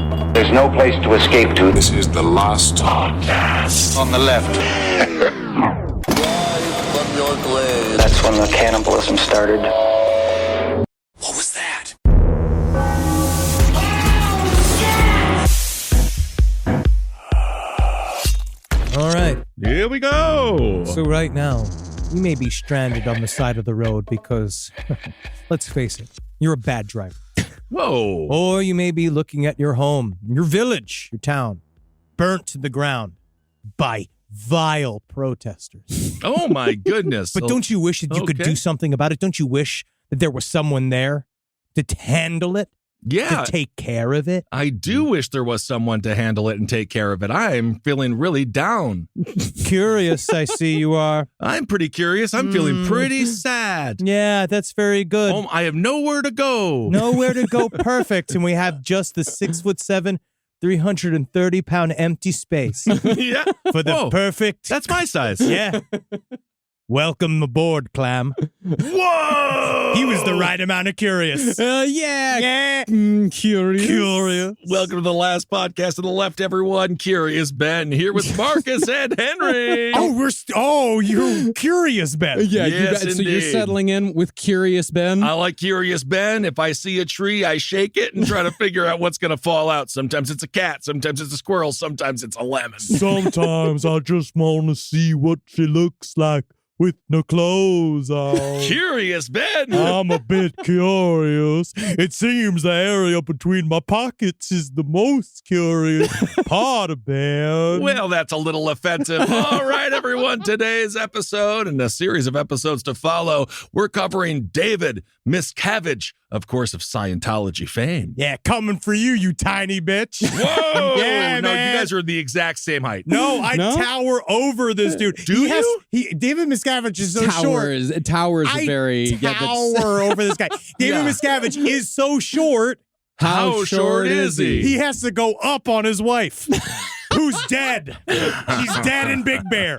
There's no place to escape to. This is the last podcast. On the left. That's when the cannibalism started. What was that? All right. Here we go. So right now, you may be stranded on the side of the road because, let's face it, you're a bad driver. Whoa. Or you may be looking at your home, your village, your town, burnt to the ground by vile protesters. Oh, my goodness. But don't you wish that you could do something about it? Don't you wish that there was someone there to handle it? Yeah. To take care of it? I do wish there was someone to handle it and take care of it. I'm feeling really down. Curious, I see you are. I'm pretty curious. I'm feeling pretty sad. Yeah, that's very good. Oh, I have nowhere to go. Nowhere to go. Perfect. And we have just the 6'7", 330-pound empty space. Yeah. For the perfect. That's my size. Yeah. Welcome aboard, Clam. Whoa! He was the right amount of curious. Yeah. Curious. Welcome to the last podcast on the left, everyone. Curious Ben here with Marcus and Henry. You're curious, Ben. Yeah, Yes, so you're indeed. settling in with Curious Ben? I like Curious Ben. If I see a tree, I shake it and try to figure out what's going to fall out. Sometimes it's a cat. Sometimes it's a squirrel. Sometimes it's a lemon. Sometimes I just want to see what she looks like with no clothes on. Curious Ben. I'm a bit curious. It seems the area between my pockets is the most curious part of Ben. Well, that's a little offensive. All right, everyone. Today's episode and a series of episodes to follow, we're covering David Miscavige, of course, of Scientology fame. Yeah, coming for you, you tiny bitch. Whoa! Yeah, no, man. you guys are the exact same height. No, I tower over this dude. David Miscavige is so short. Towers are very... tower over this guy. David Miscavige is so short. How short is he? He has to go up on his wife, who's dead. She's dead in Big Bear.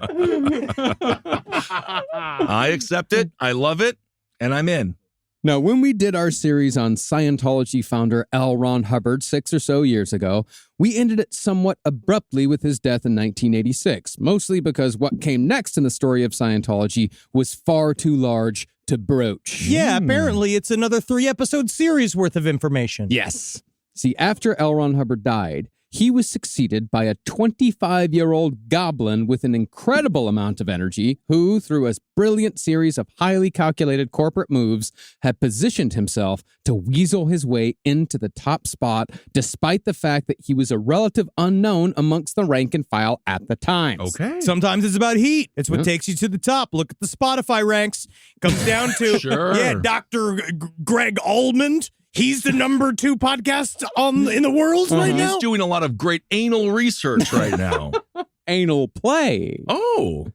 I accept it. I love it. And I'm in. Now, when we did our series on Scientology founder L. Ron Hubbard 6 or so years ago, we ended it somewhat abruptly with his death in 1986, mostly because what came next in the story of Scientology was far too large to broach. Yeah, apparently it's another 3-episode series worth of information. Yes. See, after L. Ron Hubbard died, he was succeeded by a 25-year-old goblin with an incredible amount of energy who, through a brilliant series of highly calculated corporate moves, had positioned himself to weasel his way into the top spot despite the fact that he was a relative unknown amongst the rank and file at the time. Okay. Sometimes it's about heat. It's what takes you to the top. Look at the Spotify ranks. Comes down to, Sure. Dr. Greg Almond. He's the number 2 podcast in the world right now. He's doing a lot of great anal research right now. Anal play. Oh.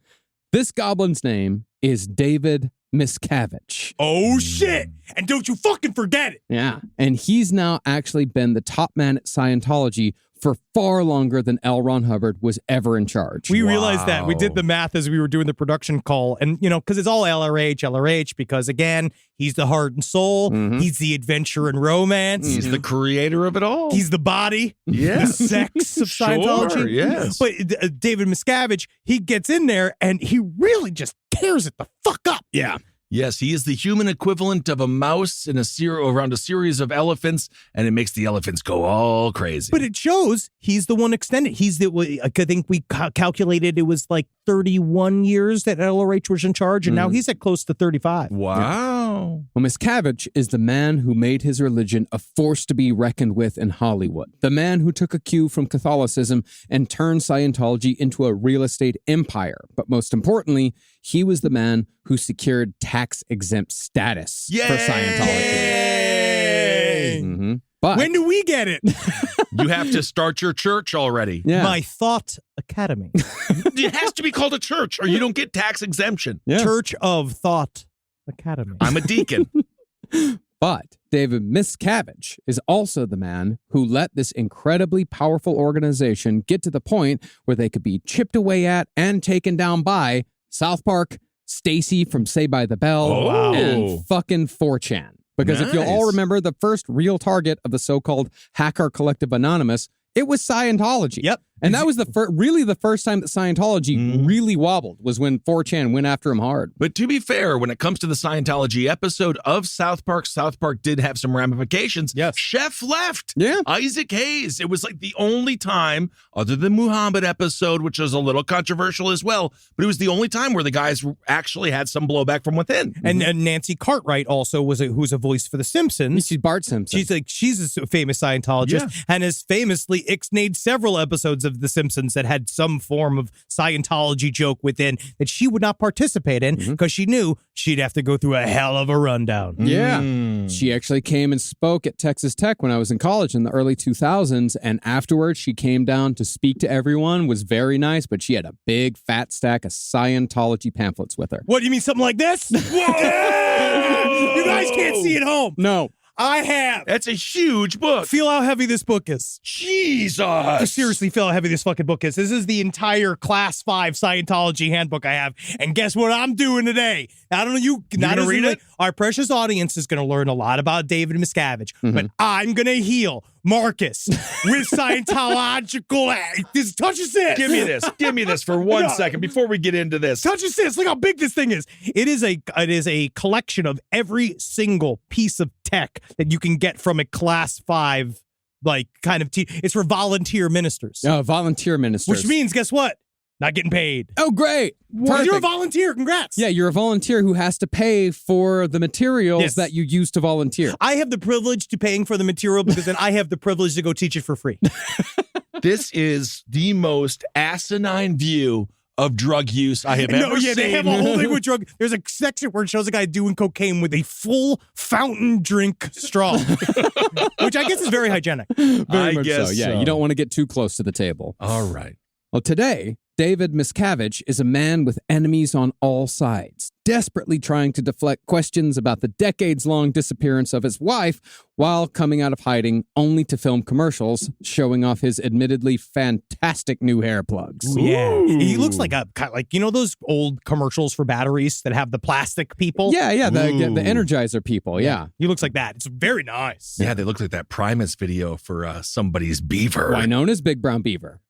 This goblin's name is David Miscavige. Oh, shit. And don't you fucking forget it. Yeah. And he's now actually been the top man at Scientology for far longer than L. Ron Hubbard was ever in charge. We realized that. We did the math as we were doing the production call. And, because it's all LRH, because, again, he's the heart and soul. Mm-hmm. He's the adventure and romance. He's the creator of it all. He's the body, Yeah. the sex of Scientology. Yes. But David Miscavige, he gets in there and he really just tears it the fuck up. Yeah. Yes, he is the human equivalent of a mouse in around a series of elephants, and it makes the elephants go all crazy. But it shows he's the one extended. He's I think we calculated it was like 31 years that LRH was in charge, and now he's at close to 35. Wow. Well, Miscavige is the man who made his religion a force to be reckoned with in Hollywood. The man who took a cue from Catholicism and turned Scientology into a real estate empire. But most importantly, he was the man who secured tax-exempt status for Scientology. Mm-hmm. But When do we get it? You have to start your church already. yeah. My Thought Academy. It has to be called a church or you don't get tax exemption. Yeah. Church of Thought Academy. I'm a deacon. But David Miscavige is also the man who let this incredibly powerful organization get to the point where they could be chipped away at and taken down by South Park, Stacy from Saved by the Bell, Oh. and fucking 4chan. Because if you'll all Nice. remember, the first real target of the so-called Hacker Collective Anonymous, it was Scientology. Yep. And that was really the first time that Scientology really wobbled, was when 4chan went after him hard. But to be fair, when it comes to the Scientology episode of South Park did have some ramifications. Yes. Chef left. Yeah. Isaac Hayes. It was like the only time, other than Muhammad episode, which was a little controversial as well, but it was the only time where the guys actually had some blowback from within. And Nancy Cartwright also who's a voice for The Simpsons. She's Bart Simpson. She's a famous Scientologist and has famously ixnayed several episodes of The Simpsons that had some form of Scientology joke within that she would not participate in because she knew she'd have to go through a hell of a rundown. Yeah. She actually came and spoke at Texas Tech when I was in college in the early 2000s. And afterwards, she came down to speak to everyone, was very nice, but she had a big fat stack of Scientology pamphlets with her. What, do you mean something like this? Whoa! You guys can't see it home. No. I have. That's a huge book. Feel how heavy this book is. Jesus. Seriously, feel how heavy this fucking book is. This is the entire Class 5 Scientology handbook I have. And guess what I'm doing today? I don't know, you not gonna read it? Our precious audience is going to learn a lot about David Miscavige, but I'm going to heal Marcus with Scientological. Touches this. Give me this. Give me this for 1 second before we get into this. Touches this. Look how big this thing is. It is a collection of every single piece of tech that you can get from a Class 5 kind of it's for volunteer ministers. Volunteer ministers. Which means, guess what? Not getting paid. Oh, great. Perfect. You're a volunteer. Congrats. Yeah, you're a volunteer who has to pay for the materials Yes. that you use to volunteer. I have the privilege to paying for the material because then I have the privilege to go teach it for free. This is the most asinine view of drug use I have ever seen. They have a whole thing with drug. There's a section where it shows a guy doing cocaine with a full fountain drink straw, which I guess is very hygienic. Very much guess so. Yeah, you don't want to get too close to the table. All right. Well, today, David Miscavige is a man with enemies on all sides, desperately trying to deflect questions about the decades-long disappearance of his wife while coming out of hiding only to film commercials showing off his admittedly fantastic new hair plugs. Yeah, he looks like those old commercials for batteries that have the plastic people. Yeah, the Energizer people, yeah. He looks like that. It's very nice. Yeah, they look like that Primus video for somebody's beaver. Wynona's Big Brown Beaver.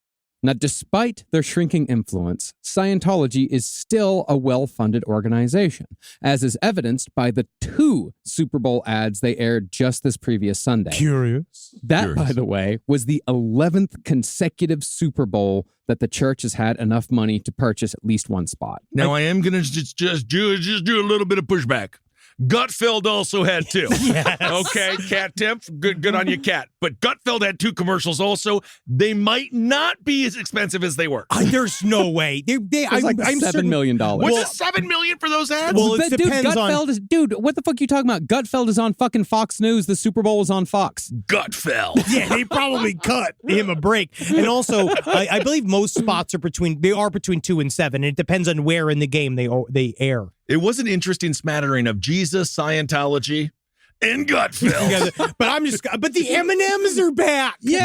Now, despite their shrinking influence, Scientology is still a well-funded organization, as is evidenced by the 2 Super Bowl ads they aired just this previous Sunday. Curious. That, by the way, was the 11th consecutive Super Bowl that the church has had enough money to purchase at least one spot. Now, I am going to just do a little bit of pushback. Gutfeld also had 2. Yes. Okay, Cat Tip, good on you, Cat. But Gutfeld had 2 commercials also. They might not be as expensive as they were. There's no way. It's like $7 million. What's it, $7 million for those ads? Well, it depends on... Dude, what the fuck are you talking about? Gutfeld is on fucking Fox News. The Super Bowl is on Fox. Gutfeld. Yeah, they probably cut him a break. And also, I believe most spots are between 2 and 7. It depends on where in the game they air. It was an interesting smattering of Jesus, Scientology, and Gutfeld. But the M&Ms are back. Yay!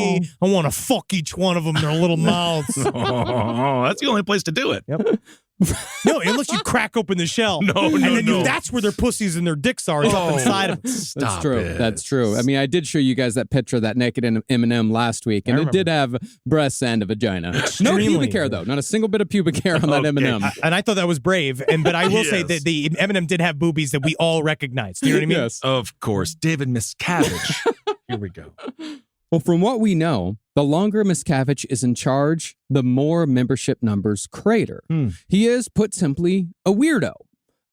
I want to fuck each one of them in their little mouths. Oh, that's the only place to do it. Yep. No, unless you crack open the shell. That's where their pussies and their dicks are. It's up inside of them. That's true. That's true. I mean, I did show you guys that picture of that naked M&M last week, and it did have breasts and a vagina. No pubic hair, though. Not a single bit of pubic hair on that M&M. And I thought that was brave. But I will say that the M&M did have boobies that we all recognized. You know what I mean? Yes. Of course. David Miscavige. Here we go. Well, from what we know, the longer Miscavige is in charge, the more membership numbers crater. He is, put simply, a weirdo.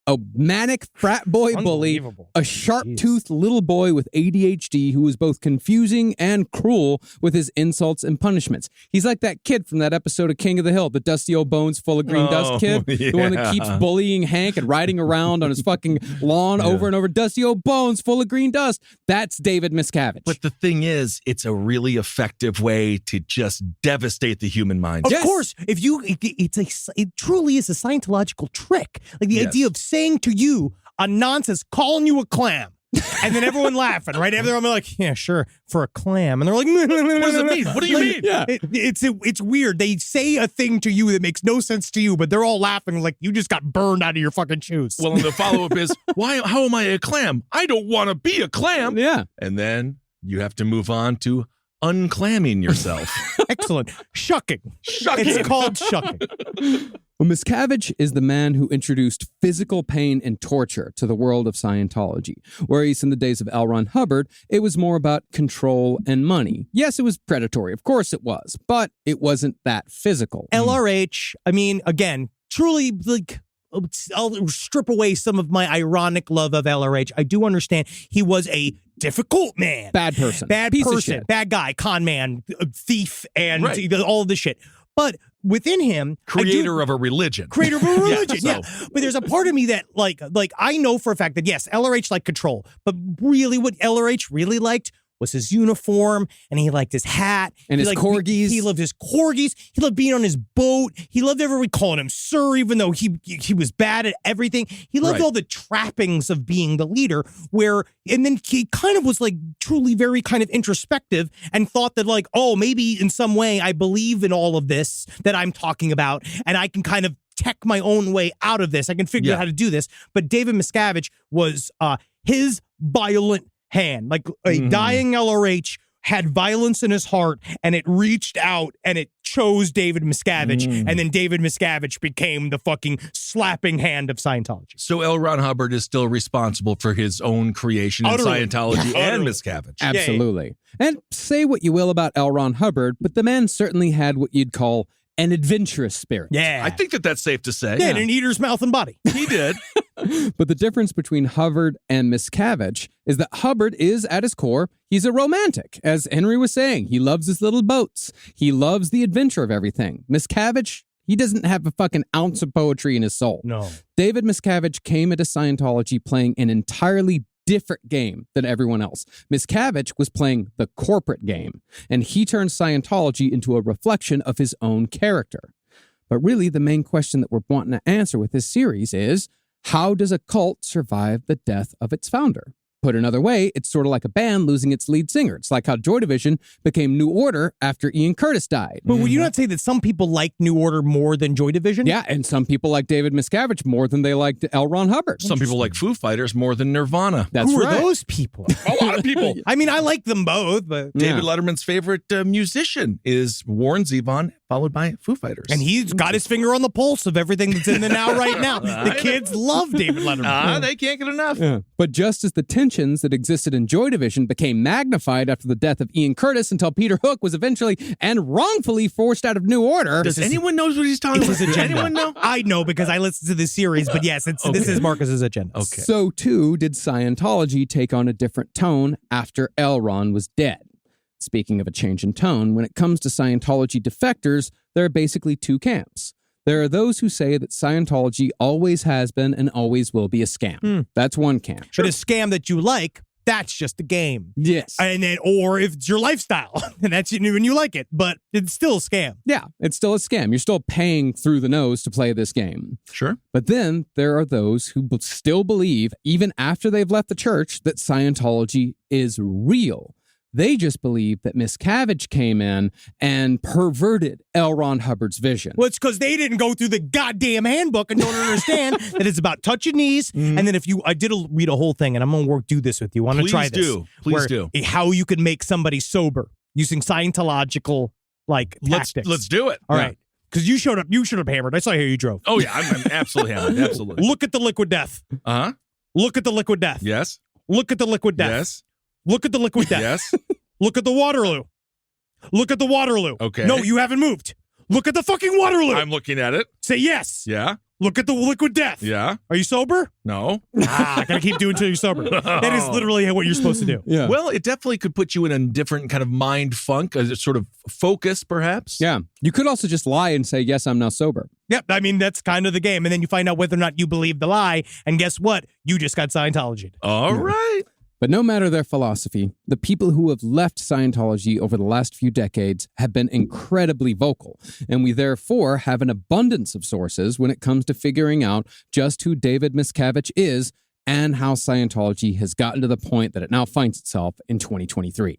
A manic frat boy bully, a sharp-toothed little boy with ADHD who is both confusing and cruel with his insults and punishments. He's like that kid from that episode of King of the Hill, the dusty old bones full of green dust kid, the one that keeps bullying Hank and riding around on his fucking lawn over and over. Dusty old bones full of green dust. That's David Miscavige. But the thing is, it's a really effective way to just devastate the human mind. Of course, it truly is a Scientological trick. Like the idea of saying to you a nonsense, calling you a clam. And then everyone laughing, right? Everyone like, yeah, sure, for a clam. And they're like, what does it mean? What do you mean? Yeah. It's weird. They say a thing to you that makes no sense to you, but they're all laughing like you just got burned out of your fucking shoes. Well, and the follow-up is, how am I a clam? I don't want to be a clam. Yeah. And then you have to move on to unclamming yourself. Excellent. Shucking. Shucking. It's called shucking. Well, Miscavige is the man who introduced physical pain and torture to the world of Scientology, whereas in the days of L. Ron Hubbard, it was more about control and money. Yes, it was predatory. Of course it was, but it wasn't that physical. LRH, I mean, again, truly, like, I'll strip away some of my ironic love of LRH. I do understand he was a difficult man. Bad person. Bad Piece of person. shit. Bad guy. Con man. Thief. And Right. all of this shit. But within him... Creator of a religion. Creator of a religion, Yeah, yeah. But there's a part of me that, like I know for a fact that, yes, LRH liked control. But really what LRH really liked was his uniform, and he liked his hat. And his corgis. He loved his corgis. He loved being on his boat. He loved everybody calling him sir, even though he was bad at everything. He loved Right. all the trappings of being the leader, and then he kind of was like truly very kind of introspective and thought that like, oh, maybe in some way I believe in all of this that I'm talking about, and I can kind of tech my own way out of this. I can figure out how to do this. But David Miscavige was his violent hand, like a dying LRH had violence in his heart, and it reached out and it chose David Miscavige, and then David Miscavige became the fucking slapping hand of Scientology. So L. Ron Hubbard is still responsible for his own creation in Utterly. Scientology Yeah. and Utterly. Miscavige. Absolutely. And say what you will about L. Ron Hubbard, but the man certainly had what you'd call an adventurous spirit. Yeah. I think that's safe to say. yeah, in an eater's mouth and body. He did. But the difference between Hubbard and Miscavige is that Hubbard is, at his core, he's a romantic. As Henry was saying, he loves his little boats. He loves the adventure of everything. Miscavige, he doesn't have a fucking ounce of poetry in his soul. No. David Miscavige came into Scientology playing an entirely different game than everyone else. Miscavige was playing the corporate game, and he turned Scientology into a reflection of his own character. But really, the main question that we're wanting to answer with this series is, how does a cult survive the death of its founder? Put another way, it's sort of like a band losing its lead singer. It's like how Joy Division became New Order after Ian Curtis died. But would you not say that some people like New Order more than Joy Division? Yeah, and some people like David Miscavige more than they liked L. Ron Hubbard. Some people like Foo Fighters more than Nirvana. That's Who are right. those people? A lot of people. I mean, I like them both, but... David Letterman's favorite musician is Warren Zevon, followed by Foo Fighters. And he's got his finger on the pulse of everything that's in the now right now. The kids love David Letterman. They can't get enough. Yeah. But just as the tensions that existed in Joy Division became magnified after the death of Ian Curtis until Peter Hook was eventually and wrongfully forced out of New Order. Does anyone know what he's talking It's his about? Does agenda. anyone know? I know because I listened to the series, but yes, this is Marcus's agenda. Okay. So too did Scientology take on a different tone after L. Ron was dead. Speaking of a change in tone, when it comes to Scientology defectors, there are basically two camps. There are those who say that Scientology always has been and always will be a scam. That's one camp. But a scam that you like, that's just a game. Yes. And then, or if it's your lifestyle, and that's when you like it, but it's still a scam. Yeah, it's still a scam. You're still paying through the nose to play this game. Sure. But then there are those who still believe, even after they've left the church, that Scientology is real. They just believe that Miscavige came in and perverted L. Ron Hubbard's vision. Well, it's because they didn't go through the goddamn handbook and don't understand that it's about touching knees. And then I did read a whole thing, and I'm going to do this with you. Want to try this? Please do. How you can make somebody sober using Scientological tactics. Let's do it. All right. Because you showed up hammered. I saw how you drove. Oh, yeah. I'm absolutely hammered. Absolutely. Look at the liquid death. Uh-huh. Look at the liquid death. Yes. Look at the liquid death. Yes. Look at the liquid death. Yes. Look at the Waterloo. Look at the Waterloo. Okay. No, you haven't moved. Look at the fucking Waterloo. I'm looking at it. Say yes. Yeah. Look at the liquid death. Yeah. Are you sober? No. I gotta keep doing until you're sober. That is literally what you're supposed to do. Yeah. Well, it definitely could put you in a different kind of mind funk, a sort of focus, perhaps. Yeah. You could also just lie and say, yes, I'm now sober. Yep. I mean, that's kind of the game. And then you find out whether or not you believe the lie. And guess what? You just got Scientology. All right. But no matter their philosophy, the people who have left Scientology over the last few decades have been incredibly vocal, and we therefore have an abundance of sources when it comes to figuring out just who David Miscavige is and how Scientology has gotten to the point that it now finds itself in 2023.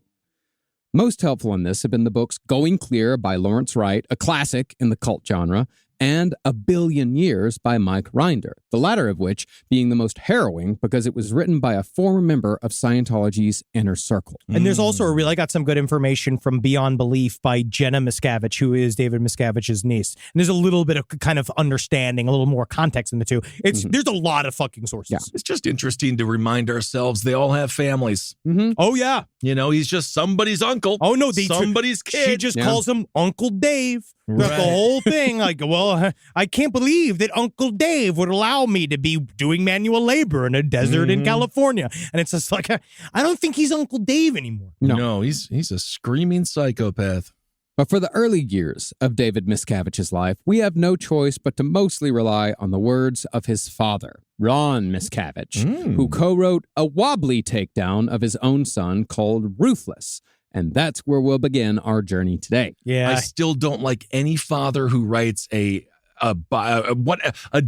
Most helpful in this have been the books Going Clear by Lawrence Wright, a classic in the cult genre, and A Billion Years by Mike Rinder, the latter of which being the most harrowing because it was written by a former member of Scientology's inner circle. And there's also I got some good information from Beyond Belief by Jenna Miscavige, who is David Miscavige's niece. And there's a little bit of kind of understanding, a little more context in the two. There's a lot of fucking sources. Yeah. It's just interesting to remind ourselves they all have families. Oh, yeah. You know, he's just somebody's uncle. Oh, no. Somebody's kid. She just calls him Uncle Dave. That's the whole thing. Like, well, I can't believe that Uncle Dave would allow me to be doing manual labor in a desert in California. And it's just like, I don't think he's Uncle Dave anymore. No, he's a screaming psychopath. But for the early years of David Miscavige's life, we have no choice but to mostly rely on the words of his father, Ron Miscavige, who co-wrote a wobbly takedown of his own son called Ruthless. And that's where we'll begin our journey today. Yeah. I still don't like any father who writes a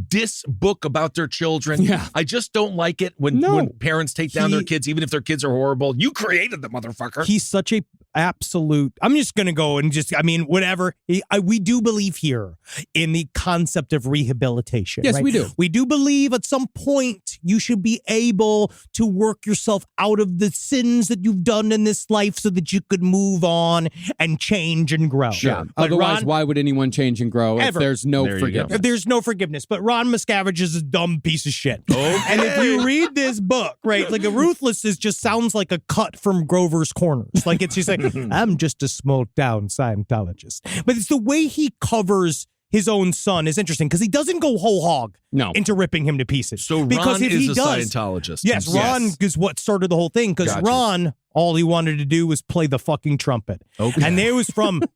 diss book about their children. Yeah. I just don't like it when parents take down their kids, even if their kids are horrible. You created the motherfucker. He's such a absolute. I'm just going to go and whatever. We do believe here in the concept of rehabilitation. Yes, right? we do. We do believe at some point you should be able to work yourself out of the sins that you've done in this life so that you could move on and change and grow. Yeah. But Otherwise, why would anyone change and grow if there's no forgiveness? There's no forgiveness. But Ron Miscavige is a dumb piece of shit. Okay. And if you read this book, right, like a Ruthless just sounds like a cut from Grover's Corners. Like it's just like, I'm just a smoked down Scientologist. But it's the way he covers his own son is interesting because he doesn't go whole hog into ripping him to pieces. So because Ron if is he a does, Scientologist. Yes, Ron is what started the whole thing because Gotcha. Ron, all he wanted to do was play the fucking trumpet. Okay. And they was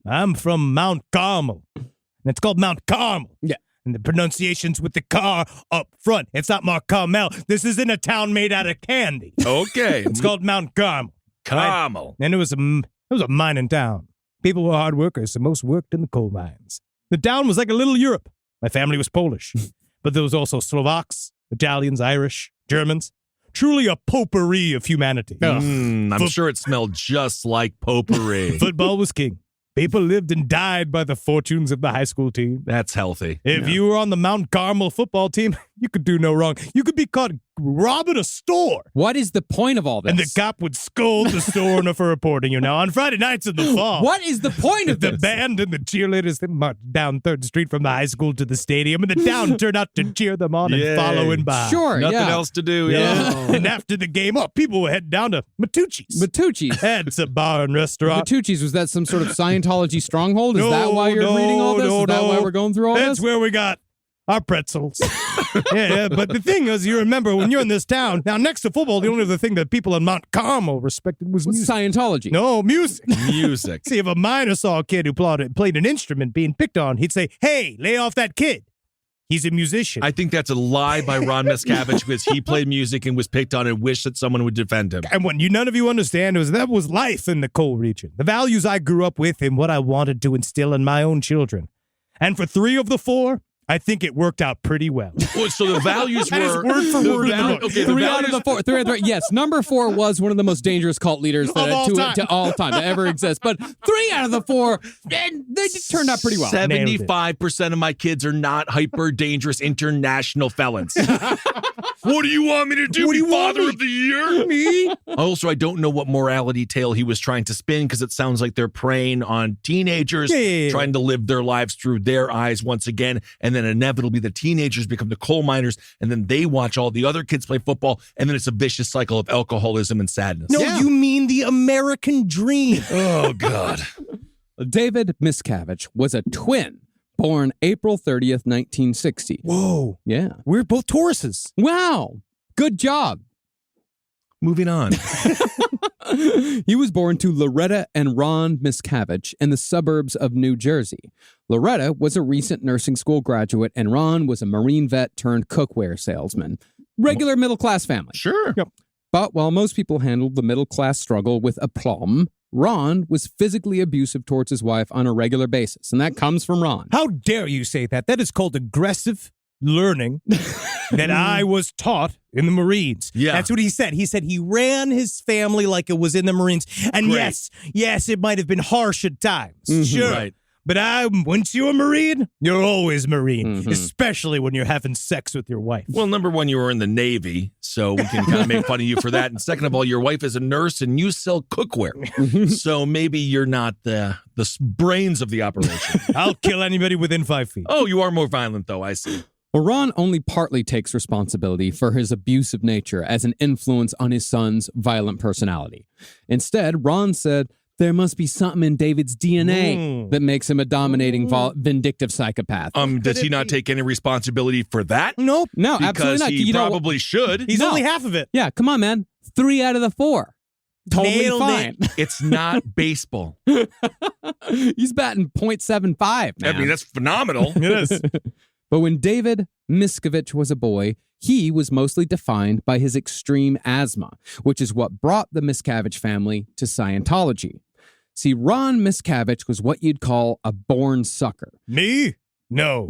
I'm from Mount Carmel. And it's called Mount Carmel. Yeah. And the pronunciation's with the car up front. It's not Mount Carmel. This is in a town made out of candy. Okay. It's called Mount Carmel. Carmel. And it was a mining town. People were hard workers, so most worked in the coal mines. The town was like a little Europe. My family was Polish, but there was also Slovaks, Italians, Irish, Germans. Truly a potpourri of humanity. I'm sure it smelled just like potpourri. Football was king. People lived and died by the fortunes of the high school team. That's healthy. If you were on the Mount Carmel football team, you could do no wrong. You could be caught robbing a store. What is the point of all this? And the cop would scold the store owner for reporting you. Now, on Friday nights in the fall. What is the point of the this? band and the cheerleaders, they marched down 3rd Street from the high school to the stadium, and the town turned out to cheer them on and follow in by. Sure, Nothing yeah. else to do. Yeah. And after the game, people were heading down to Matucci's. Matucci's. It's a bar and restaurant. Matucci's, was that some sort of Scientology stronghold? Is that why you're reading all this? Is that why we're going through all That's this? where we got our pretzels. yeah, but the thing is, you remember when you're in this town, now next to football, the only other thing that people in Mount Carmel respected was music. Scientology. No, music. Music. See, if a miner saw a kid who played an instrument being picked on, he'd say, hey, lay off that kid. He's a musician. I think that's a lie by Ron Miscavige because he played music and was picked on and wished that someone would defend him. And what none of you understand is that was life in the coal region. The values I grew up with and what I wanted to instill in my own children. And for 3 of the 4, I think it worked out pretty well. So the values That is word for word in the book. Okay, 3 out of the 4. 3 out of the 4. Yes, number 4 was one of the most dangerous cult leaders Of all time. to all time that ever exists. But 3 out of the 4, they turned out pretty well. 75% of my kids are not hyper dangerous international felons. What do you want me to do? Be father of the year? Me? Also, I don't know what morality tale he was trying to spin because it sounds like they're preying on teenagers, Yeah. trying to live their lives through their eyes once again. And then inevitably the teenagers become the coal miners and then they watch all the other kids play football. And then it's a vicious cycle of alcoholism and sadness. No, you mean the American dream. Oh, God. David Miscavige was a twin, born April 30th, 1960. Whoa. Yeah. We're both Tauruses. Wow. Good job. Moving on. He was born to Loretta and Ron Miscavige in the suburbs of New Jersey. Loretta was a recent nursing school graduate, and Ron was a Marine vet turned cookware salesman. Regular middle-class family. Sure. Yep. But while most people handled the middle-class struggle with aplomb, Ron was physically abusive towards his wife on a regular basis, and that comes from Ron. How dare you say that? That is called aggressive learning that I was taught in the Marines. Yeah. That's what he said. He said he ran his family like it was in the Marines. And Great. yes, it might have been harsh at times. Sure. Right. But once you're a Marine, you're always a Marine, especially when you're having sex with your wife. Well, number one, you were in the Navy, so we can kind of make fun of you for that. And second of all, your wife is a nurse and you sell cookware. So maybe you're not the brains of the operation. I'll kill anybody within 5 feet. Oh, you are more violent, though, I see. Well, Ron only partly takes responsibility for his abusive nature as an influence on his son's violent personality. Instead, Ron said, there must be something in David's DNA that makes him a dominating, vindictive psychopath. Does he not take any responsibility for that? Nope. No, Because absolutely not. he probably should. He's only half of it. Yeah, come on, man. 3 out of the 4. Totally Nailed fine. It's not baseball. He's batting .75, man. I mean, that's phenomenal. It is. But when David Miscavige was a boy, he was mostly defined by his extreme asthma, which is what brought the Miscavige family to Scientology. See, Ron Miscavige was what you'd call a born sucker. Me? No.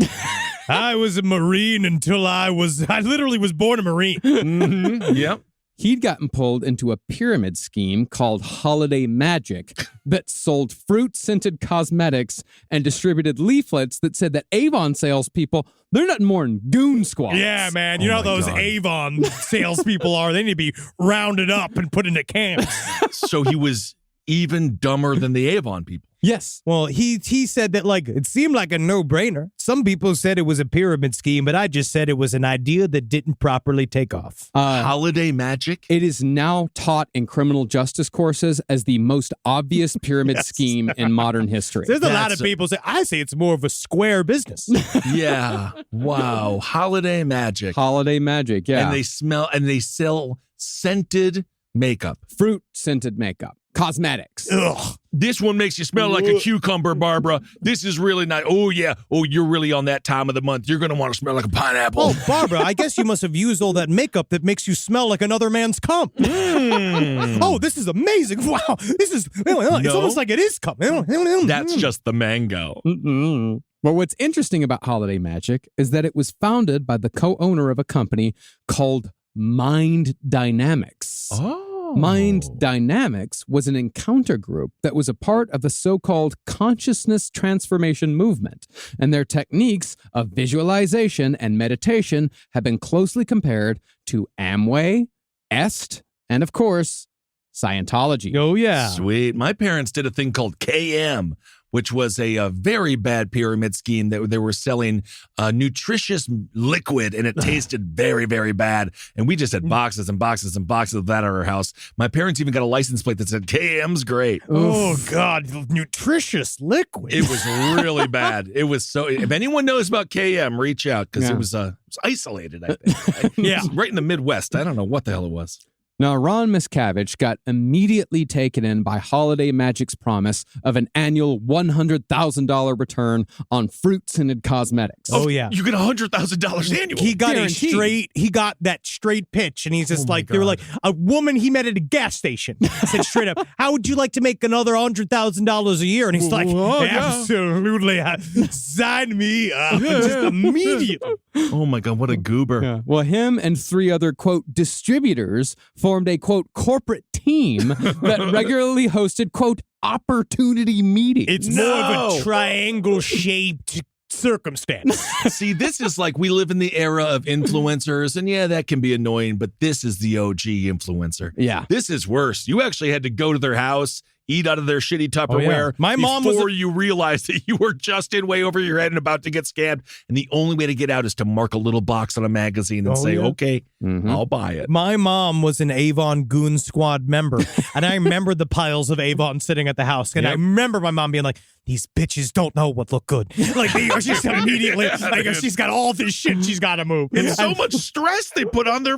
I was a Marine until I literally was born a Marine. Yep. He'd gotten pulled into a pyramid scheme called Holiday Magic that sold fruit-scented cosmetics and distributed leaflets that said that Avon salespeople, they're nothing more than goon squads. Yeah, man. You know how those God. Avon salespeople are. They need to be rounded up and put into camps. So he was even dumber than the Avon people. Yes. Well, he said that, like, it seemed like a no-brainer. Some people said it was a pyramid scheme, but I just said it was an idea that didn't properly take off. Holiday magic? It is now taught in criminal justice courses as the most obvious pyramid scheme in modern history. There's a lot of people say, I say it's more of a square business. Yeah. Wow. Holiday magic. Holiday Magic, yeah. And they sell scented makeup. Fruit-scented makeup. Cosmetics. Ugh. This one makes you smell like a cucumber, Barbara. This is really nice. Oh, yeah. Oh, you're really on that time of the month. You're going to want to smell like a pineapple. Oh, Barbara, I guess you must have used all that makeup that makes you smell like another man's cum. Oh, this is amazing. Wow. This is, it's almost like it is cum. That's just the mango. Well, what's interesting about Holiday Magic is that it was founded by the co-owner of a company called Mind Dynamics. Oh. Mind Dynamics was an encounter group that was a part of the so-called consciousness transformation movement, and their techniques of visualization and meditation have been closely compared to Amway, Est, and of course, Scientology. Oh, yeah. Sweet. My parents did a thing called KM, which was a very bad pyramid scheme that they were selling nutritious liquid, and it tasted very, very bad. And we just had boxes and boxes and boxes of that at our house. My parents even got a license plate that said KM's great. Oh, God. Nutritious liquid. It was really bad. It was so. If anyone knows about KM, reach out because it was isolated, I think. Yeah. Right in the Midwest. I don't know what the hell it was. Now, Ron Miscavige got immediately taken in by Holiday Magic's promise of an annual $100,000 return on fruit-scented cosmetics. Oh, yeah. You get $100,000 annually. He got Guaranteed. he got that straight pitch, and he's just like, they were like, a woman he met at a gas station said straight up, how would you like to make another $100,000 a year? And he's like, absolutely, sign me up. Just immediately. Oh my God, what a goober. Yeah. Well, him and 3 other, quote, distributors formed a, quote, corporate team that regularly hosted, quote, opportunity meetings. It's more of a triangle-shaped circumstance. See, this is like we live in the era of influencers, and yeah, that can be annoying, but this is the OG influencer. Yeah. This is worse. You actually had to go to their house, eat out of their shitty Tupperware My mom was before you realized that you were just in way over your head and about to get scammed. And the only way to get out is to mark a little box on a magazine and say, okay, I'll buy it. My mom was an Avon Goon Squad member, and I remember the piles of Avon sitting at the house. And I remember my mom being like, these bitches don't know what look good. Like, she's immediately, like, she's got all this shit she's got to move. And so much stress they put on their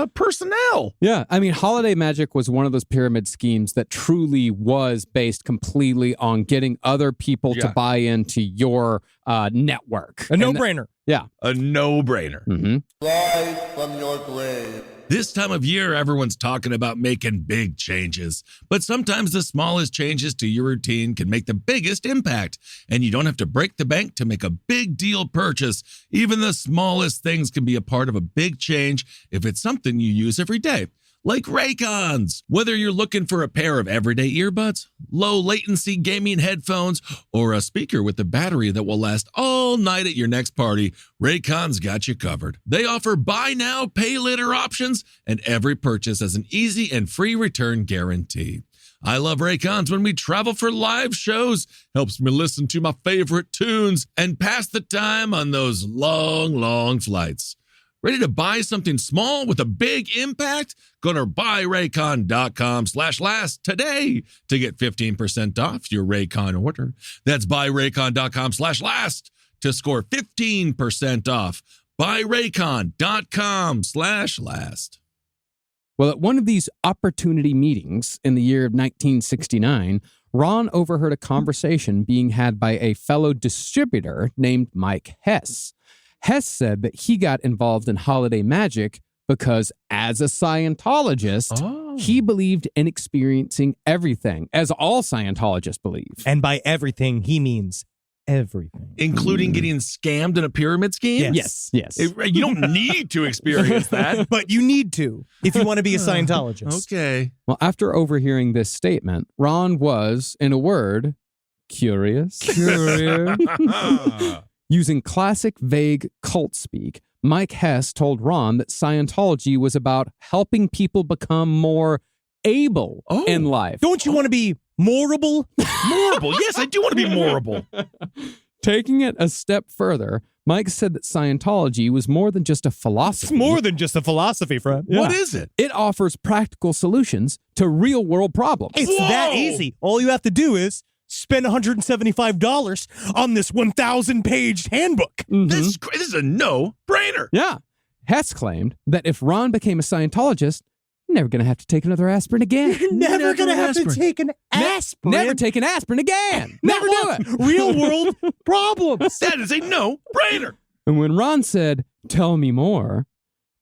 personnel. Yeah, I mean, Holiday Magic was one of those pyramid schemes that truly was based completely on getting other people to buy into your network. A no-brainer. Yeah. A no-brainer. Mm-hmm. Rise from your grave. This time of year, everyone's talking about making big changes. But sometimes the smallest changes to your routine can make the biggest impact. And you don't have to break the bank to make a big deal purchase. Even the smallest things can be a part of a big change if it's something you use every day. Like Raycons. Whether you're looking for a pair of everyday earbuds, low latency gaming headphones, or a speaker with a battery that will last all night at your next party, Raycon's got you covered. They offer buy now, pay later options, and every purchase has an easy and free return guarantee. I love Raycons when we travel for live shows. Helps me listen to my favorite tunes and pass the time on those long flights. Ready to buy something small with a big impact? Go to buyraycon.com/last today to get 15% off your Raycon order. That's buyraycon.com/last to score 15% off. Buyraycon.com/last. Well, at one of these opportunity meetings in the year of 1969, Ron overheard a conversation being had by a fellow distributor named Mike Hess. Hess said that he got involved in holiday magic because, as a Scientologist, he believed in experiencing everything, as all Scientologists believe. And by everything, he means everything. Including getting scammed in a pyramid scheme? Yes. You don't need to experience that. But you need to if you want to be a Scientologist. Okay. Well, after overhearing this statement, Ron was, in a word, curious. Using classic vague cult speak, Mike Hess told Ron that Scientology was about helping people become more able in life. Don't you want to be morable? Morable. Yes, I do want to be morable. Taking it a step further, Mike said that Scientology was more than just a philosophy. It's more than just a philosophy, friend. Yeah. What is it? It offers practical solutions to real-world problems. It's that easy. All you have to do is spend $175 on this 1,000-page handbook. This is a no-brainer. Yeah. Hess claimed that if Ron became a Scientologist, never going to have to take another aspirin again. Never going to have to take an aspirin. Never take an aspirin again. Never do it. Real world problems. That is a no-brainer. And when Ron said, "Tell me more,"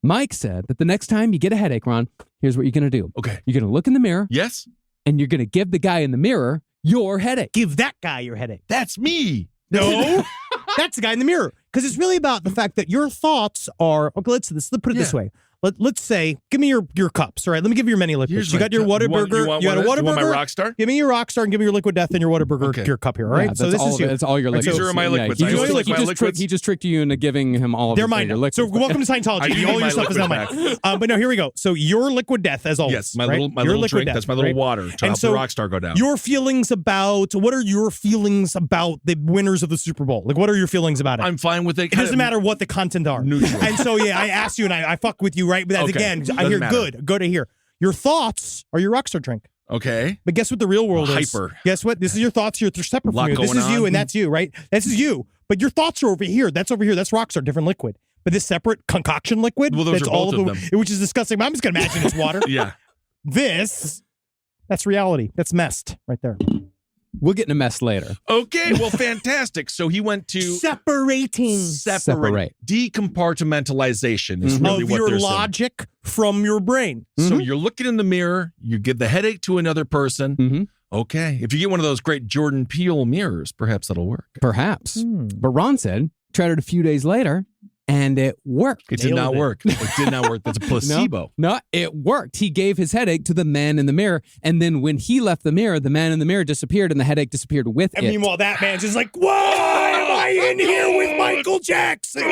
Mike said that the next time you get a headache, Ron, here's what you're going to do. Okay. You're going to look in the mirror. Yes? And you're going to give the guy in the mirror your headache. Give that guy your headache. That's me. No, that's the guy in the mirror. Because it's really about the fact that your thoughts are, okay, let's put it this way. Let's say, give me your cups, all right? Let me give you your many liquids. Here's You got your Whataburger. You got a Whataburger. You want my Rockstar? Give me your Rockstar and give me your Liquid Death and your Whataburger, your cup here, all right? Yeah, so this is you. That's all your liquids. These are my liquids. He I always like my liquids. He just tricked you into giving him all of They're mine your now. liquids. So welcome to Scientology. All your stuff is now mine. But no, here we go. So your Liquid Death, as always. Yes, my right? little Your Liquid drink. Death, That's my little right? water to help the Rockstar go down. Your feelings about, what are your feelings about the winners of the Super Bowl? Like, what are your feelings about it? I'm fine with it. It doesn't matter what the content are. Neutral. And so, I asked you and I fuck with you, right? But that's, again, I hear good to hear. Your thoughts are your Rockstar drink. Okay. But guess what the real world is? Hyper. Guess what? This is your thoughts. They're separate from you. This is you and that's you, right? This is you. But your thoughts are over here. That's over here. That's Rockstar, different liquid. But this separate concoction liquid, Well, those that's are both all of them. Which is disgusting. I'm just going to imagine it's water. Yeah. That's reality. That's messed right there. We'll get in a mess later. Okay. Well, fantastic. So he went to Separating. Separate. Decompartmentalization is really of what your they're saying. logic from your brain. So you're looking in the mirror, you give the headache to another person. Mm-hmm. Okay. If you get one of those great Jordan Peele mirrors, perhaps that'll work. Perhaps. But Ron said, tried it a few days later, and it worked. It did not work. It did not work. That's a placebo. No, it worked. He gave his headache to the man in the mirror, and then when he left the mirror, the man in the mirror disappeared, and the headache disappeared with And it. meanwhile, that man's just like, why am I in here with Michael Jackson?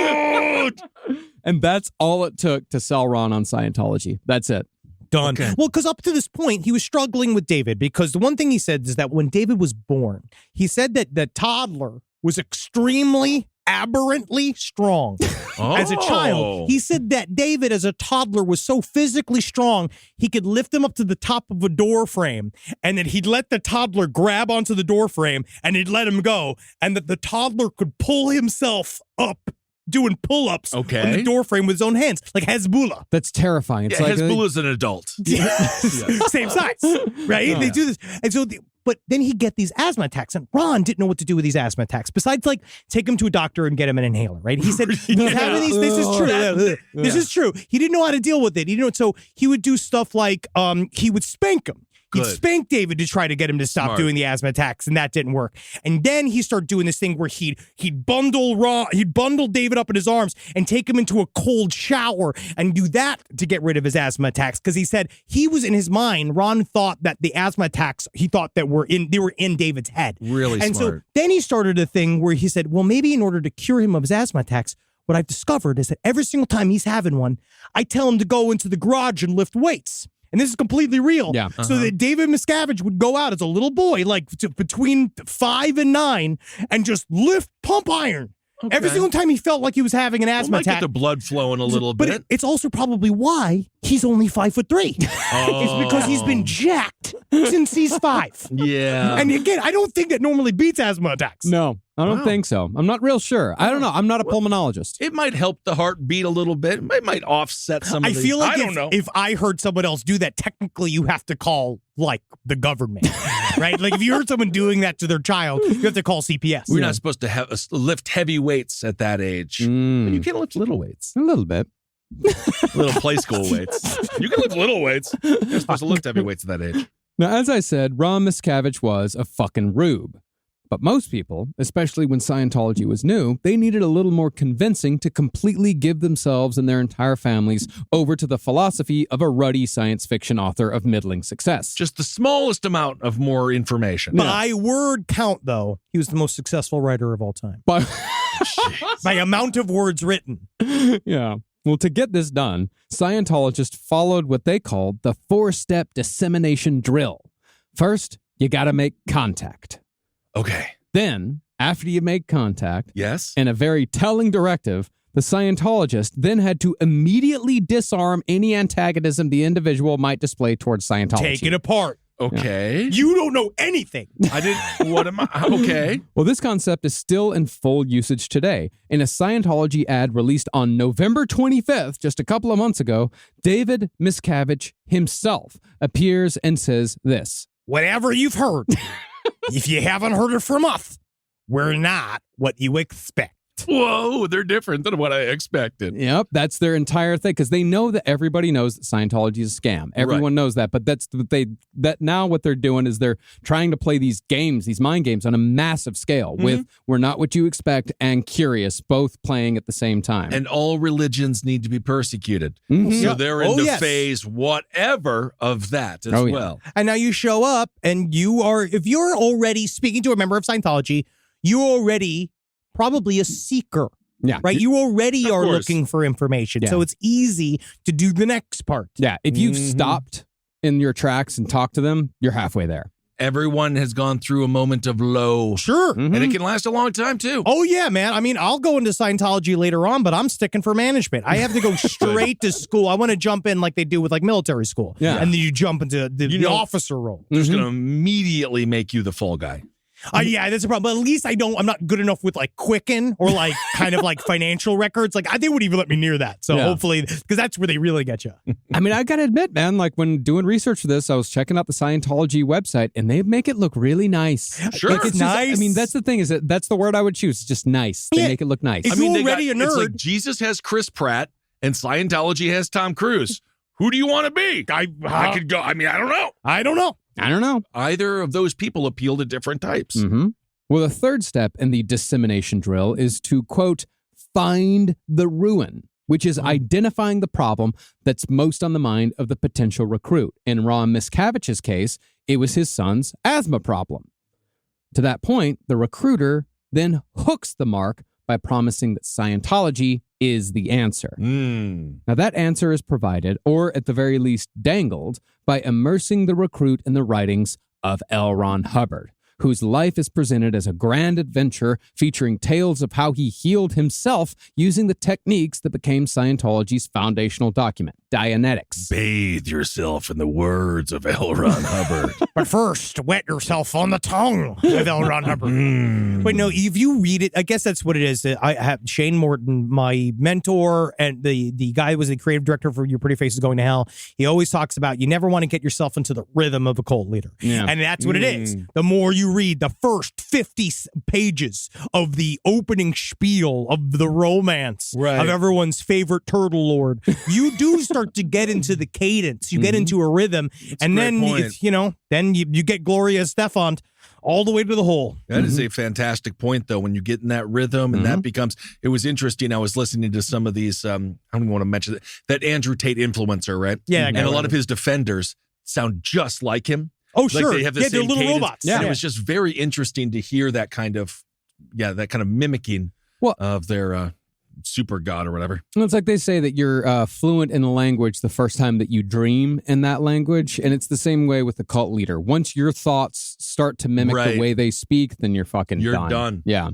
And that's all it took to sell Ron on Scientology. That's it. Done. Okay. Well, because up to this point, he was struggling with David, because the one thing he said is that when David was born, he said that the toddler was extremely aberrantly strong as a child. He said that David, as a toddler, was so physically strong, he could lift him up to the top of a door frame, and that he'd let the toddler grab onto the door frame, and he'd let him go, and that the toddler could pull himself up doing pull-ups on the door frame with his own hands, like Hezbollah. That's terrifying. It's Yeah, like Hezbollah's an adult. Same size, right? They do this. And so But then he'd get these asthma attacks, and Ron didn't know what to do with these asthma attacks. Besides, like, take him to a doctor and get him an inhaler, right? He said, he's having these, this is true. This is true. He didn't know how to deal with it. He didn't know, so he would do stuff like, he would spank him. He'd spank David to try to get him to stop doing the asthma attacks, and that didn't work. And then he started doing this thing where he'd bundle David up in his arms and take him into a cold shower and do that to get rid of his asthma attacks. Because he said he was in his mind, Ron thought that the asthma attacks, he thought that they were in David's head. Really and smart. So then he started a thing where he said, well, maybe in order to cure him of his asthma attacks, what I've discovered is that every single time he's having one, I tell him to go into the garage and lift weights. And this is completely real. Yeah. So that David Miscavige would go out as a little boy, like between 5 and 9, and just lift pump iron. Okay. Every single time he felt like he was having an asthma might attack. get the blood flowing a little bit. But it's also probably why he's only 5'3". It's because he's been jacked since he's 5. Yeah. And again, I don't think that normally beats asthma attacks. No, I don't think so. I'm not real sure. I don't know. I'm not a pulmonologist. It might help the heart beat a little bit. It might offset some of I the... feel like I don't know. if I heard someone else do that, technically you have to call, like, the government, right? Like, if you heard someone doing that to their child, you have to call CPS. We're not supposed to lift heavy weights at that age. But you can lift little weights. A little bit. Little play school weights. You can lift little weights. You're supposed to lift heavy weights at that age. Now, as I said, Ron Miscavige was a fucking rube. But most people, especially when Scientology was new, they needed a little more convincing to completely give themselves and their entire families over to the philosophy of a ruddy science fiction author of middling success. Just the smallest amount of more information. By word count, though, he was the most successful writer of all time. But By amount of words written. yeah. Well, to get this done, Scientologists followed what they called the 4-step dissemination drill. First, you got to make contact. Okay. Then, after you make contact, Yes. in a very telling directive, the Scientologist then had to immediately disarm any antagonism the individual might display towards Scientology. Take it apart. Okay. You don't know anything. I didn't. What am I? Okay. Well, this concept is still in full usage today. In a Scientology ad released on November 25th, just a couple of months ago, David Miscavige himself appears and says this. Whatever you've heard, if you haven't heard it from us, we're not what you expect. Whoa, they're different than what I expected. Yep, that's their entire thing, because they know that everybody knows that Scientology is a scam. Everyone knows that, but now what they're doing is they're trying to play these games, these mind games on a massive scale with we're not what you expect and curious, both playing at the same time. And all religions need to be persecuted. So they're in the phase whatever of that as well. And now you show up and if you're already speaking to a member of Scientology, you're already probably a seeker. Yeah. Right? You already Of are course. looking for information. Yeah. So it's easy to do the next part. Yeah, if you've stopped in your tracks and talked to them, you're halfway there. Everyone has gone through a moment of low. Sure. And it can last a long time, too. Oh, yeah, man. I mean, I'll go into Scientology later on, but I'm sticking for management. I have to go straight to school. I want to jump in like they do with like military school. Yeah. And then you jump into the officer role. They're just going to immediately make you the fall guy. Yeah, that's a problem. But at least I'm not good enough with like Quicken or like kind of like financial records. Like they wouldn't even let me near that. So hopefully, because that's where they really get you. I mean, I got to admit, man, like when doing research for this, I was checking out the Scientology website and they make it look really nice. Sure. Like, it's nice. I mean, that's the thing that's the word I would choose. It's just nice. They make it look nice. If I mean, you're already a it's like nerd. Jesus has Chris Pratt and Scientology has Tom Cruise. Who do you want to be? I could go. I mean, I don't know. I don't know. I don't know. Either of those people appeal to different types. Well, the third step in the dissemination drill is to, quote, find the ruin, which is identifying the problem that's most on the mind of the potential recruit. In Ron Miscavige's case, it was his son's asthma problem. To that point, the recruiter then hooks the mark by promising that Scientology is the answer. Now, that answer is provided, or at the very least dangled, by immersing the recruit in the writings of L. Ron Hubbard, whose life is presented as a grand adventure featuring tales of how he healed himself using the techniques that became Scientology's foundational document, Dianetics. Bathe yourself in the words of L. Ron Hubbard. But first, wet yourself on the tongue with L. Ron Hubbard. But no, if you read it, I guess that's what it is. I have Shane Morton, my mentor, and the guy who was the creative director for Your Pretty Face is Going to Hell. He always talks about you never want to get yourself into the rhythm of a cult leader. Yeah. And that's what it is. The more you read the first 50 pages of the opening spiel of the romance of everyone's favorite turtle lord, you do start to get into the cadence. You get into a rhythm. And then, then you get Gloria Estefan all the way to the hole. That is a fantastic point, though, when you get in that rhythm, and that becomes, it was interesting. I was listening to some of these, I don't even want to mention it, that Andrew Tate influencer, right? Yeah. And a lot of his defenders sound just like him. Oh, sure. They have the they're same little cadence. robots. And it was just very interesting to hear that kind of mimicking of their super god or whatever. Well, it's like they say that you're fluent in a language the first time that you dream in that language. And it's the same way with the cult leader. Once your thoughts start to mimic the way they speak, then you're fucking You're done. done. Yeah.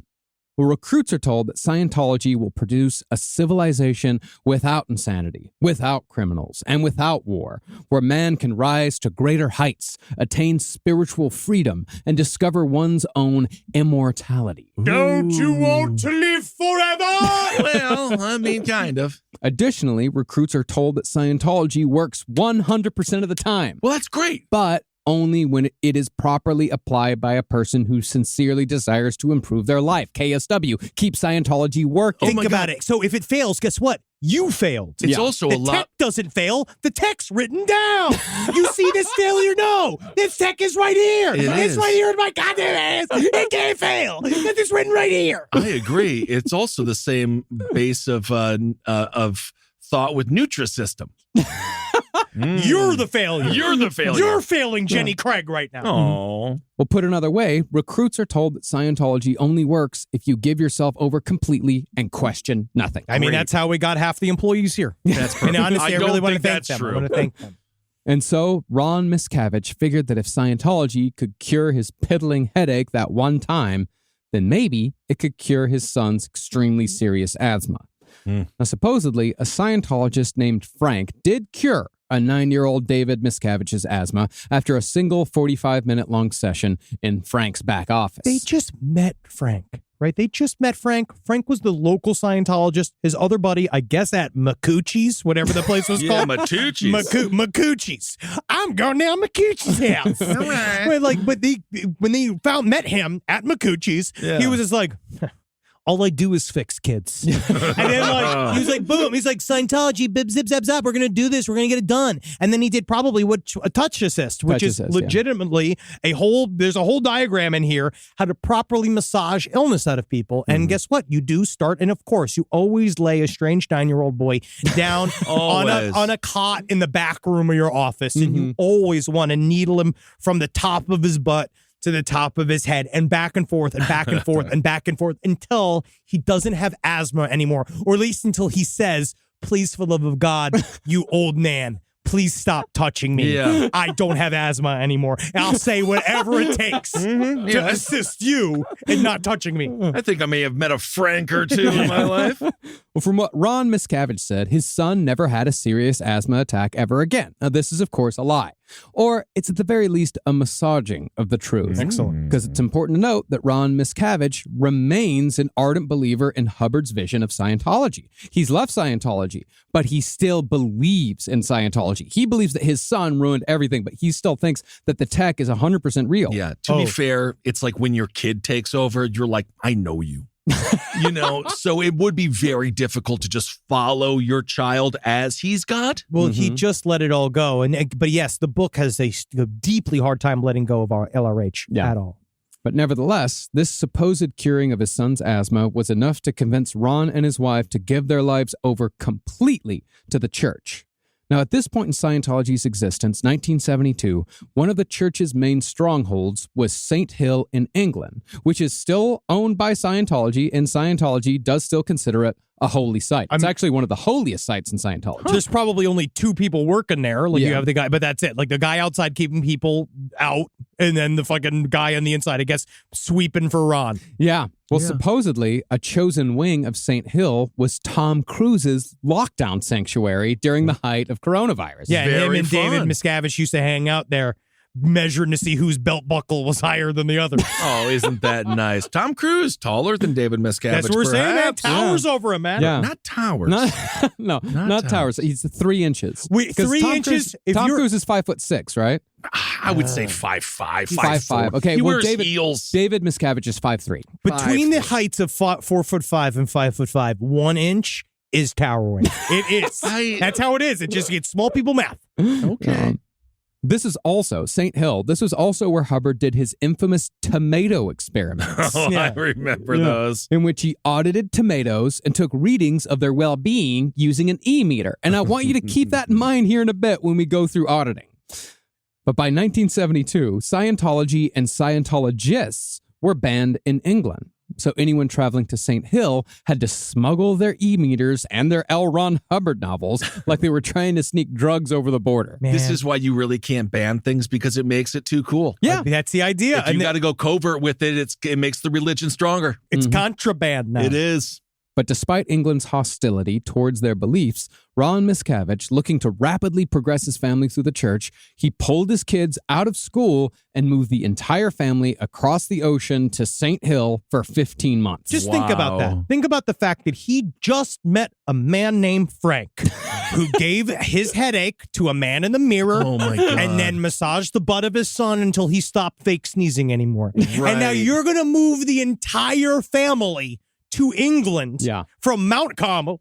Well, recruits are told that Scientology will produce a civilization without insanity, without criminals, and without war, where man can rise to greater heights, attain spiritual freedom, and discover one's own immortality. Don't you want to live forever? Well, I mean, kind of. Additionally, recruits are told that Scientology works 100% of the time. Well, that's great. But only when it is properly applied by a person who sincerely desires to improve their life. KSW, keep Scientology working. Think about it. So if it fails, guess what? You failed. It's also the a lot. tech doesn't fail. The tech's written down. You see this failure? No. This tech is right here. It's right here in my goddamn ass. It can't fail. It's written right here. I agree. It's also the same base of thought with Nutrisystem. You're the failure. You're the failure. You're failing Jenny Craig right now. Oh. Well, put another way, recruits are told that Scientology only works if you give yourself over completely and question nothing. I mean, that's how we got half the employees here. That's perfect. And honestly, I really want to thank that's them. true. I want to thank them. And so, Ron Miscavige figured that if Scientology could cure his piddling headache that one time, then maybe it could cure his son's extremely serious asthma. Now, supposedly, a Scientologist named Frank did cure a 9-year-old David Miscavige's asthma after a single 45-minute-long session in Frank's back office. They just met Frank, right? They just met Frank. Frank was the local Scientologist. His other buddy, I guess at Macucci's, whatever the place was called. Matucci's. Macucci's. I'm going down Macucci's house. All right. But when they met him at Macucci's, he was just like, all I do is fix kids. And then he was like, boom. He's like, Scientology, bib, zip, zap, zap. We're going to do this. We're going to get it done. And then he did probably a touch assist, which is legitimately there's a whole diagram in here, how to properly massage illness out of people. And guess what? You do start. And of course, you always lay a strange 9-year-old boy down on a cot in the back room of your office. And you always want to needle him from the top of his butt to the top of his head and back and forth and back and forth and back and forth until he doesn't have asthma anymore, or at least until he says, please, for the love of God, you old man, please stop touching me. Yeah. I don't have asthma anymore. And I'll say whatever it takes to assist you in not touching me. I think I may have met a Frank or two in my life. Well, from what Ron Miscavige said, his son never had a serious asthma attack ever again. Now, this is, of course, a lie. Or it's at the very least a massaging of the truth. Excellent. Because it's important to note that Ron Miscavige remains an ardent believer in Hubbard's vision of Scientology. He's left Scientology, but he still believes in Scientology. He believes that his son ruined everything, but he still thinks that the tech is 100% real. Yeah, to be fair, it's like when your kid takes over, you're like, I know you. So it would be very difficult to just follow your child as he's got. Well, he just let it all go. But yes, the book has a deeply hard time letting go of our LRH at all. But nevertheless, this supposed curing of his son's asthma was enough to convince Ron and his wife to give their lives over completely to the church. Now, at this point in Scientology's existence, 1972, one of the church's main strongholds was St. Hill in England, which is still owned by Scientology, and Scientology does still consider it a holy site. It's actually one of the holiest sites in Scientology. There's probably only 2 people working there. Like you Yeah. have the guy, but that's it. Like the guy outside keeping people out, and then the fucking guy on the inside, I guess, sweeping for Ron. Yeah. Well, supposedly, a chosen wing of St. Hill was Tom Cruise's lockdown sanctuary during the height of coronavirus. Yeah, and him Very and David fun. Miscavige used to hang out there, measuring to see whose belt buckle was higher than the other. Oh, isn't that nice? Tom Cruise, taller than David Miscavige. That's what we're saying, man. perhaps. Towers over him, man. Yeah. Not towers. Not towers. He's 3 inches. Wait, 'Cause 3 Tom inches? Cruise, If Tom you're- Cruise is 5'6", right? I would say 5'5", 5'5". 5'4". Okay, He well, wears David heels. Miscavige is 5'3". Between the 5'4". heights of 4'5" and 5'5", 1 inch is towering. It is. That's how it is. It just gets small people math. Okay. This is also St. Hill. This was also where Hubbard did his infamous tomato experiments. Oh, Yeah. I remember those. In which he audited tomatoes and took readings of their well-being using an e-meter. And I want you to keep that in mind here in a bit when we go through auditing. But by 1972, Scientology and Scientologists were banned in England. So anyone traveling to St. Hill had to smuggle their e-meters and their L. Ron Hubbard novels like they were trying to sneak drugs over the border. Man, This is why you really can't ban things, because it makes it too cool. Yeah. that's the idea. If you got to go covert with it, it makes the religion stronger. It's contraband now. It is. But despite England's hostility towards their beliefs, Ron Miscavige, looking to rapidly progress his family through the church, he pulled his kids out of school and moved the entire family across the ocean to St. Hill for 15 months. Just think about that. Wow. Think about the fact that he just met a man named Frank who gave his headache to a man in the mirror Oh, my God. and then massaged the butt of his son until he stopped fake sneezing anymore. And now Right. you're going to move the entire family to England from Mount Carmel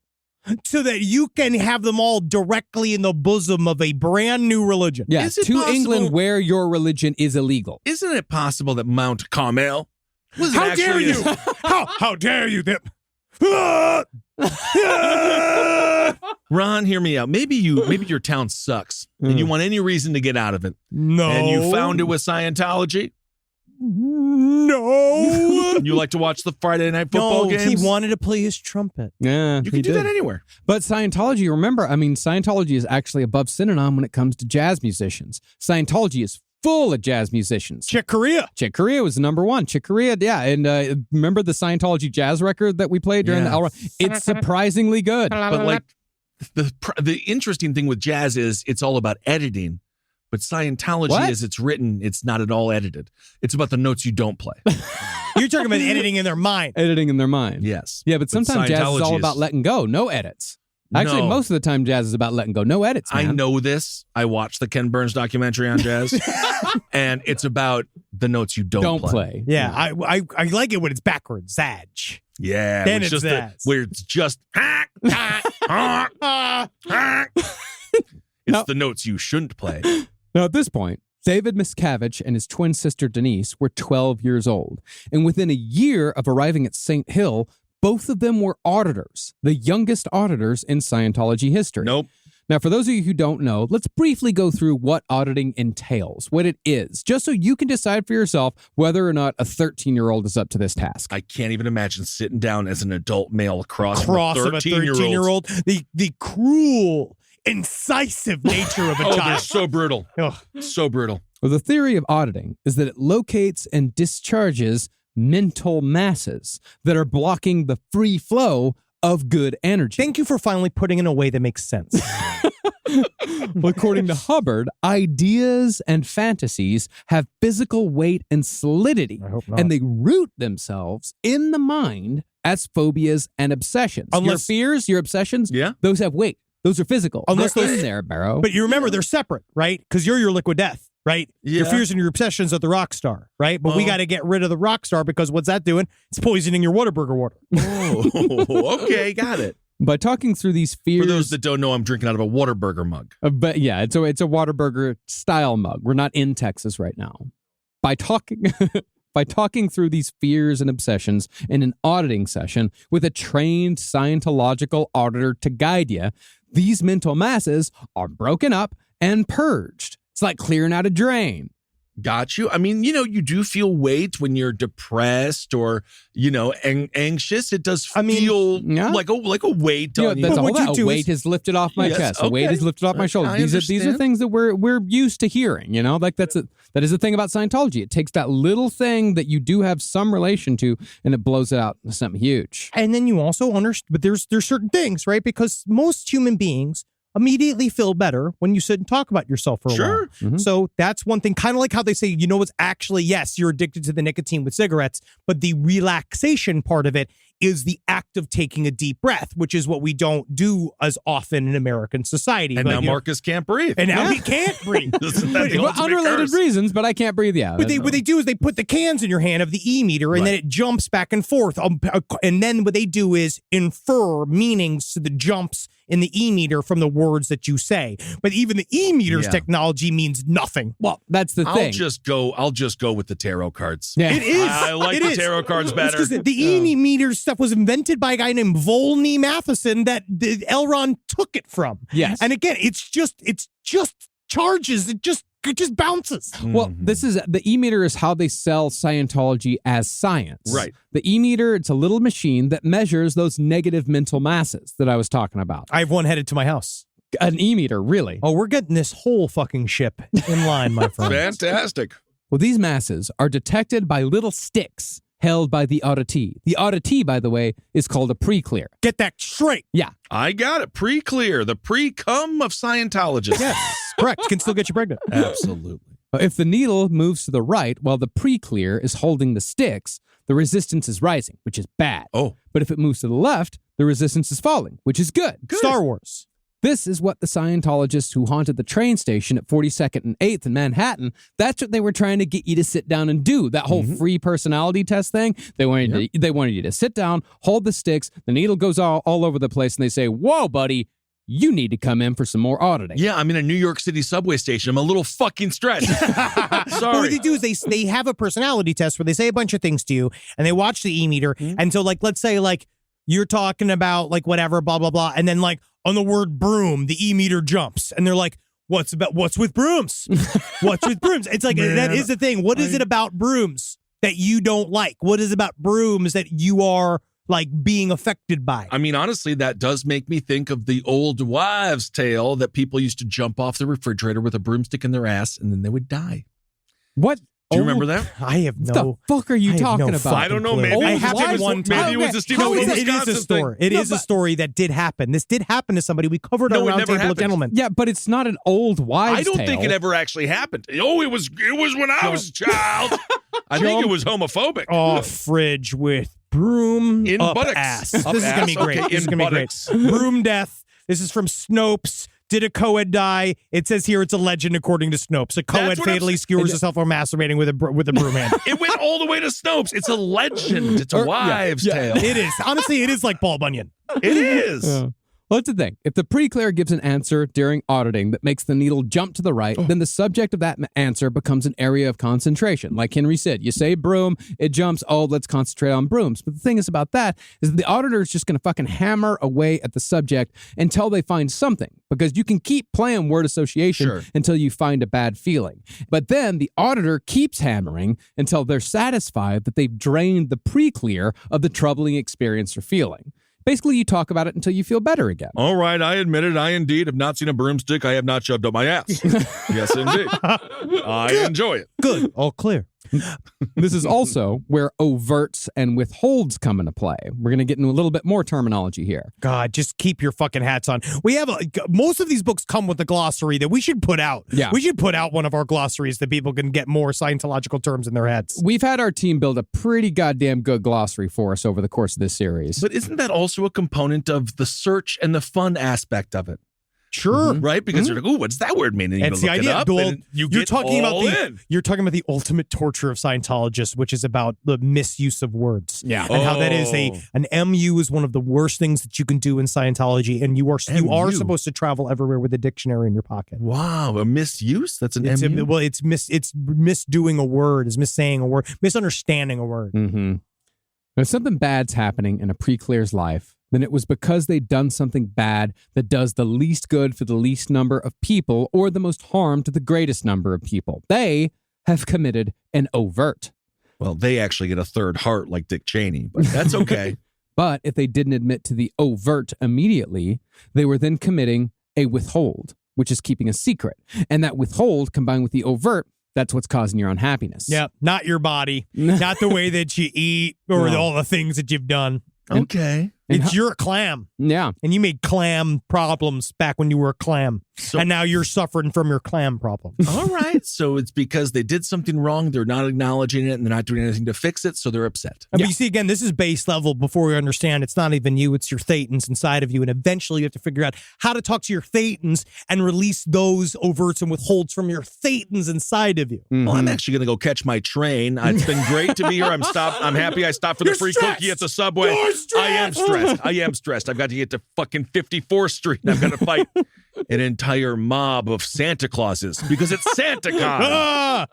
so that you can have them all directly in the bosom of a brand new religion. Yeah, Is it to possible- England where your religion is illegal. Isn't it possible that Mount Carmel was How dare actually you? How dare you? Ron, hear me out. Maybe your town sucks and you want any reason to get out of it. No. And you found it with Scientology. No. And you like to watch the Friday night football games. He wanted to play his trumpet. Yeah, You can do that anywhere. But Scientology, remember, Scientology is actually above synonym when it comes to jazz musicians. Scientology is full of jazz musicians. Chick Corea. Chick Corea was number 1. Chick Corea, yeah. And remember the Scientology jazz record that we played during the L. It's surprisingly good. But like the interesting thing with jazz is it's all about editing. But Scientology, What? as it's written, it's not at all edited. It's about the notes you don't play. You're talking about editing in their mind. Editing in their mind. Yes. Yeah, but sometimes jazz is all Scientology about letting go. No edits. Actually, No. most of the time jazz is about letting go. No edits, man. I know this. I watched the Ken Burns documentary on jazz, and it's about the notes you don't play. Yeah, I like it when it's backwards. Zaj. Yeah, Then it's it's just that. where it's just it's the notes you shouldn't play. Now, at this point, David Miscavige and his twin sister Denise were 12 years old. And within a year of arriving at St. Hill, both of them were auditors, the youngest auditors in Scientology history. Nope. Now, for those of you who don't know, let's briefly go through what auditing entails, what it is, just so you can decide for yourself whether or not a 13-year-old is up to this task. I can't even imagine sitting down as an adult male across Of a 13-year-old. The cruel, incisive nature of a Oh, they're child. so brutal. Ugh. So brutal. Well, the theory of auditing is that it locates and discharges mental masses that are blocking the free flow of good energy. Thank you for finally putting it in a way that makes sense. Well, according to Hubbard, ideas and fantasies have physical weight and solidity, I hope not. and they root themselves in the mind as phobias and obsessions. Your Unless- fears, your obsessions, Yeah. those have weight. Those are physical. Unless They're those- in there, Barrow. But you remember they're separate, right? Because you're your liquid death, right? Your Yeah. fears and your obsessions are the rock star, right? But we Oh. got to get rid of the rock star because what's that doing? It's poisoning your Whataburger water. Oh, okay, got it. By talking through these fears, For those that don't know, I'm drinking out of a Whataburger mug. but yeah, it's a Whataburger style mug. We're not in Texas right now. By talking by talking through these fears and obsessions in an auditing session with a trained Scientological auditor to guide you, these mental masses are broken up and purged. It's like clearing out a drain. Got you. I mean, you do feel weight when you're depressed or, anxious. It does feel like a weight on you. That's all what you that. do A weight is- is lifted off my chest. A weight is lifted off my shoulders. These are things that we're used to hearing, like that is the thing about Scientology. It takes that little thing that you do have some relation to and it blows it out into something huge. And then you also understand, but there's certain things, right? Because most human beings immediately feel better when you sit and talk about yourself for a while. Mm-hmm. So that's one thing, kind of like how they say, it's actually, yes, you're addicted to the nicotine with cigarettes, but the relaxation part of it is the act of taking a deep breath, which is what we don't do as often in American society. And now Marcus can't breathe. And now he can't breathe. Unrelated reasons, but I can't breathe. Yeah. What they do is they put the cans in your hand of the e-meter and then it jumps back and forth. And then what they do is infer meanings to the jumps in the e-meter from the words that you say. But even the e-meter's technology means nothing. Well, that's the thing. I'll just go with the tarot cards. Yeah. It is. I like the tarot cards better. Because the e-meter stuff was invented by a guy named Volney Matheson that Elron took it from. Yes. And again, it's just charges. It just bounces. Well, the e-meter is how they sell Scientology as science. Right. The e-meter, it's a little machine that measures those negative mental masses that I was talking about. I have one headed to my house. An e-meter, really. Oh, we're getting this whole fucking ship in line, my friend. Fantastic. Well, these masses are detected by little sticks held by the oddity. The oddity, by the way, is called a pre-clear. Get that straight. Yeah. I got it. Pre-clear. The pre-cum of Scientologists. Yes, correct. Can still get you pregnant. Absolutely. If the needle moves to the right while the pre-clear is holding the sticks, the resistance is rising, which is bad. Oh. But if it moves to the left, the resistance is falling, which is good. Star Wars. This is what the Scientologists who haunted the train station at 42nd and 8th in Manhattan, that's what they were trying to get you to sit down and do. That whole free personality test thing. They wanted you to sit down, hold the sticks, the needle goes all over the place, and they say, whoa, buddy, you need to come in for some more auditing. Yeah, I'm in a New York City subway station. I'm a little fucking stressed. Well, Sorry. what they do is they have a personality test where they say a bunch of things to you, and they watch the e-meter. And so, let's say, you're talking about, whatever, blah, blah, blah, and then, on the word broom, the e-meter jumps, and they're like, what's with brooms? What's with brooms? It's like, that is the thing. What is it about brooms that you don't like? What is it about brooms that you are, being affected by? I mean, honestly, that does make me think of the old wives' tale that people used to jump off the refrigerator with a broomstick in their ass, and then they would die. What? Do you remember that? I have What the fuck are you talking about? I don't know. Maybe I it was happened one time. Maybe it was a Stephen It is Wisconsin a story. It is a story that did happen. This did happen to somebody. We covered No, a it round never table of happened. gentlemen. Yeah, but it's not an old wives' I don't tale. think it ever actually happened. Oh, it was when I was a child. I think it was homophobic. Off fridge with broom In up buttocks. ass. Up This is gonna be ass. great. Okay, This is in gonna be great. buttocks. Broom death. This is from Snopes. Did a co-ed die? It says here it's a legend according to Snopes. A co-ed That's what I'm fatally saying. skewers herself while masturbating with a broom hand. It went all the way to Snopes. It's a legend. It's a wives' tale. It is. Honestly, it is like Paul Bunyan. It is. Well, that's the thing. If the pre-clear gives an answer during auditing that makes the needle jump to the right, then the subject of that answer becomes an area of concentration. Like Henry said, you say broom, it jumps, oh, let's concentrate on brooms. But the thing is about that is that the auditor is just going to fucking hammer away at the subject until they find something. Because you can keep playing word association until you find a bad feeling. But then the auditor keeps hammering until they're satisfied that they've drained the pre-clear of the troubling experience or feeling. Basically, you talk about it until you feel better again. All right, I admit it. I indeed have not seen a broomstick I have not shoved up my ass. Yes, indeed. I enjoy it. Good. All clear. This is also where overts and withholds come into play. We're going to get into a little bit more terminology here. God, just keep your fucking hats on. We have most of these books come with a glossary that we should put out. Yeah. We should put out one of our glossaries that people can get more Scientological terms in their heads. We've had our team build a pretty goddamn good glossary for us over the course of this series. But isn't that also a component of the search and the fun aspect of it? Sure. Right? Because you're like, ooh, what's that word mean? And you And go the look it idea, up, well, and you you're get talking about all in. you're talking about the ultimate torture of Scientologists, which is about the misuse of words. Yeah. And how that is an MU is one of the worst things that you can do in Scientology, and you are supposed to travel everywhere with a dictionary in your pocket. Wow, a misuse? That's an It's MU? it's misdoing a word, is missaying a word, misunderstanding a word. Mm-hmm. If something bad's happening in a pre-clear's life, then it was because they'd done something bad that does the least good for the least number of people or the most harm to the greatest number of people. They have committed an overt. Well, they actually get a third heart like Dick Cheney, but that's okay. But if they didn't admit to the overt immediately, they were then committing a withhold, which is keeping a secret. And that withhold combined with the overt, that's what's causing your unhappiness. Yeah, not your body, not the way that you eat or No. all the things that you've done. Okay. You're a clam. Yeah. And you made clam problems back when you were a clam. So- and now you're suffering from your clam problem. All right. So it's because they did something wrong. They're not acknowledging it and they're not doing anything to fix it. So they're upset. But you see, again, this is base level before we understand it's not even you, it's your thetans inside of you. And eventually you have to figure out how to talk to your thetans and release those overts and withholds from your thetans inside of you. Mm-hmm. Well, I'm actually going to go catch my train. It's been great to be here. I'm happy I stopped for the You're free stressed. cookie at the Subway. You're stressed. I am stressed. I've got to get to fucking 54th Street and I've got to fight an entire mob of Santa Clauses because it's SantaCon. Ah!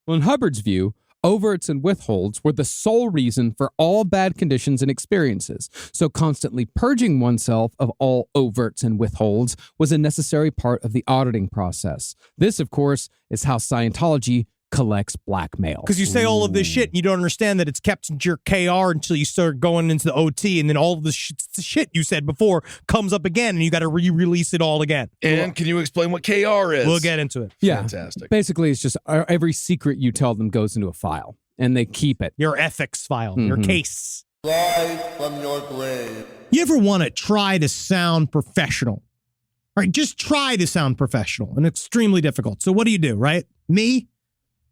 Well, in Hubbard's view, overts and withholds were the sole reason for all bad conditions and experiences. So constantly purging oneself of all overts and withholds was a necessary part of the auditing process. This, of course, is how Scientology collects blackmail. Because you say all of this shit and you don't understand that it's kept in your KR until you start going into the OT, and then all of the shit you said before comes up again and you got to re-release it all again. And can you explain what KR is? We'll get into it. Yeah. Fantastic. Basically, it's just every secret you tell them goes into a file, and they keep it. Your ethics file, your Mhm. case. Rise from your grave. You ever want to try to sound professional? All right, just try to sound professional, and it's extremely difficult. So what do, right? Me?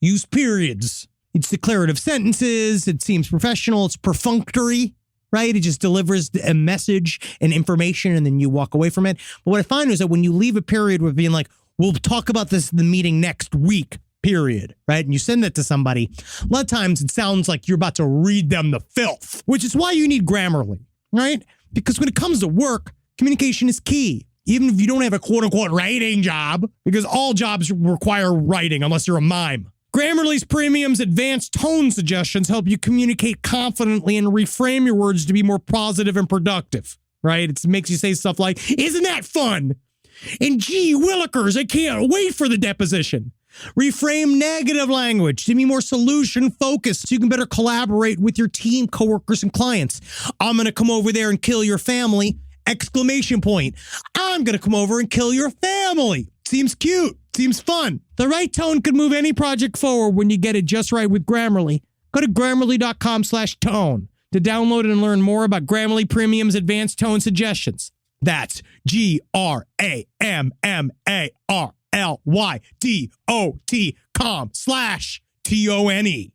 Use periods. It's declarative sentences. It seems professional. It's perfunctory, right? It just delivers a message and information, and then you walk away from it. But what I find is that when you leave a period with being like, we'll talk about this in the meeting next week, period, right? And you send that to somebody, a lot of times it sounds like you're about to read them the filth, which is why you need Grammarly, right? Because when it comes to work, communication is key. Even if you don't have a quote-unquote writing job, because all jobs require writing unless you're a mime. Grammarly's Premium's advanced tone suggestions help you communicate confidently and reframe your words to be more positive and productive, right? It makes you say stuff like, isn't that fun? And gee willikers, I can't wait for the deposition. Reframe negative language to be more solution focused so you can better collaborate with your team, coworkers, and clients. I'm going to come over there and kill your family! Exclamation point. I'm going to come over and kill your family. Seems cute. Seems fun. The right tone could move any project forward when you get it just right with Grammarly. Go to Grammarly.com/tone to download and learn more about Grammarly Premium's advanced tone suggestions. That's GRAMMARLYDOT.com/TONE.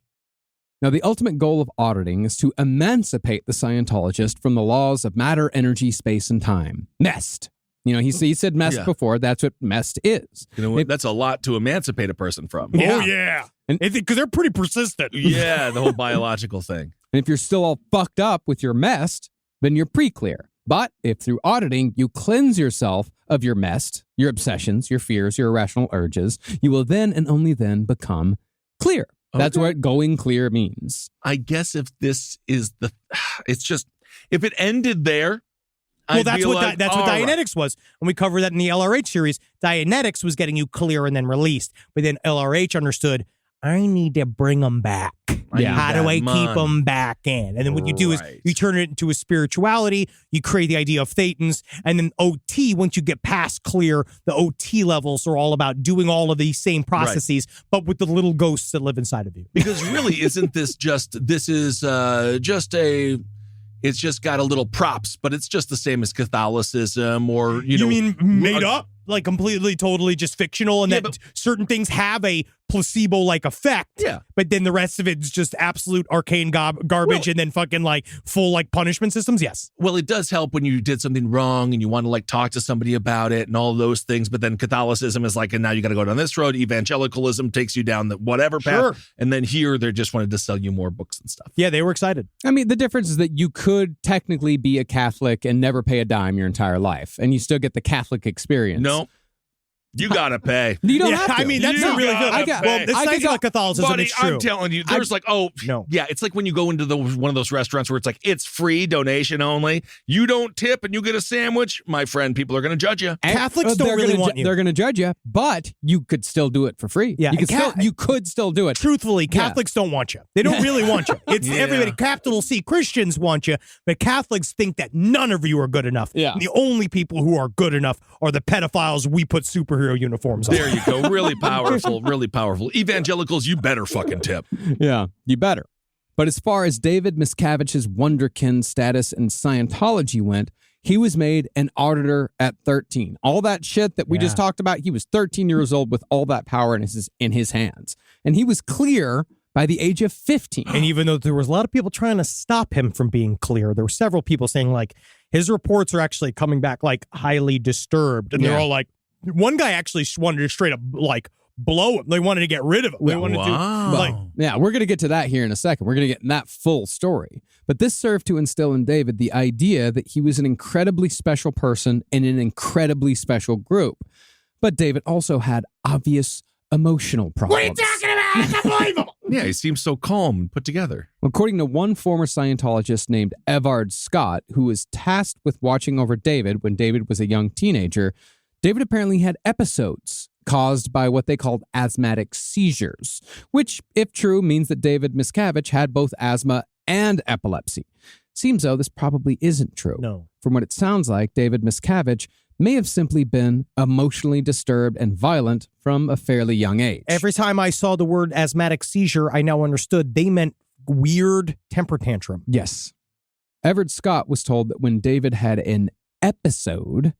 Now, the ultimate goal of auditing is to emancipate the Scientologist from the laws of matter, energy, space, and time. MEST. You know, he said MEST Yeah. before. That's what MEST is. You know what? That's a lot to emancipate a person from. Oh, yeah. Because they're pretty persistent. Yeah, the whole biological thing. And if you're still all fucked up with your MEST, then you're pre-clear. But if through auditing you cleanse yourself of your MEST, your obsessions, your fears, your irrational urges, you will then and only then become clear. That's what going clear means. I guess if this is it's just, if it ended there, Well, I'd that's be what like, that's what all right. Dianetics was. And we covered that in the LRH series. Dianetics was getting you clear and then released. But then LRH understood, I need to bring them back. Yeah. How do I keep Money. them back in? And then what you do is Right. you turn it into a spirituality. You create the idea of thetans. And then OT, once you get past clear, the OT levels are all about doing all of these same processes, but with the little ghosts that live inside of you. Because really, isn't this it's just got a little props, but it's just the same as Catholicism or, You mean made up? Like completely, totally just fictional, and Yeah, that certain things have a placebo-like effect. Yeah. But then the rest of it is just absolute arcane garbage, and then fucking like full like punishment systems. Yes. Well, it does help when you did something wrong and you want to like talk to somebody about it and all those things. But then Catholicism is like, and now you got to go down this road. Evangelicalism takes you down the whatever path. Sure. And then here, they just wanted to sell you more books and stuff. Yeah, they were excited. I mean, the difference is that you could technically be a Catholic and never pay a dime your entire life, and you still get the Catholic experience. No. You gotta pay. You don't Yeah, have to. I mean, that's You a really gotta good. pay. Well, it's I could secular go- Catholicism. Buddy, It's true. I'm telling you, there's no. yeah, it's like when you go into one of those restaurants where it's like, it's free, donation only. You don't tip and you get a sandwich. My friend, people are going to judge you. Catholics don't they're really gonna want you. They're going to judge you, but you could still do it for free. Yeah, you could still do it. Truthfully, Catholics don't want you. They don't really want you. It's Yeah. everybody. Capital C Christians want you, but Catholics think that none of you are good enough. Yeah. And the only people who are good enough are the pedophiles we put superhero uniforms on. There you go. Really powerful, really powerful. Evangelicals, you better fucking tip. Yeah, you better. But as far as David Miscavige's wonderkin status in Scientology went, he was made an auditor at 13. All that shit that we just talked about, he was 13 years old with all that power in his hands. And he was clear by the age of 15. And even though there was a lot of people trying to stop him from being clear, there were several people saying, like, his reports are actually coming back, like, highly disturbed. And they're all like, one guy actually wanted to straight up, like, blow him. They wanted to get rid of him. They wanted to, like, Yeah, we're going to get to that here in a second. We're going to get in that full story. But this served to instill in David the idea that he was an incredibly special person in an incredibly special group. But David also had obvious emotional problems. what are you talking about? It's unbelievable. Yeah, he seems so calm and put together. According to one former Scientologist named Hubbard Scott, who was tasked with watching over David when David was a young teenager, David apparently had episodes caused by what they called asthmatic seizures, which, if true, means that David Miscavige had both asthma and epilepsy. Seems though this probably isn't true. No. From what it sounds like, David Miscavige may have simply been emotionally disturbed and violent from a fairly young age. Every time I saw the word asthmatic seizure, I now understood they meant weird temper tantrum. Yes. Everett Scott was told that when David had an episode,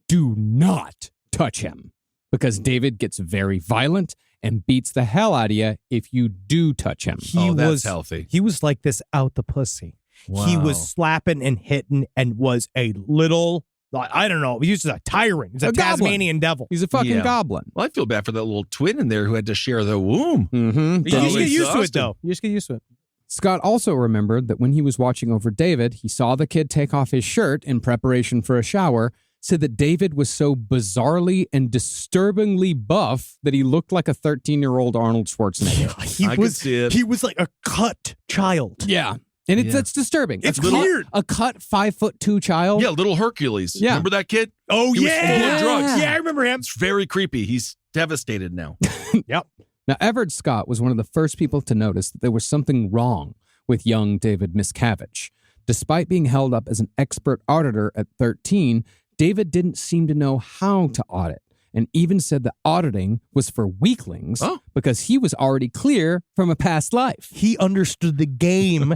do not touch him because David gets very violent and beats the hell out of you if you do touch him. That's healthy. He was like this out the pussy. He Wow. was slapping and hitting and was a little, I don't know, he was a tyrant. He's a goblin. Tasmanian devil. He's a fucking Yeah. goblin. Well, I feel bad for that little twin in there who had to share the womb. Mm-hmm. You just Probably get used to it, exhausted. though. You just get used to it. Scott also remembered that when he was watching over David, he saw the kid take off his shirt in preparation for a shower, said that David was so bizarrely and disturbingly buff that he looked like a 13-year-old Arnold Schwarzenegger. I could see it. He was like a cut child. Yeah. And Yeah. that's disturbing. It's a cut- weird. A cut 5'2" child. Yeah, little Hercules. Yeah. Remember that kid? Oh, He was yeah. full of drugs. Yeah, I remember him. It's very creepy. He's devastated now. Yep. Now, Everett Scott was one of the first people to notice that there was something wrong with young David Miscavige. Despite being held up as an expert auditor at 13, David didn't seem to know how to audit, and even said that auditing was for weaklings because he was already clear from a past life. He understood the game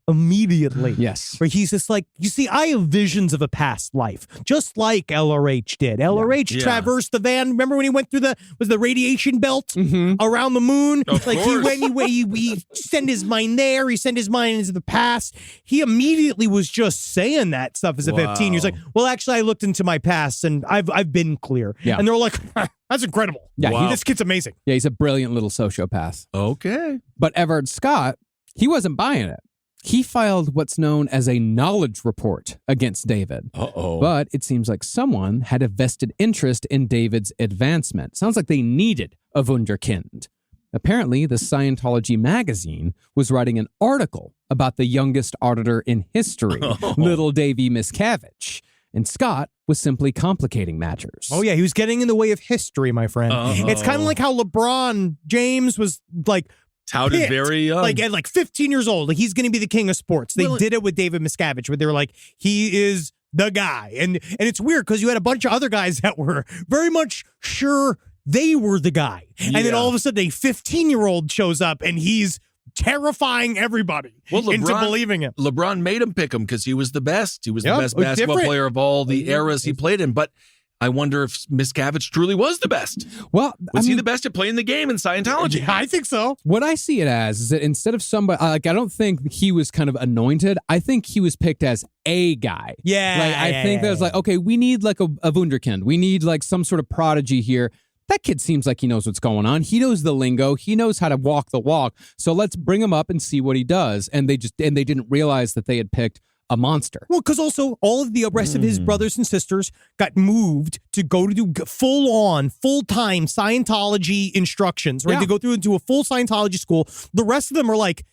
immediately. Yes. Where he's just like, you see, I have visions of a past life, just like LRH did. LRH Yeah. traversed the van. Remember when he went through the radiation belt Mm-hmm. around the moon? Of Like course. he sent his mind there. He sent his mind into the past. He immediately was just saying that stuff as a 15. He was like, well, actually, I looked into my past and I've been clear. Yeah. And they're like, that's incredible. Yeah, Wow. This kid's amazing. Yeah, he's a brilliant little sociopath. Okay. But Everett Scott, he wasn't buying it. He filed what's known as a knowledge report against David. Uh-oh. But it seems like someone had a vested interest in David's advancement. Sounds like they needed a wunderkind. Apparently, the Scientology magazine was writing an article about the youngest auditor in history, little Davy Miscavige. And Scott was simply complicating matters. Oh, yeah. He was getting in the way of history, my friend. Uh-oh. It's kind of like how LeBron James was like, Touted picked, very young. like at 15 years old, like he's going to be the king of sports. They did it with David Miscavige, where they were like, he is the guy. And it's weird because you had a bunch of other guys that were very much sure they were the guy. And then Yeah. all of a sudden a 15-year-old shows up and he's terrifying everybody into believing him. LeBron made him pick him because he was the best. He was Yep, the best it was basketball different. player of all the eras he played in. But I wonder if Miscavige truly was the best. Well, Was he the best at playing the game in Scientology? Yeah, I think so. what I see it as is that instead of somebody, like, I don't think he was kind of anointed. I think he was picked as a guy. Yeah. Like, I think there's like, okay, we need like a wunderkind. We need like some sort of prodigy here. That kid seems like he knows what's going on. He knows the lingo. He knows how to walk the walk. So let's bring him up and see what he does. And they didn't realize that they had picked a monster. Well, because also all of the rest of his brothers and sisters got moved to go to do full-time Scientology instructions, right? Yeah. To go through into a full Scientology school. The rest of them are like,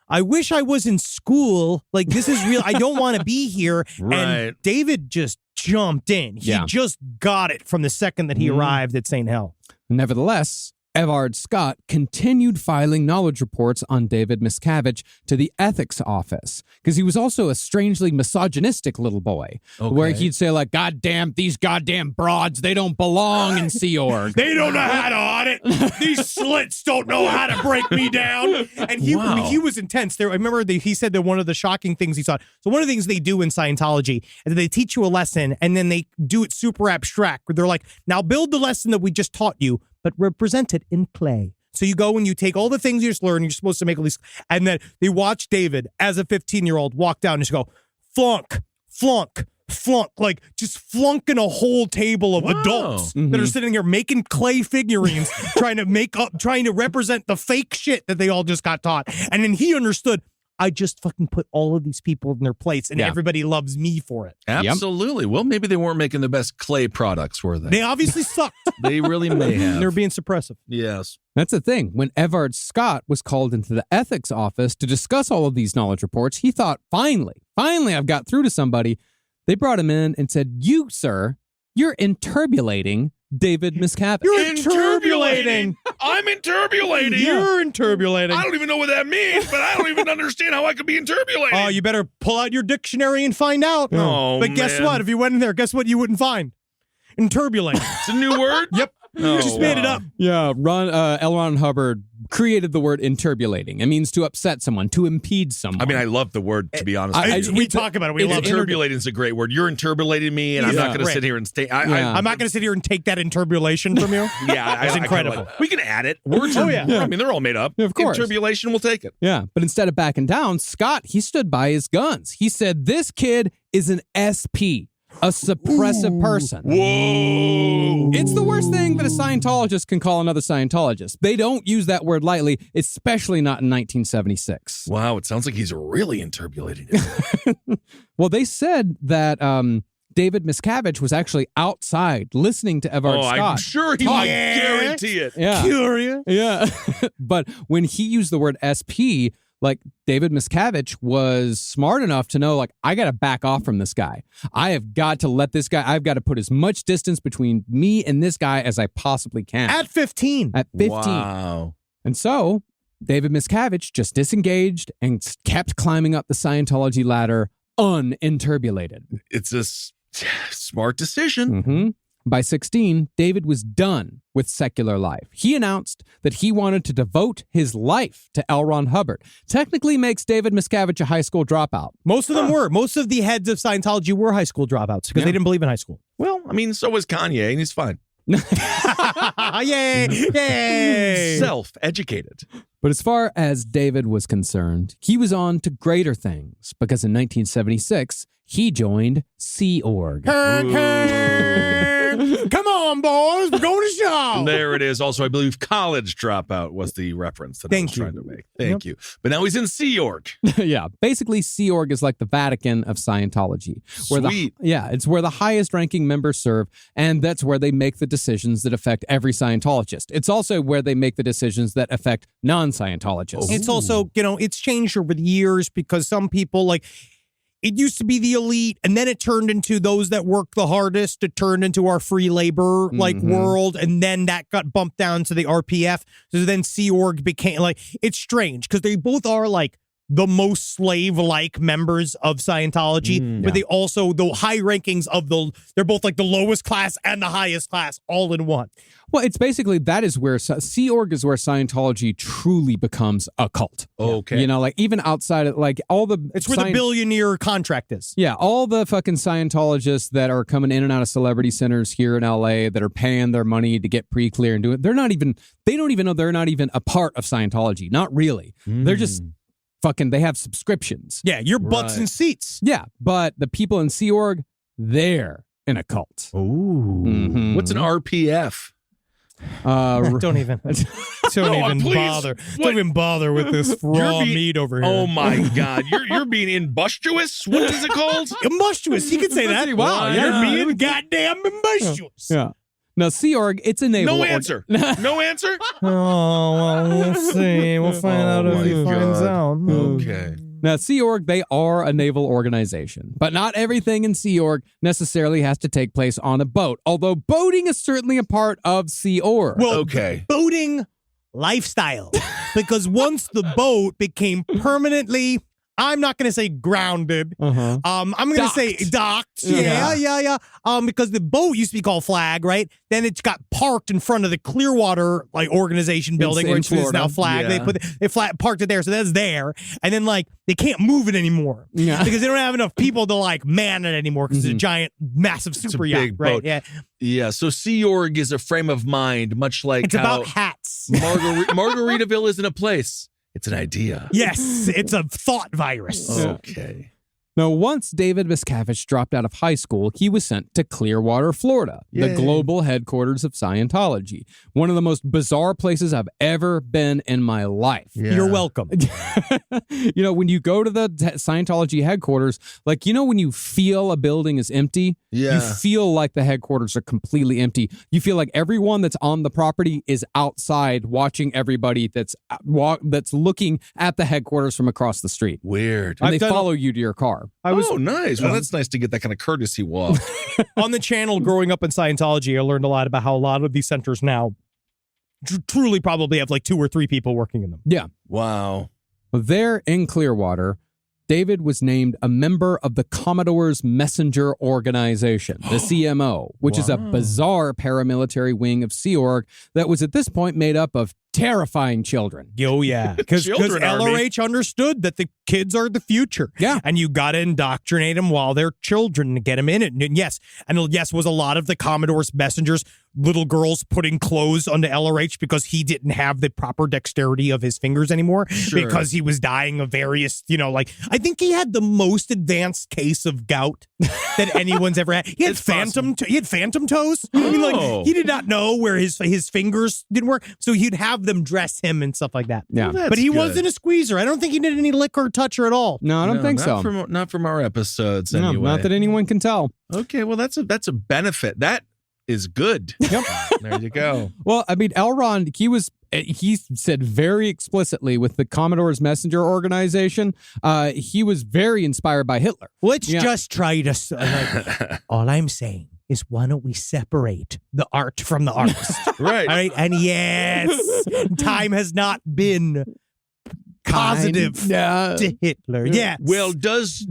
I wish I was in school. Like, this is real. I don't want to be here. Right. And David just jumped in. He just got it from the second that he arrived at St. Hel. Nevertheless, Everard Scott continued filing knowledge reports on David Miscavige to the ethics office because he was also a strangely misogynistic little boy, where he'd say like, "Goddamn, these goddamn broads, they don't belong in Sea Org. They don't know how to audit. These slits don't know how to break me down." And he was intense. There, I remember he said that one of the shocking things he saw. So one of the things they do in Scientology is that they teach you a lesson and then they do it super abstract. Where they're like, "Now build the lesson that we just taught you, but represent it in clay." So you go and you take all the things you just learned, you're supposed to make at least, and then they watch David as a 15-year-old walk down and just go, flunk, flunk, flunk, like just flunking a whole table of adults that are sitting here making clay figurines, trying to represent the fake shit that they all just got taught. And then he understood, I just fucking put all of these people in their place and everybody loves me for it. Absolutely. Well, maybe they weren't making the best clay products, were they? They obviously sucked. They really may have. They're being suppressive. Yes. That's the thing. When Everard Scott was called into the ethics office to discuss all of these knowledge reports, he thought, finally, I've got through to somebody. They brought him in and said, "You, sir, you're interbulating David Miscavige." You're interbulating. I'm interbulating. You're interbulating. I don't even know what that means, but I don't even understand how I could be interbulating. Oh, you better pull out your dictionary and find out. Oh, but guess man. what? If you went in there, guess what you wouldn't find? Interbulating. It's a new word? Yep. Just made it up. Yeah, L. Ron Hubbard created the word interbulating. It means to upset someone, to impede someone. I mean, I love the word, to be honest. We talk about it. We love it. Interbulating is a great word. You're interbulating me, and I'm not going to sit here and stay. I'm not going to sit here and take that interbulation from you. It's incredible. We can add it. Words are, I mean, they're all made up. Yeah, of course. Interbulation, we'll take it. Yeah, but instead of backing down, Scott, he stood by his guns. He said, "This kid is an SP, a suppressive person." Whoa. It's the worst thing that a Scientologist can call another Scientologist. They don't use that word lightly, especially not in 1976. Wow, it sounds like he's really interbulating it. Well, they said that David Miscavige was actually outside listening to Everard Scott. I'm sure he would guarantee it. Yeah. Curious. Yeah. But when he used the word SP, like David Miscavige was smart enough to know, like, I got to back off from this guy. I have got to let this guy, I've got to put as much distance between me and this guy as I possibly can. At 15. At 15. Wow. And so David Miscavige just disengaged and kept climbing up the Scientology ladder uninterbulated. It's a smart decision. Mm-hmm. By 16, David was done with secular life. He announced that he wanted to devote his life to L. Ron Hubbard. Technically makes David Miscavige a high school dropout. Most of them were. Most of the heads of Scientology were high school dropouts because they didn't believe in high school. Well, I mean, so was Kanye, and he's fine. Yay! Yay! Self-educated. But as far as David was concerned, he was on to greater things because in 1976, he joined Sea Org. Come on, boys. We're going to show. There it is. Also, I believe college dropout was the reference that I was trying to make. Thank you. But now he's in Sea Org. Yeah. Basically, Sea Org is like the Vatican of Scientology. Sweet. It's where the highest ranking members serve, and that's where they make the decisions that affect every Scientologist. It's also where they make the decisions that affect non-Scientologists. It's also, it's changed over the years because some people, like, it used to be the elite, and then it turned into those that work the hardest. It turned into our free labor world, and then that got bumped down to the RPF. So then Sea Org became it's strange because they both are like the most slave-like members of Scientology, but they also, the high rankings of they're both like the lowest class and the highest class all in one. Well, it's basically, that is where Sea Org is where Scientology truly becomes a cult. Okay. Like even outside of all the... It's where the billionaire contract is. Yeah, all the fucking Scientologists that are coming in and out of celebrity centers here in LA that are paying their money to get pre-clear and do it, they don't even know they're not even a part of Scientology. Not really. They're just... they have subscriptions. Yeah, your butts and seats. Yeah, but the people in Sea Org, they're in a cult. Ooh. What's an RPF? Don't even please. bother. What? Don't even bother with this raw meat over here. Oh my God, you're being imbustuous. What is it called? Imbustuous. You can say that. Wow, You're yeah. being goddamn imbustuous. Yeah. Now, Sea Org, it's a naval. No answer. No answer. Oh, well, we'll see. We'll find out if he finds out. Okay. Now, Sea Org, they are a naval organization, but not everything in Sea Org necessarily has to take place on a boat, although boating is certainly a part of Sea Org. Well, Okay. boating lifestyle. Because once the boat became permanently, I'm not going to say grounded. Uh-huh. I'm going to say docked. Yeah. Because the boat used to be called Flag, right? Then it got parked in front of the Clearwater organization building, in which is Florida. now Flag. Yeah. They parked it there, so that's there. And then they can't move it anymore because they don't have enough people to man it anymore because it's a giant, massive super yacht, big right? boat. Yeah, Yeah. So Sea Org is a frame of mind, much like it's how about hats. Margaritaville isn't a place; it's an idea. Yes, it's a thought virus. Okay. Now, once David Miscavige dropped out of high school, he was sent to Clearwater, Florida, the Yay. global headquarters of Scientology. One of the most bizarre places I've ever been in my life. Yeah. You're welcome. When you go to the Scientology headquarters, when you feel a building is empty, Yeah. you feel like the headquarters are completely empty. You feel like everyone that's on the property is outside watching everybody that's looking at the headquarters from across the street. Weird. And I've they done- follow you to your car. Oh, nice. Well, that's nice to get that kind of courtesy walk. On the channel growing up in Scientology, I learned a lot about how a lot of these centers now truly probably have 2 or 3 people working in them. Yeah. Wow. There in Clearwater, David was named a member of the Commodore's Messenger Organization, the CMO, which is a bizarre paramilitary wing of Sea Org that was at this point made up of terrifying children. Oh, yeah. Because Children army. LRH understood that the kids are the future. Yeah. And you got to indoctrinate them while they're children to get them in it. And yes, was a lot of the Commodore's messengers, little girls putting clothes onto LRH because he didn't have the proper dexterity of his fingers anymore because he was dying of various, I think he had the most advanced case of gout that anyone's ever had. He had he had phantom toes. He did not know where his fingers didn't work. So he'd have them dress him and stuff like that. Yeah. Well, But he good. wasn't a squeezer. I don't think he did any lick or touch her at all. No, I don't think so. Not from our episodes, No, anyway. not that anyone can tell. Okay, well, that's a benefit. That is good. Yep. There you go. Well, L. Ron, he said very explicitly with the Commodore's Messenger Organization, he was very inspired by Hitler. Let's just try to. All I'm saying is, why don't we separate the art from the artist? Right. All right. And yes, time has not been positive to Hitler. Yes. Well, does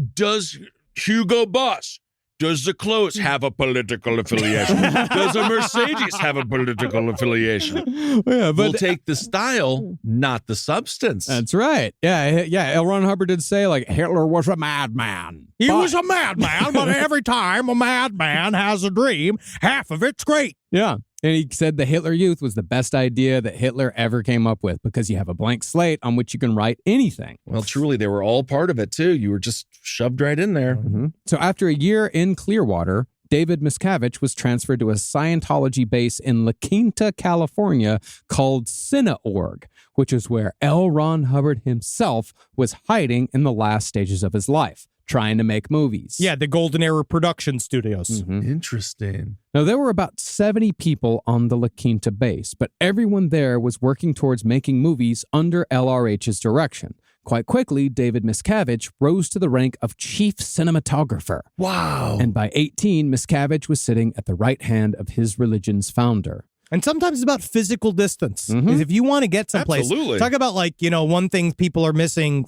Hugo Boss, does the clothes have a political affiliation? Does a Mercedes have a political affiliation? Yeah, We'll take the style, not the substance. That's right. Yeah. L. Ron Hubbard did say Hitler was a madman. He was a madman, but every time a madman has a dream, half of it's great. Yeah. And he said the Hitler Youth was the best idea that Hitler ever came up with because you have a blank slate on which you can write anything. Well, truly, they were all part of it, too. You were just shoved right in there. Mm-hmm. So after a year in Clearwater, David Miscavige was transferred to a Scientology base in La Quinta, California called Cineorg, which is where L. Ron Hubbard himself was hiding in the last stages of his life, trying to make movies. Yeah, the Golden Era Production Studios. Mhm. Interesting. Now, there were about 70 people on the La Quinta base, but everyone there was working towards making movies under LRH's direction. Quite quickly, David Miscavige rose to the rank of chief cinematographer. Wow. And by 18, Miscavige was sitting at the right hand of his religion's founder. And sometimes it's about physical distance. Mhm. 'Cause if you want to get someplace, Absolutely. talk about one thing people are missing.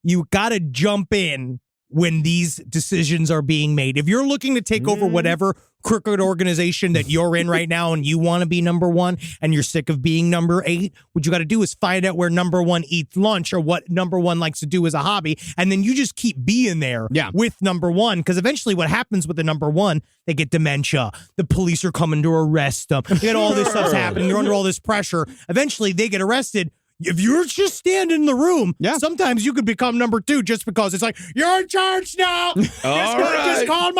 You got to jump in when these decisions are being made. If you're looking to take over whatever crooked organization that you're in right now and you want to be number one and you're sick of being number 8, what you got to do is find out where number 1 eats lunch or what number 1 likes to do as a hobby. And then you just keep being there with number 1. Because eventually what happens with the number 1, they get dementia. The police are coming to arrest them. You got all this stuff's happening. You're under all this pressure. Eventually they get arrested. if you're just standing in the room, Yeah. sometimes you could become number 2 just because it's like, you're in charge now. Just call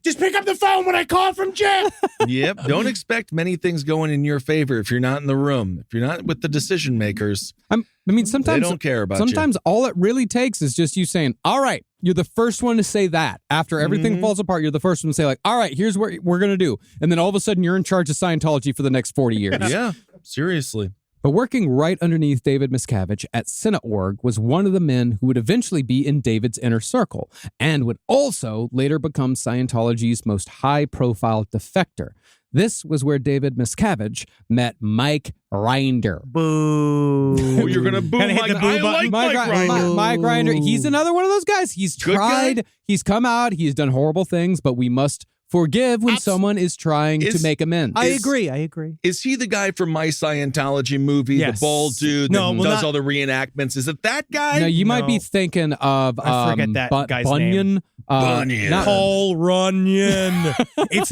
just pick up the phone when I call from Jim. Yep. Don't expect many things going in your favor if you're not in the room. If you're not with the decision makers, Sometimes they don't care about you. Sometimes all it really takes is just you saying, all right, you're the first one to say that. After everything falls apart, you're the first one to say, like, all right, here's what we're going to do. And then all of a sudden, you're in charge of Scientology for the next 40 years. Yeah, seriously. But working right underneath David Miscavige at Cine.org was one of the men who would eventually be in David's inner circle and would also later become Scientology's most high-profile defector. This was where David Miscavige met Mike Rinder. Boo. Oh, you're going to boo Kinda hit Mike. the boo I button. like Mike Rinder. Mike Rinder. He's another one of those guys. He's Good guy? tried. He's come out. He's done horrible things, but we must forgive when someone is trying to make amends. I agree. Is he the guy from My Scientology movie? Yes. The bald dude that No, well, does not- all the reenactments? Is it that guy? No, you might be No. thinking of I forget that guy's Bunyan. name. Bunyan. not- Paul Runyon.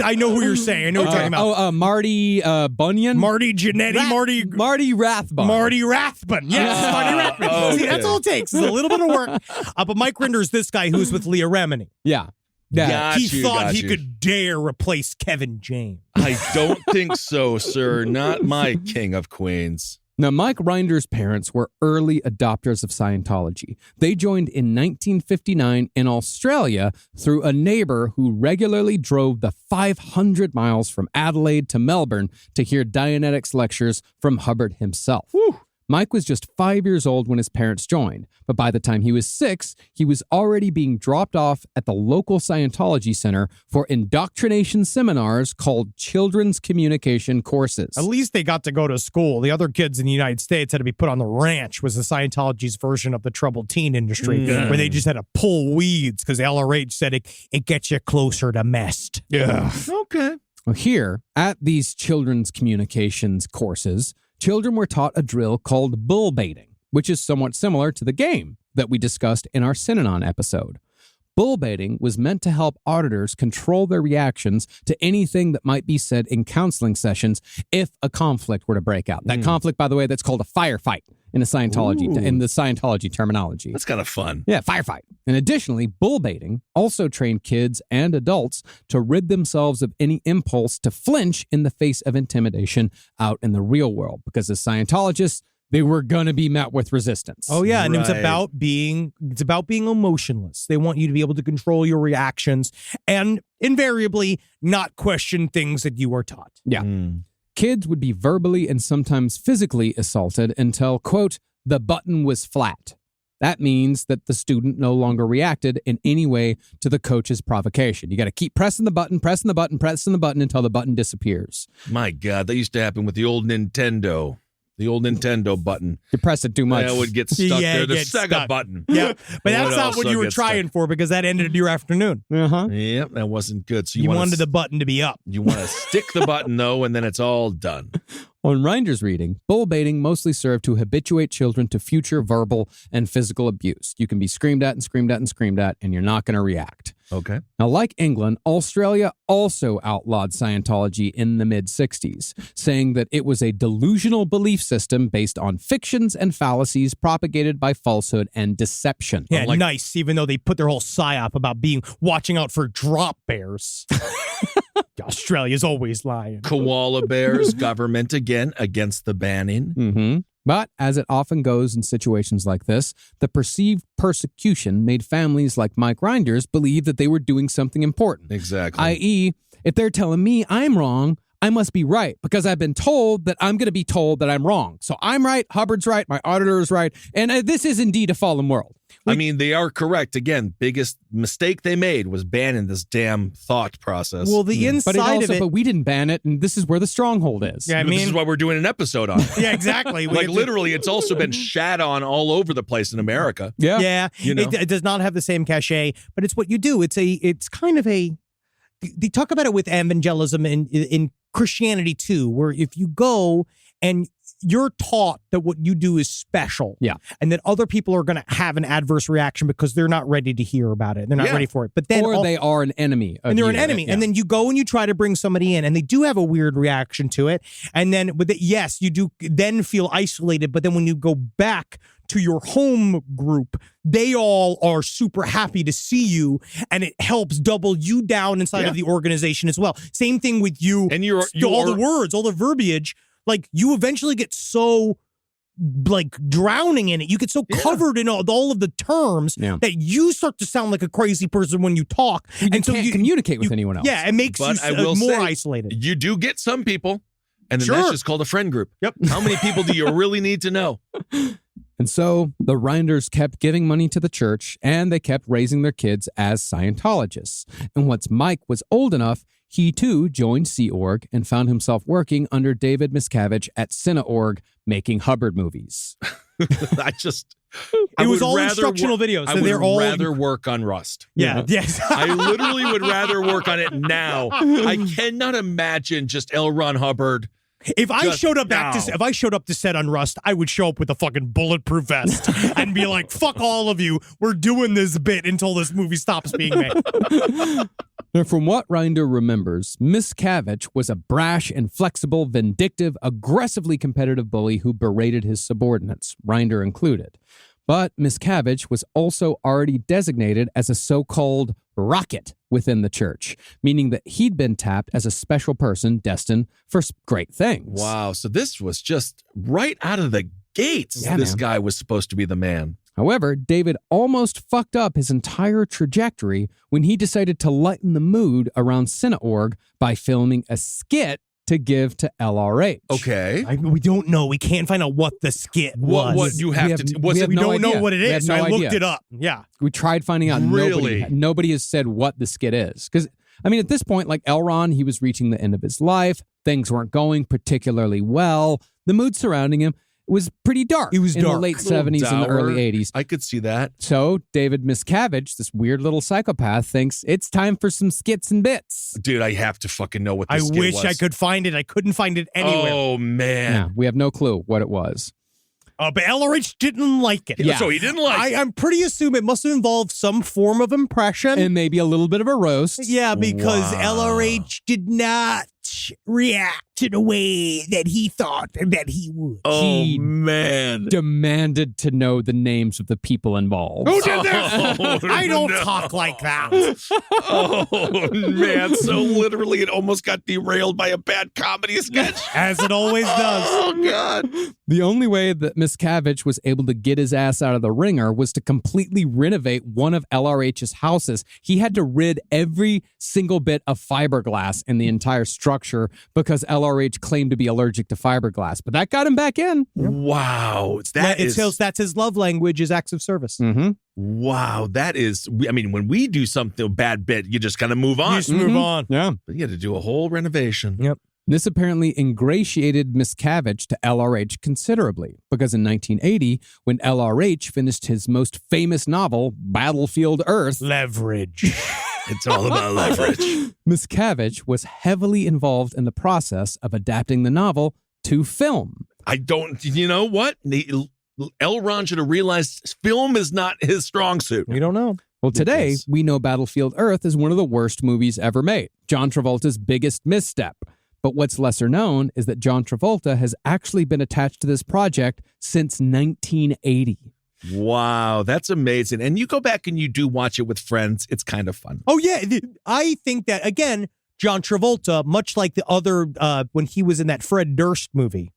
I know who you're saying. I know what you're talking about. Marty Bunyan. Marty Jannetty, Marty Rathbun. Marty Rathbun. Yes, Marty Rathbun. Okay. See, that's all it takes. It's a little bit of work. But Mike Rinder's this guy who's with Leah Remini. Yeah. Yeah. Got He you, thought got he you. could dare replace Kevin James. I don't think so, sir. Not my King of Queens. Now, Mike Rinder's parents were early adopters of Scientology. They joined in 1959 in Australia through a neighbor who regularly drove the 500 miles from Adelaide to Melbourne to hear Dianetics lectures from Hubbard himself. Mike was just 5 years old when his parents joined, but by the time he was 6, he was already being dropped off at the local Scientology center for indoctrination seminars called Children's Communication Courses. At least they got to go to school. The other kids in the United States had to be put on the ranch, was the Scientology's version of the troubled teen industry, where they just had to pull weeds because LRH said it gets you closer to messed. Yeah. Okay. Well, here at these children's communications courses, children were taught a drill called bull baiting, which is somewhat similar to the game that we discussed in our Synanon episode. Bull baiting was meant to help auditors control their reactions to anything that might be said in counseling sessions if a conflict were to break out. That conflict, by the way, that's called a firefight in the Scientology terminology. That's kind of fun. Yeah, firefight. And additionally, bull baiting also trained kids and adults to rid themselves of any impulse to flinch in the face of intimidation out in the real world. Because as Scientologists, they were gonna be met with resistance. Oh yeah, and it's Right. about being emotionless. They want you to be able to control your reactions and invariably not question things that you are taught. Yeah. Kids would be verbally and sometimes physically assaulted until, quote, the button was flat. That means that the student no longer reacted in any way to the coach's provocation. You got to keep pressing the button until the button disappears. My God, that used to happen with the old Nintendo. The old Nintendo button. You press it too much. That would get stuck Yeah, there. it The gets Sega stuck. button. Yeah, but that's not also what you were gets stuck. trying for, because that ended your afternoon. Uh-huh. Yep, that wasn't good. So You wanna wanted the button to be up. You want to stick the button, though, and then it's all done. On Rinder's reading, bull baiting mostly served to habituate children to future verbal and physical abuse. You can be screamed at and screamed at and screamed at, and you're not going to react. Okay. Now, like England, Australia also outlawed Scientology in the mid-60s, saying that it was a delusional belief system based on fictions and fallacies propagated by falsehood and deception. Yeah, nice, even though they put their whole psyop about watching out for drop bears. Australia's always lying. Koala bears, government again against the banning. Mm-hmm. But as it often goes in situations like this, the perceived persecution made families like Mike Rinder's believe that they were doing something important. Exactly. I.e., if they're telling me I'm wrong, I must be right because I've been told that I'm going to be told that I'm wrong. So I'm right, Hubbard's right, my auditor is right, and this is indeed a fallen world. I mean, they are correct. Again, biggest mistake they made was banning this damn thought process. Well, the inside of it. But we didn't ban it, and this is where the stronghold is. Yeah, I This mean, is why we're doing an episode on it. yeah, exactly. Like literally, it's also been shat on all over the place in America. Yeah. Yeah, You know? it does not have the same cachet, but it's what you do. It's kind of a. They talk about it with evangelism in Christianity too, where if you go and you're taught that what you do is special. Yeah. And that other people are going to have an adverse reaction because they're not ready to hear about it. They're not ready for it. But then they are an enemy of and they're you. an enemy. Yeah. And then you go and you try to bring somebody in and they do have a weird reaction to it. And then, yes, you do then feel isolated. But then when you go back to your home group, they all are super happy to see you, and it helps double you down inside of the organization as well. Same thing with you. And you're all the words, all the verbiage, like you eventually get so like drowning in it. You get so covered in all of the terms that you start to sound like a crazy person when you talk. You can't communicate with anyone else. Yeah, it makes you more isolated. You do get some people, and then that's just called a friend group. Yep. How many people do you really need to know? And so the Reinders kept giving money to the church, and they kept raising their kids as Scientologists. And once Mike was old enough, he too joined Sea Org and found himself working under David Miscavige at Cineorg, making Hubbard movies. It was all instructional videos. I So would they're all rather work on Rust. Yeah. Yes. I literally would rather work on it now. I cannot imagine just L. Ron Hubbard. If I showed up to set on Rust, I would show up with a fucking bulletproof vest and be like, "Fuck all of you. We're doing this bit until this movie stops being made." Now, from what Reinder remembers, Miscavige was a brash, inflexible, vindictive, aggressively competitive bully who berated his subordinates, Reinder included. But Miscavige was also already designated as a so-called rocket within the church, meaning that he'd been tapped as a special person destined for great things. Wow. So this was just right out of the gates. Yeah, this man. guy was supposed to be the man. However, David almost fucked up his entire trajectory when he decided to lighten the mood around Cineorg by filming a skit to give to LRH. Okay. We don't know. We can't find out what the skit was. What you have to do? We no don't know idea. what it We have is. no I idea. looked it up. Yeah. We tried finding out. Really? Nobody has said what the skit is. Because, I mean, at this point, like Elron, he was reaching the end of his life. Things weren't going particularly well. The mood surrounding him was pretty dark. It was in dark. the late 70s and the early 80s. I could see that. So David Miscavige, this weird little psychopath, thinks it's time for some skits and bits. Dude, I have to fucking know what I this skit wish was. I could find it. I couldn't find it anywhere. Oh, man. Yeah, we have no clue what it was. But LRH didn't like it. Yeah. So he didn't like it. I'm pretty assume it must have involved some form of impression. And maybe a little bit of a roast. Yeah, because Wow. LRH did not react in a way that he thought that he would. Oh, He man. demanded to know the names of the people involved. Who did this? Oh, I don't no. talk like that. Oh, man. So literally it almost got derailed by a bad comedy sketch. As it always does. Oh, God. The only way that Miscavige was able to get his ass out of the ringer was to completely renovate one of LRH's houses. He had to rid every single bit of fiberglass in the entire structure because LRH claimed to be allergic to fiberglass. But that got him back in. Wow. That's his love language is acts of service. Mm-hmm. Wow. That is, I mean, when we do something, a bad bit, you just kind of move on. You just move on. Yeah. But you had to do a whole renovation. Yep. This apparently ingratiated Miscavige to LRH considerably, because in 1980, when LRH finished his most famous novel, Battlefield Earth, Leverage. It's all about leverage. Miscavige was heavily involved in the process of adapting the novel to film. You know what? L. Ron should have realized film is not his strong suit. We don't know. Well, today, Yes. we know Battlefield Earth is one of the worst movies ever made, John Travolta's biggest misstep. But what's lesser known is that John Travolta has actually been attached to this project since 1980. Wow, that's amazing. And you go back and you do watch it with friends. It's kind of fun. Oh, yeah. I think that, again, John Travolta, much like the other, when he was in that Fred Durst movie.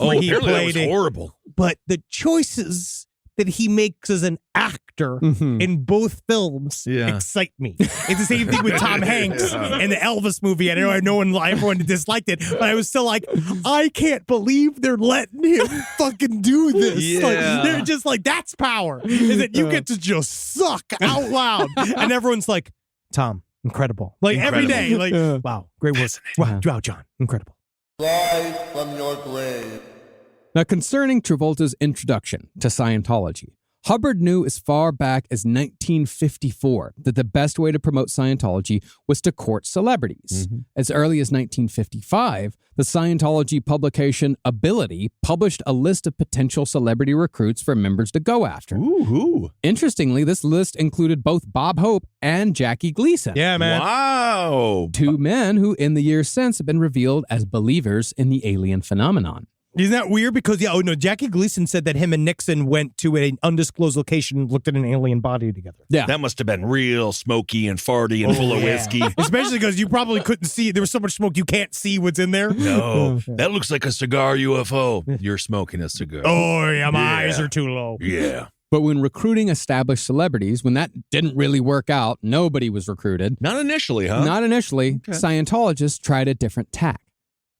Oh, where he apparently that played was a- horrible. But the choices that he makes as an actor Mhm. in both films Yeah. excite me. It's the same thing with Tom Hanks in the Elvis movie. I know everyone disliked it, but I was still like, I can't believe they're letting him fucking do this. Yeah. Like, they're just like, that's power. Is that you get to just suck out loud. And everyone's like, Tom, incredible. Like every day, like, Yeah. wow, great work. Wow, John, incredible. Rise from your grave. Now, concerning Travolta's introduction to Scientology, Hubbard knew as far back as 1954 that the best way to promote Scientology was to court celebrities. As early as 1955, the Scientology publication Ability published a list of potential celebrity recruits for members to go after. Ooh. Interestingly, this list included both Bob Hope and Jackie Gleason. Yeah, man. Wow. Two men who in the years since have been revealed as believers in the alien phenomenon. Isn't that weird? Because, Jackie Gleason said that him and Nixon went to an undisclosed location and looked at an alien body together. Yeah. That must have been real smoky and farty and full of whiskey. Especially because you probably couldn't see. There was so much smoke you can't see what's in there. No, that looks like a cigar UFO. You're smoking a cigar. Oh, yeah, my eyes are too low. Yeah. But when recruiting established celebrities, when that didn't really work out, nobody was recruited. Not initially, huh? Not initially. Okay. Scientologists tried a different tack.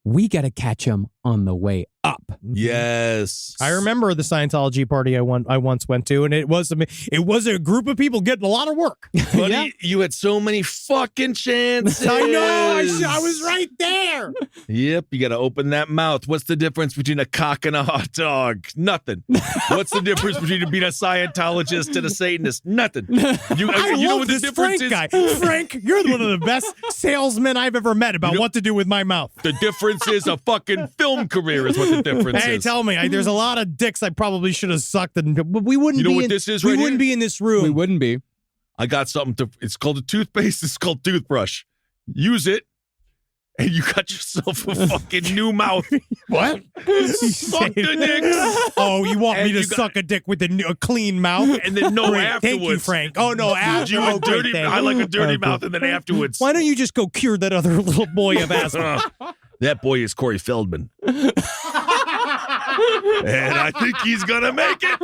We got to catch them on the way up. Yes. I remember the Scientology party I once went to, and it was a group of people getting a lot of work. Buddy, Yeah. you had so many fucking chances. I know. I was right there. Yep, you got to open that mouth. What's the difference between a cock and a hot dog? Nothing. What's the difference between being a Scientologist and a Satanist? Nothing. You I know love what the this difference Frank is? guy. Frank, you're one of the best salesmen I've ever met about what to do with my mouth. The difference is a fucking film career is what the difference Hey, is. tell me, there's a lot of dicks I probably should have sucked, but we wouldn't. You know be what in, this is We right wouldn't here? be in this room. We wouldn't be. I got something it's called a toothpaste. It's called toothbrush. Use it, and you got yourself a fucking new mouth. What? Suck the dick. Oh, you want me And to you got- suck a dick with a clean mouth? And then no Great. afterwards. Thank you, Frank. Oh no, after You a okay, dirty. thank I you. like a dirty Okay. mouth, and then afterwards. Why don't you just go cure that other little boy of asthma? That boy is Corey Feldman. And I think he's going to make it.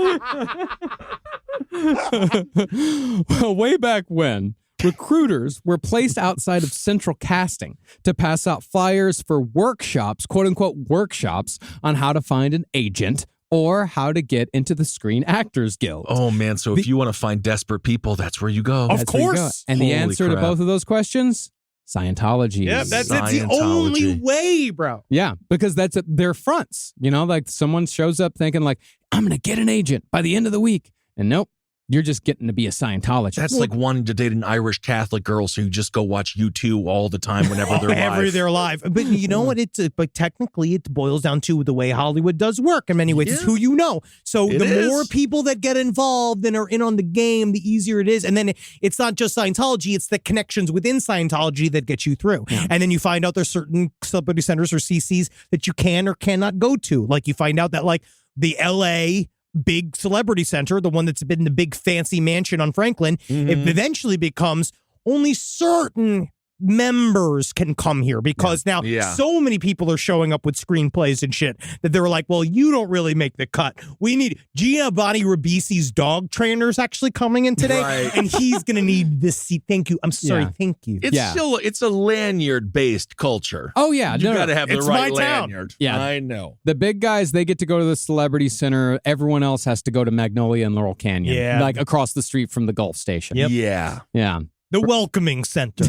Well, way back when, recruiters were placed outside of central casting to pass out flyers for workshops, quote unquote workshops, on how to find an agent or how to get into the Screen Actors Guild. Oh, man. So if you want to find desperate people, that's where you go. Of That's where you go. course. And the Holy answer to crap. both of those questions? Scientology. Yeah, that's the Scientology. only way, bro. Yeah, because that's their fronts. Like someone shows up thinking like, I'm going to get an agent by the end of the week. And nope, you're just getting to be a Scientologist. That's like wanting to date an Irish Catholic girl, so you just go watch U2 all the time whenever they're live. They're live. But you know what? But technically, it boils down to the way Hollywood does work in many ways. It's Yeah. who you know. So It the is. more people that get involved and are in on the game, the easier it is. And then it's not just Scientology, it's the connections within Scientology that get you through. And then you find out there's certain celebrity centers or CCs that you can or cannot go to. Like you find out that like the LA big celebrity center, the one that's been the big fancy mansion on Franklin, it eventually becomes only certain members can come here because now Yeah. so many people are showing up with screenplays and shit that they were like, well, you don't really make the cut. We need Giovanni Ribisi's dog trainer's actually coming in today, Right. and he's going to need this seat. Thank you. I'm sorry. Yeah. Thank you. It's a lanyard-based culture. oh, yeah. You got to have the It's right my town. lanyard. Yeah. I know. The big guys, they get to go to the Celebrity Center. Everyone else has to go to Magnolia and Laurel Canyon. Yeah. Like across the street from the Gulf Station. Yep. Yeah. Yeah. The welcoming center.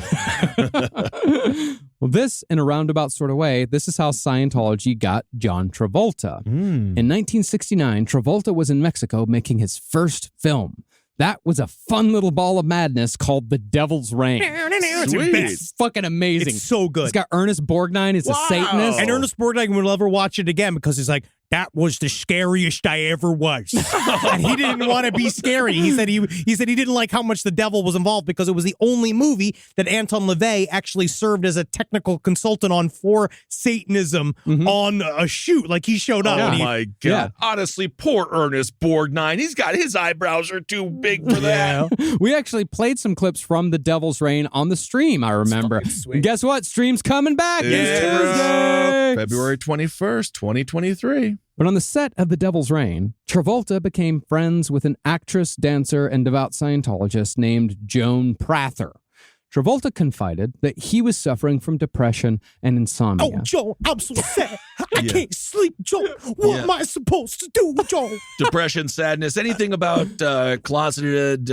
Well, this, in a roundabout sort of way, this is how Scientology got John Travolta. In 1969, Travolta was in Mexico making his first film. That was a fun little ball of madness called The Devil's Reign. It's the Sweet. best. It's fucking amazing. It's so good. It's got Ernest Borgnine as a Satanist. And Ernest Borgnine will never watch it again because he's like, that was the scariest I ever was. And he didn't want to be scary. He said he didn't like how much the devil was involved because it was the only movie that Anton LaVey actually served as a technical consultant on for Satanism on a shoot. Like he showed up. Oh and he- my God. Yeah. Honestly, poor Ernest Borgnine. He's got his eyebrows are too big for that. We actually played some clips from The Devil's Reign on the stream, I remember. And guess what? Stream's coming back. It's Tuesday. February 21st, 2023. But on the set of The Devil's Reign, Travolta became friends with an actress, dancer, and devout Scientologist named Joan Prather. Travolta confided that he was suffering from depression and insomnia. Oh, Joe, I'm so sad. I can't sleep, Joe. What am I supposed to do, Joe? Depression, sadness, anything about closeted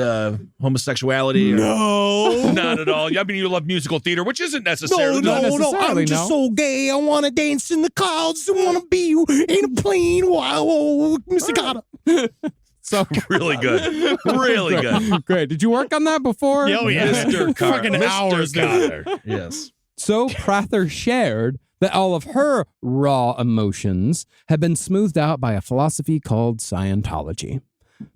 homosexuality? Or, No. not at all. I mean, you love musical theater, which isn't necessarily. No. necessarily, I'm just no. so gay. I want to dance in the clouds. I want to be in a plane. Wow, Mr. Carter. So Really good. Really good. great. Did you work on that before? Oh, yeah. Mr. Carter. Fucking hours, dude. Carter. Yes. So Prather shared that all of her raw emotions had been smoothed out by a philosophy called Scientology.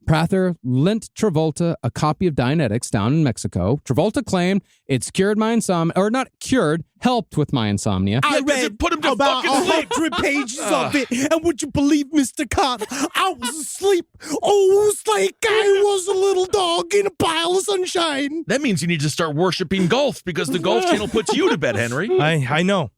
Prather lent Travolta a copy of Dianetics down in Mexico. Travolta claimed it's cured my insomnia, or not cured, helped with my insomnia. I does it read put him to about fucking sleep? 100 pages of it, and would you believe, Mr. Carter, I was asleep. Oh, it was like I was a little dog in a pile of sunshine. That means you need to start worshiping golf because the Golf Channel puts you to bed, Henry. I know.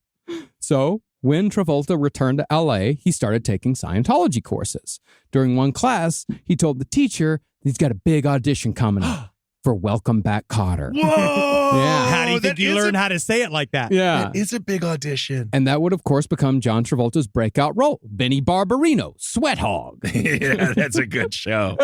So when Travolta returned to LA, he started taking Scientology courses. During one class, he told the teacher he's got a big audition coming up for Welcome Back, Kotter. Whoa! Yeah. How do you think that you is learn a- how to say it like that? Yeah. That is a big audition. And that would, of course, become John Travolta's breakout role, Benny Barbarino, Sweat Hog. Yeah, that's a good show.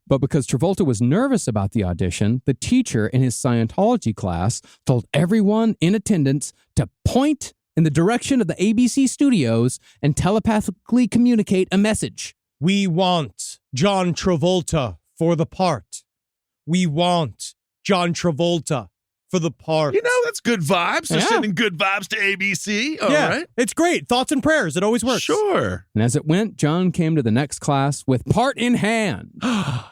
But because Travolta was nervous about the audition, the teacher in his Scientology class told everyone in attendance to point in the direction of the ABC studios and telepathically communicate a message. We want John Travolta for the part. We want John Travolta for the part. You know, that's good vibes. They're Yeah. sending good vibes to ABC. All yeah, right. it's great. Thoughts and prayers. It always works. Sure. And as it went, John came to the next class with part in hand.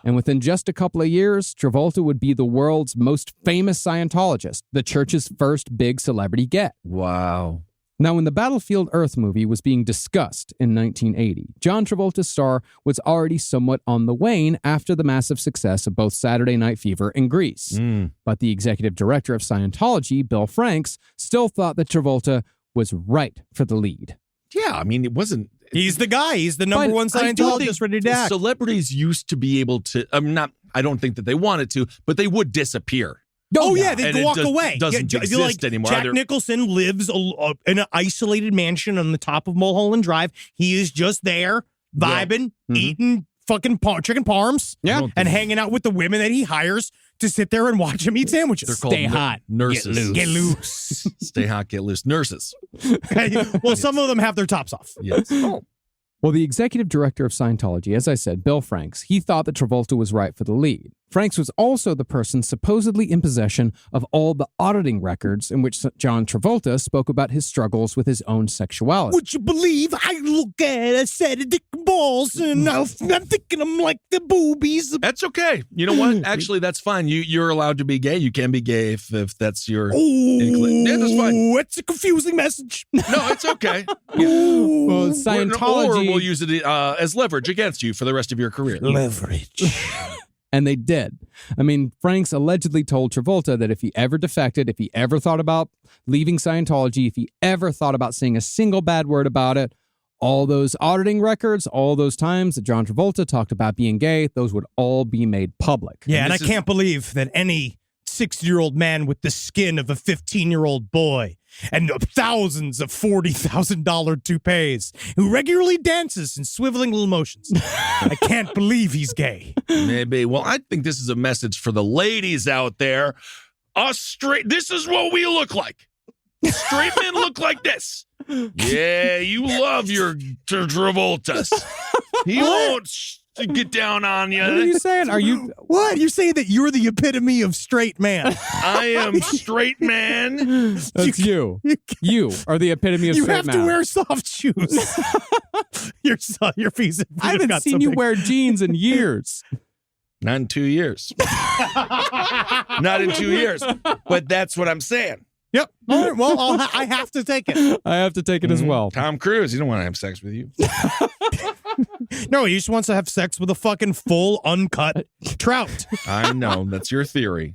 And within just a couple of years, Travolta would be the world's most famous Scientologist, the church's first big celebrity get. Wow. Now, when the Battlefield Earth movie was being discussed in 1980, John Travolta's star was already somewhat on the wane after the massive success of both Saturday Night Fever and Grease. But the executive director of Scientology, Bill Franks, still thought that Travolta was right for the lead. Yeah, I mean, it wasn't. He's the guy. He's the number Fine. one I do think Scientologist ready to act. Celebrities used to be able to. I don't think that they wanted to, but they would disappear. Oh, yeah, they And could it walk does- away. doesn't Yeah, exist anymore. Jack Either- Nicholson lives in an isolated mansion on the top of Mulholland Drive. He is just there, vibing, eating fucking chicken parms, Yeah. and hanging out with the women that he hires to sit there and watch him eat sandwiches. They're called Stay hot, nurses. Get loose. Stay hot, get loose. Nurses. Well, some of them have their tops off. Yes. Oh. Well, the executive director of Scientology, as I said, Bill Franks, he thought that Travolta was right for the lead. Franks was also the person supposedly in possession of all the auditing records in which John Travolta spoke about his struggles with his own sexuality. Would you believe I look at a set of dick and balls and I'm thinking I'm like the boobies. That's okay. You know what? Actually, that's fine. You're allowed to be gay. You can be gay if that's your. Yeah, that's fine. It's a confusing message. No, it's okay. Well, Or Scientology, we'll use it as leverage against you for the rest of your career. Leverage. and they did. I mean, Franks allegedly told Travolta that if he ever defected, if he ever thought about leaving Scientology, if he ever thought about saying a single bad word about it, all those auditing records, all those times that John Travolta talked about being gay, those would all be made public. Yeah, and I this is- can't believe that any 60-year-old man with the skin of a 15-year-old boy and thousands of $40,000 toupees who regularly dances in swiveling little motions. I can't believe he's gay. Maybe. Well, I think this is a message for the ladies out there. Us straight. This is what we look like. Straight men look like this. Yeah, you love your Travoltas. He won't get down on you. What are you saying? Are you? What? You're saying that you're the epitome of straight man. I am straight man. That's you. You are the epitome of You straight have man. to wear soft shoes. your feet. I haven't seen you wear jeans in years. Not in 2 years. Not in 2 years. But that's what I'm saying. Yep. All right. Well, I have to take it. I have to take it as well. Tom Cruise, he don't want to have sex with you. No, he just wants to have sex with a fucking full uncut trout. I know. That's your theory.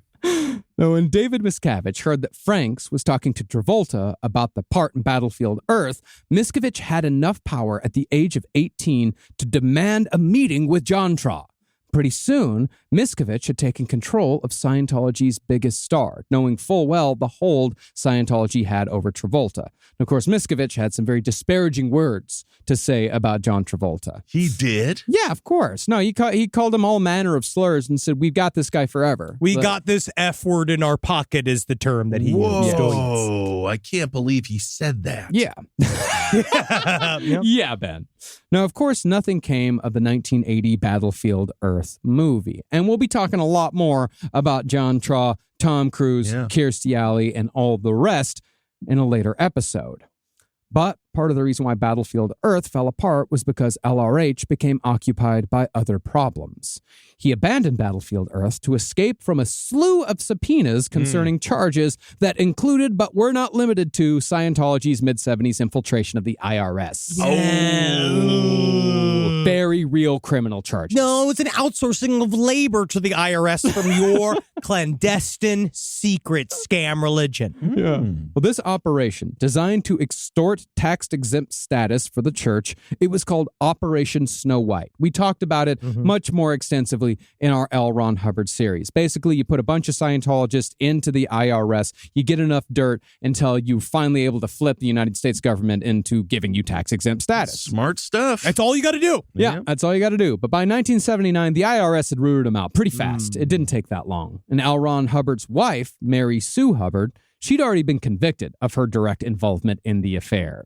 Now, when David Miscavige heard that Franks was talking to Travolta about the part in Battlefield Earth, Miscavige had enough power at the age of 18 to demand a meeting with John Tra. Pretty soon, Miscavige had taken control of Scientology's biggest star, knowing full well the hold Scientology had over Travolta. And of course, Miscavige had some very disparaging words to say about John Travolta. He did? Yeah, of course. No, he called him all manner of slurs and said, "We've got this guy forever." We But- got this F word in our pocket is the term that he used. Whoa, I can't believe he said that. Yeah. Yep. Yeah, Ben. Now, of course, nothing came of the 1980 Battlefield Earth movie. And we'll be talking a lot more about John Traw, Tom Cruise, Kirstie Alley, and all the rest in a later episode. But part of the reason why Battlefield Earth fell apart was because LRH became occupied by other problems. He abandoned Battlefield Earth to escape from a slew of subpoenas concerning charges that included, but were not limited to, Scientology's mid-70s infiltration of the IRS. Oh. Very real criminal charges. No, it's an outsourcing of labor to the IRS from your clandestine, secret scam religion. Yeah. Well, this operation, designed to extort tax-exempt status for the church, it was called Operation Snow White. We talked about it much more extensively in our L. Ron Hubbard series. Basically, you put a bunch of Scientologists into the IRS, you get enough dirt until you're finally able to flip the United States government into giving you tax-exempt status. Smart stuff. That's all you got to do. Yeah, that's all you got to do. But by 1979, the IRS had rooted him out pretty fast. It didn't take that long. And L. Ron Hubbard's wife, Mary Sue Hubbard, she'd already been convicted of her direct involvement in the affair.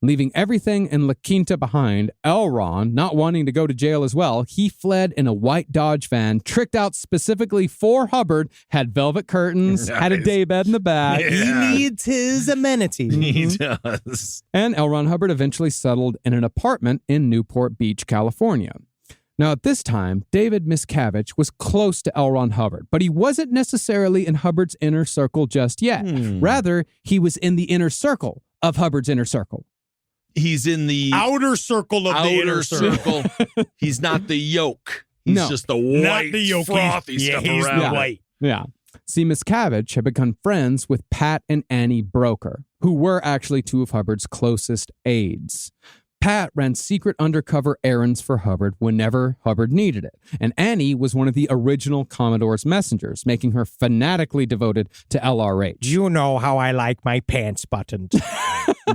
Leaving everything in La Quinta behind, L. Ron, not wanting to go to jail as well, he fled in a white Dodge van, tricked out specifically for Hubbard, had velvet curtains, had a daybed in the back. He needs his amenities. He does. And L. Ron Hubbard eventually settled in an apartment in Newport Beach, California. Now, at this time, David Miscavige was close to L. Ron Hubbard, but he wasn't necessarily in Hubbard's inner circle just yet. Rather, he was in the inner circle of Hubbard's inner circle. He's in the outer circle of the inner circle. He's not the yolk. He's just the white, frothy stuff around. White. Yeah. See, Miscavige had become friends with Pat and Annie Broker, who were actually two of Hubbard's closest aides. Pat ran secret undercover errands for Hubbard whenever Hubbard needed it. And Annie was one of the original Commodore's messengers, making her fanatically devoted to LRH. You know how I like my pants buttoned.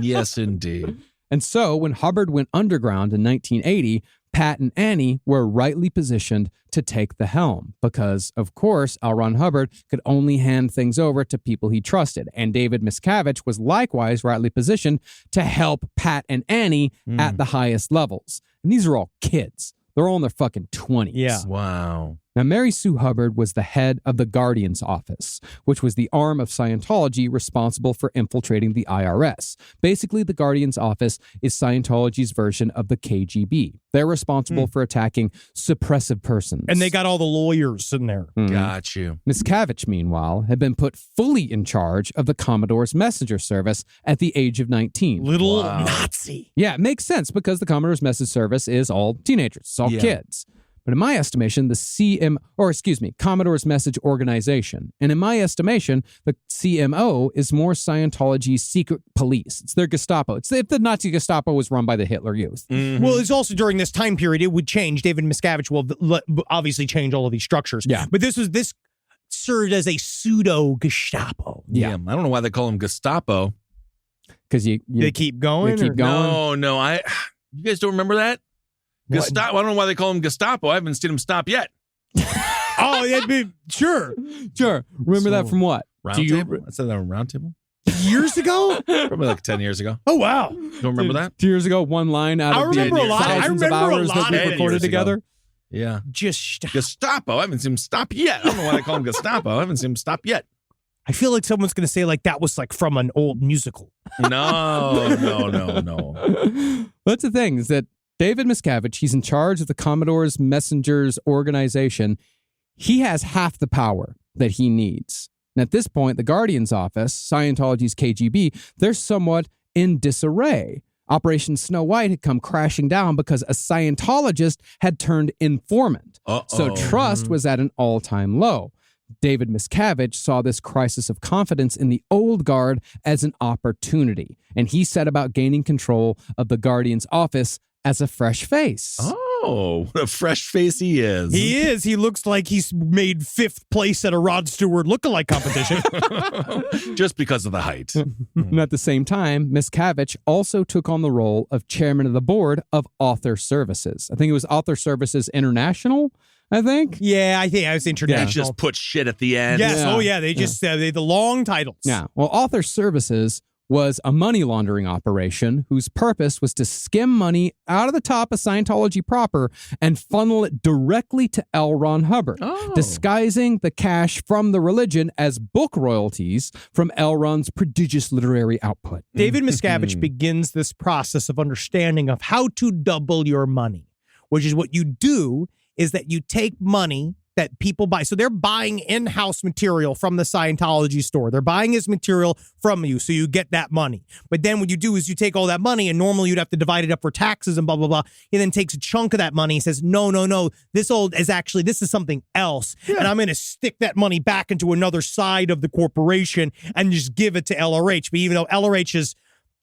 Yes, indeed. And so when Hubbard went underground in 1980, Pat and Annie were rightly positioned to take the helm because, of course, L. Ron Hubbard could only hand things over to people he trusted. And David Miscavige was likewise rightly positioned to help Pat and Annie at the highest levels. And these are all kids. They're all in their fucking 20s. Yeah. Wow. Now, Mary Sue Hubbard was the head of the Guardian's Office, which was the arm of Scientology responsible for infiltrating the IRS. Basically, the Guardian's Office is Scientology's version of the KGB. They're responsible for attacking suppressive persons. And they got all the lawyers in there. Got you. Miscavige, meanwhile, had been put fully in charge of the Commodore's messenger service at the age of 19. Little Nazi. Yeah, it makes sense because the Commodore's message service is all teenagers. It's all kids. But in my estimation, the Commodore's Message Organization. And in my estimation, the CMO is more Scientology's secret police. It's their Gestapo. It's if the Nazi Gestapo was run by the Hitler Youth. Well, it's also during this time period, it would change. David Miscavige will obviously change all of these structures. Yeah. But this served as a pseudo Gestapo. Yeah. I don't know why they call him Gestapo. Because they keep going. They keep going. No. You guys don't remember that? Gestapo. I don't know why they call him Gestapo. I haven't seen him stop yet. Oh, that'd be sure. Remember that from what? Round table? I said that on Round Table. Years ago? Probably like 10 years ago. Oh, wow. You don't remember that? 2 years ago, one line out of the thousands of hours that we recorded together. Yeah. Just Gestapo. I haven't seen him stop yet. I don't know why they call him Gestapo. I haven't seen him stop yet. I feel like someone's going to say like that was like from an old musical. No. That's the thing is that David Miscavige, he's in charge of the Commodore's Messengers organization. He has half the power that he needs. And at this point, the Guardian's Office, Scientology's KGB, they're somewhat in disarray. Operation Snow White had come crashing down because a Scientologist had turned informant. So trust was at an all-time low. David Miscavige saw this crisis of confidence in the old guard as an opportunity, and he set about gaining control of the Guardian's Office as a fresh face. Oh, what a fresh face he is. He is. He looks like he's made 5th place at a Rod Stewart lookalike competition. Just because of the height. And at the same time, Miscavige also took on the role of chairman of the board of Author Services. I think it was Author Services International, I think. Yeah, I think I was international. They just put shit at the end. Yes. Yeah. Oh, yeah. They just the long titles. Yeah. Well, Author Services was a money laundering operation whose purpose was to skim money out of the top of Scientology proper and funnel it directly to L. Ron Hubbard, disguising the cash from the religion as book royalties from L. Ron's prodigious literary output. David Miscavige begins this process of understanding of how to double your money, which is what you do is that you take money that people buy. So they're buying in-house material from the Scientology store. They're buying his material from you, so you get that money. But then what you do is you take all that money, and normally you'd have to divide it up for taxes and blah, blah, blah. He then takes a chunk of that money and says, no, this is something else. Yeah. And I'm going to stick that money back into another side of the corporation and just give it to LRH. But even though LRH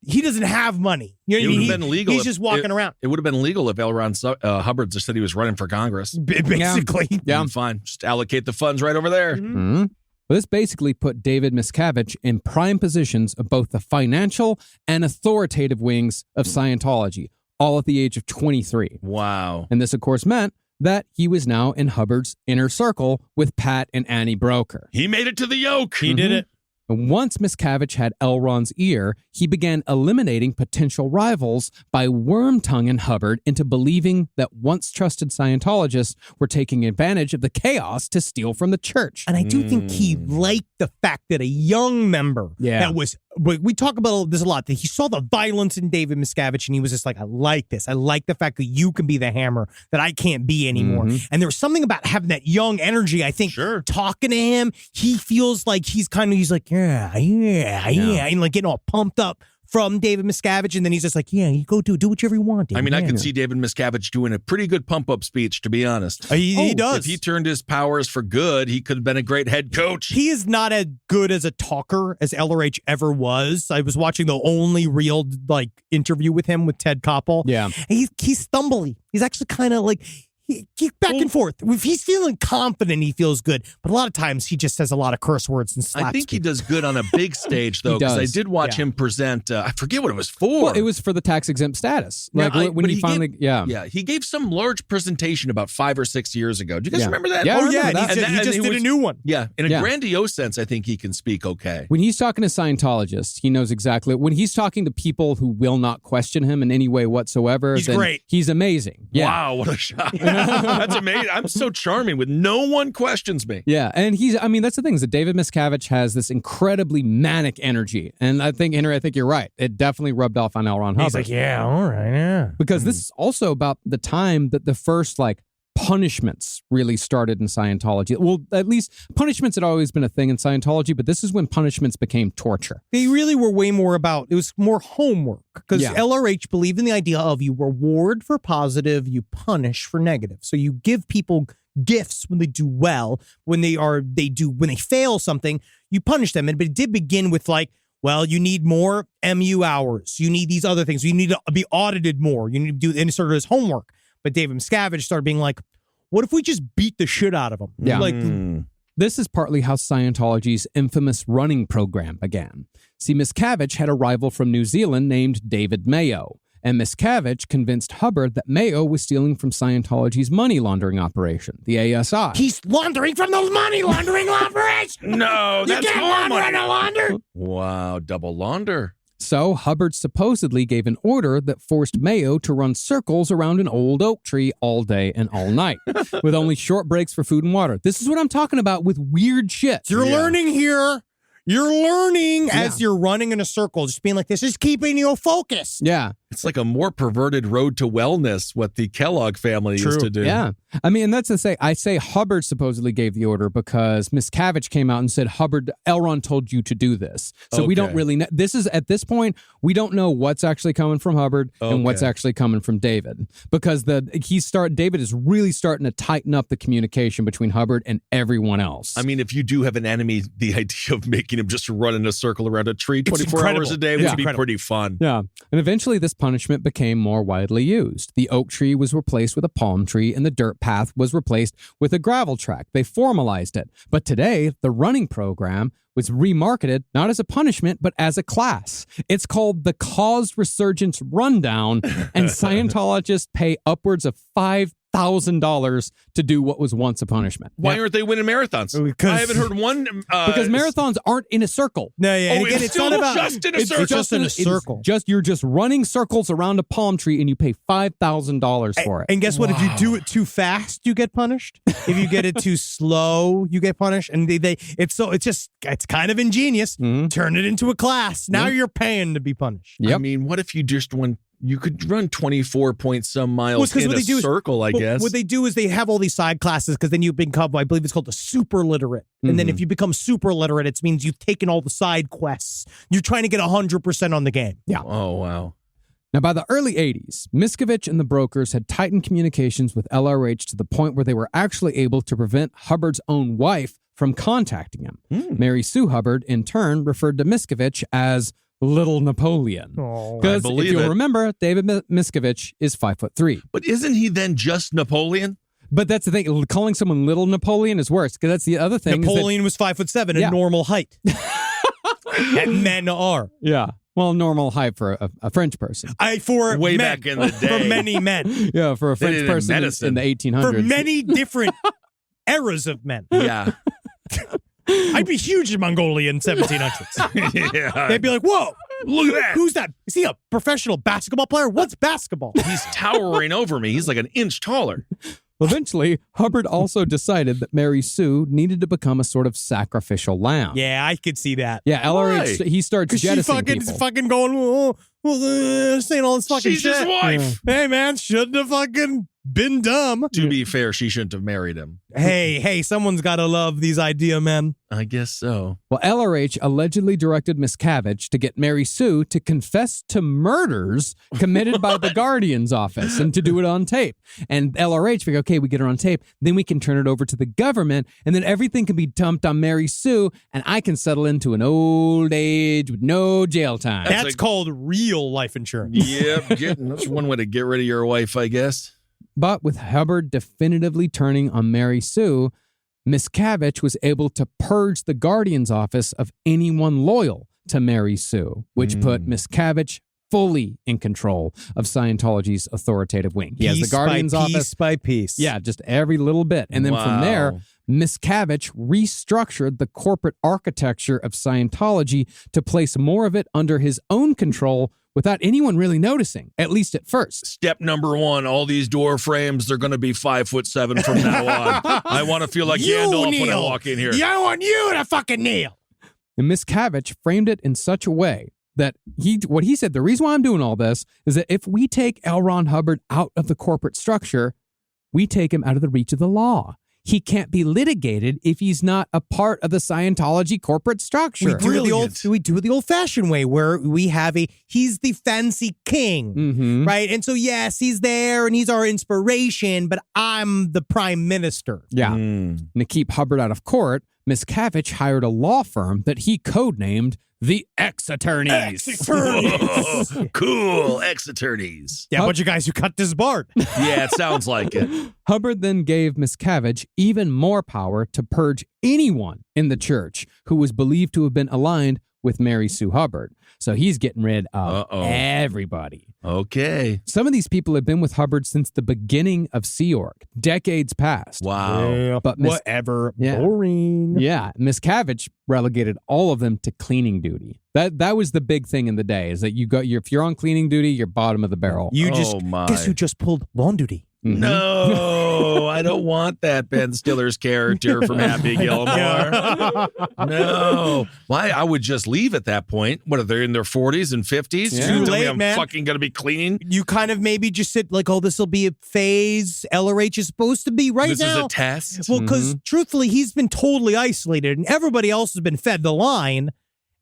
he doesn't have money. You know, it would have been legal. He's just walking around. It would have been legal if L. Ron Hubbard just said he was running for Congress. Basically. Yeah. Fine. Just allocate the funds right over there. Mm-hmm. Well, this basically put David Miscavige in prime positions of both the financial and authoritative wings of Scientology, all at the age of 23. Wow. And this, of course, meant that he was now in Hubbard's inner circle with Pat and Annie Broker. He made it to the yoke. He did it. And once Miscavige had L. Ron's ear, he began eliminating potential rivals by worm-tonguing Hubbard into believing that once trusted Scientologists were taking advantage of the chaos to steal from the church. And I do think he liked the fact that a young member that was, we talk about this a lot, that he saw the violence in David Miscavige and he was just like, I like this. I like the fact that you can be the hammer that I can't be anymore. And there was something about having that young energy, I think, talking to him, he feels like he's like, yeah, and like getting all pumped up from David Miscavige, and then he's just like, yeah, you go do whatever you want, David. I mean, I could see David Miscavige doing a pretty good pump-up speech, to be honest. He does. If he turned his powers for good, he could have been a great head coach. He is not as good as a talker as LRH ever was. I was watching the only real interview with him with Ted Koppel. Yeah. He's stumbly. He's actually kind of like, he's back and forth. If he's feeling confident, he feels good. But a lot of times he just says a lot of curse words and slaps. I think he does good on a big stage, though, because I did watch him present. I forget what it was for. Well, it was for the tax-exempt status. When he finally, he gave some large presentation about 5 or 6 years ago. Do you guys remember that? Yeah, he just did a new one. Yeah, in a grandiose sense, I think he can speak okay. When he's talking to Scientologists, he knows exactly. When he's talking to people who will not question him in any way whatsoever, he's great. He's amazing. Yeah. Wow, what a shot. That's amazing. I'm so charming with no one questions me. Yeah, and that's the thing is that David Miscavige has this incredibly manic energy. And I think, Henry, you're right. It definitely rubbed off on L. Ron Hubbard. He's like, yeah, all right, yeah. Because this is also about the time that the first, punishments really started in Scientology. Well, at least punishments had always been a thing in Scientology, but this is when punishments became torture. They really were way more about, it was more homework, because LRH believed in the idea of you reward for positive, you punish for negative. So you give people gifts when they do well, when they fail something, you punish them. But it did begin with you need more MU hours. You need these other things. You need to be audited more. You need to do sort of his homework. But David Miscavige started being like, what if we just beat the shit out of him? Yeah. This is partly how Scientology's infamous running program began. See, Miscavige had a rival from New Zealand named David Mayo. And Miscavige convinced Hubbard that Mayo was stealing from Scientology's money laundering operation, the ASI. He's laundering from the money laundering operation! No, that's more money. You can't launder! Wow, double launder. So Hubbard supposedly gave an order that forced Mayo to run circles around an old oak tree all day and all night, with only short breaks for food and water. This is what I'm talking about with weird shit. You're learning here. You're learning as you're running in a circle, just being like, this is keeping you focused. Yeah. It's like a more perverted road to wellness, what the Kellogg family used to do. Yeah. I mean, and that's to say, I say Hubbard supposedly gave the order because Miscavige came out and said, L. Ron told you to do this. So we don't really know. At this point, we don't know what's actually coming from Hubbard and what's actually coming from David. Because David is really starting to tighten up the communication between Hubbard and everyone else. I mean, if you do have an enemy, the idea of making him just run in a circle around a tree 24 hours a day would be pretty fun. Yeah. And eventually this punishment became more widely used. The oak tree was replaced with a palm tree, and the dirt path was replaced with a gravel track. They formalized it. But today, the running program was remarketed not as a punishment, but as a class. It's called the Cause Resurgence Rundown, and Scientologists pay upwards of $5,000 $5,000 to do what was once a punishment. Why aren't they winning marathons? Because- I haven't heard one. Because marathons aren't in a circle. No, yeah. Oh, And again, it's it's still not about just in a it's circle. just in a It's circle. you're just running circles around a palm tree and you pay $5,000 for it. And guess what? If you do it too fast, you get punished. If you get it too slow, you get punished. And it's kind of ingenious. Mhm. Turn it into a class. Now you're paying to be punished. Yep. I mean, what if you just won? You could run 24 point some miles Well, 'cause in what a they do is- circle, I Well, guess. what they do is they have all these side classes because then you become, I believe it's called the super literate. And then if you become super literate, it means you've taken all the side quests. You're trying to get 100% on the game. Oh, wow. Now, by the early 80s, Miscavige and the brokers had tightened communications with LRH to the point where they were actually able to prevent Hubbard's own wife from contacting him. Mary Sue Hubbard, in turn, referred to Miscavige as Little Napoleon. Oh, Because if believe you'll it. remember, David Miscavige is 5'3". But isn't he then just Napoleon? But that's the thing. Calling someone Little Napoleon is worse, because that's the other thing. Napoleon was 5'7", Yeah. a normal height. And men are. Yeah. Well, normal height for a French person. For Way men. back in the day. For many men. Yeah, for a They French did it in person medicine. in the 1800s. For many different eras of men. Yeah. I'd be huge in Mongolia in 1700s. Yeah. They'd be like, whoa, Look at that. who's that? Is he a professional basketball player? What's basketball? He's towering over me. He's like an inch taller. Eventually, Hubbard also decided that Mary Sue needed to become a sort of sacrificial lamb. Yeah, I could see that. Yeah, LRH, Why? he starts Because she jettisoning people. fucking going, saying all this fucking She's shit. his wife. Hey, man, shouldn't have fucking been dumb. To be fair, she shouldn't have married him. Hey, someone's got to love these idea men. I guess so. Well, LRH allegedly directed Miscavige to get Mary Sue to confess to murders committed by the Guardian's office and to do it on tape. And LRH figured, okay, we get her on tape, then we can turn it over to the government, and then everything can be dumped on Mary Sue, and I can settle into an old age with no jail time. That's That's a- called real life insurance. Yep. That's one way to get rid of your wife, I guess. But with Hubbard definitively turning on Mary Sue, Miscavige was able to purge the Guardian's office of anyone loyal to Mary Sue, which put Miscavige fully in control of Scientology's authoritative wing. He has the Guardian's office. Piece by piece. Yeah, just every little bit. And then from there, Wow. Miscavige restructured the corporate architecture of Scientology to place more of it under his own control without anyone really noticing, at least at first. Step number one, all these door frames, they're going to be 5'7" from now on. I want to feel like Gandalf when I walk in here. Yeah, I want you to fucking kneel. And Miscavige framed it in such a way that what he said, the reason why I'm doing all this is that if we take L. Ron Hubbard out of the corporate structure, we take him out of the reach of the law. He can't be litigated if he's not a part of the Scientology corporate structure. We do it the old-fashioned way where we have he's the fancy king, Mhm. right? And so, yes, he's there and he's our inspiration, but I'm the prime minister. Yeah. Mm. And to keep Hubbard out of court, Miscavige hired a law firm that he codenamed the Ex-Attorneys. Whoa, cool. Ex-attorneys. Yeah, a bunch of guys who cut this Bart. Yeah, it sounds like it. Hubbard then gave Miscavige even more power to purge anyone in the church who was believed to have been aligned with Mary Sue Hubbard. So he's getting rid of everybody. Okay. Some of these people have been with Hubbard since the beginning of Sea Org, decades past. Wow. But Whatever. Yeah. Boring. Yeah, Miscavige relegated all of them to cleaning duty. That was the big thing in the day, is that if you're on cleaning duty, you're bottom of the barrel. Guess who just pulled lawn duty? Mhm. No, I don't want that Ben Stiller's character from Happy Gilmore. No. Why? I would just leave at that point. What, are they in their 40s and 50s? Yeah. You Too tell me late, I'm man. fucking going to be cleaning? You kind of maybe just sit like, oh, this will be a phase. LRH is supposed to be right This now. is a test? Well, because truthfully, he's been totally isolated and everybody else has been fed the line.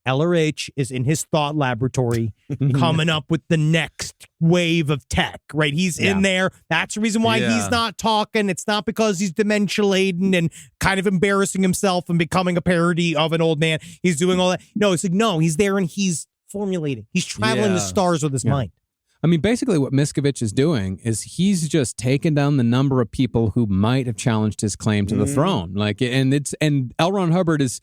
LRH is in his thought laboratory coming up with the next wave of tech, right? He's in there. That's the reason why he's not talking. It's not because he's dementia laden and kind of embarrassing himself and becoming a parody of an old man. He's doing all that. No, it's like, no, he's there and he's formulating. He's traveling the stars with his mind. I mean, basically what Miscavige is doing is he's just taken down the number of people who might have challenged his claim to the throne. And L. Ron Hubbard is...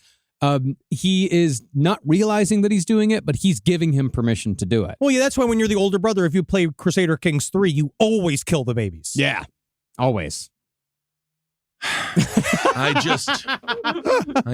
he is not realizing that he's doing it, but he's giving him permission to do it. Well, yeah, that's why when you're the older brother, if you play Crusader Kings 3, you always kill the babies. Yeah. Always. I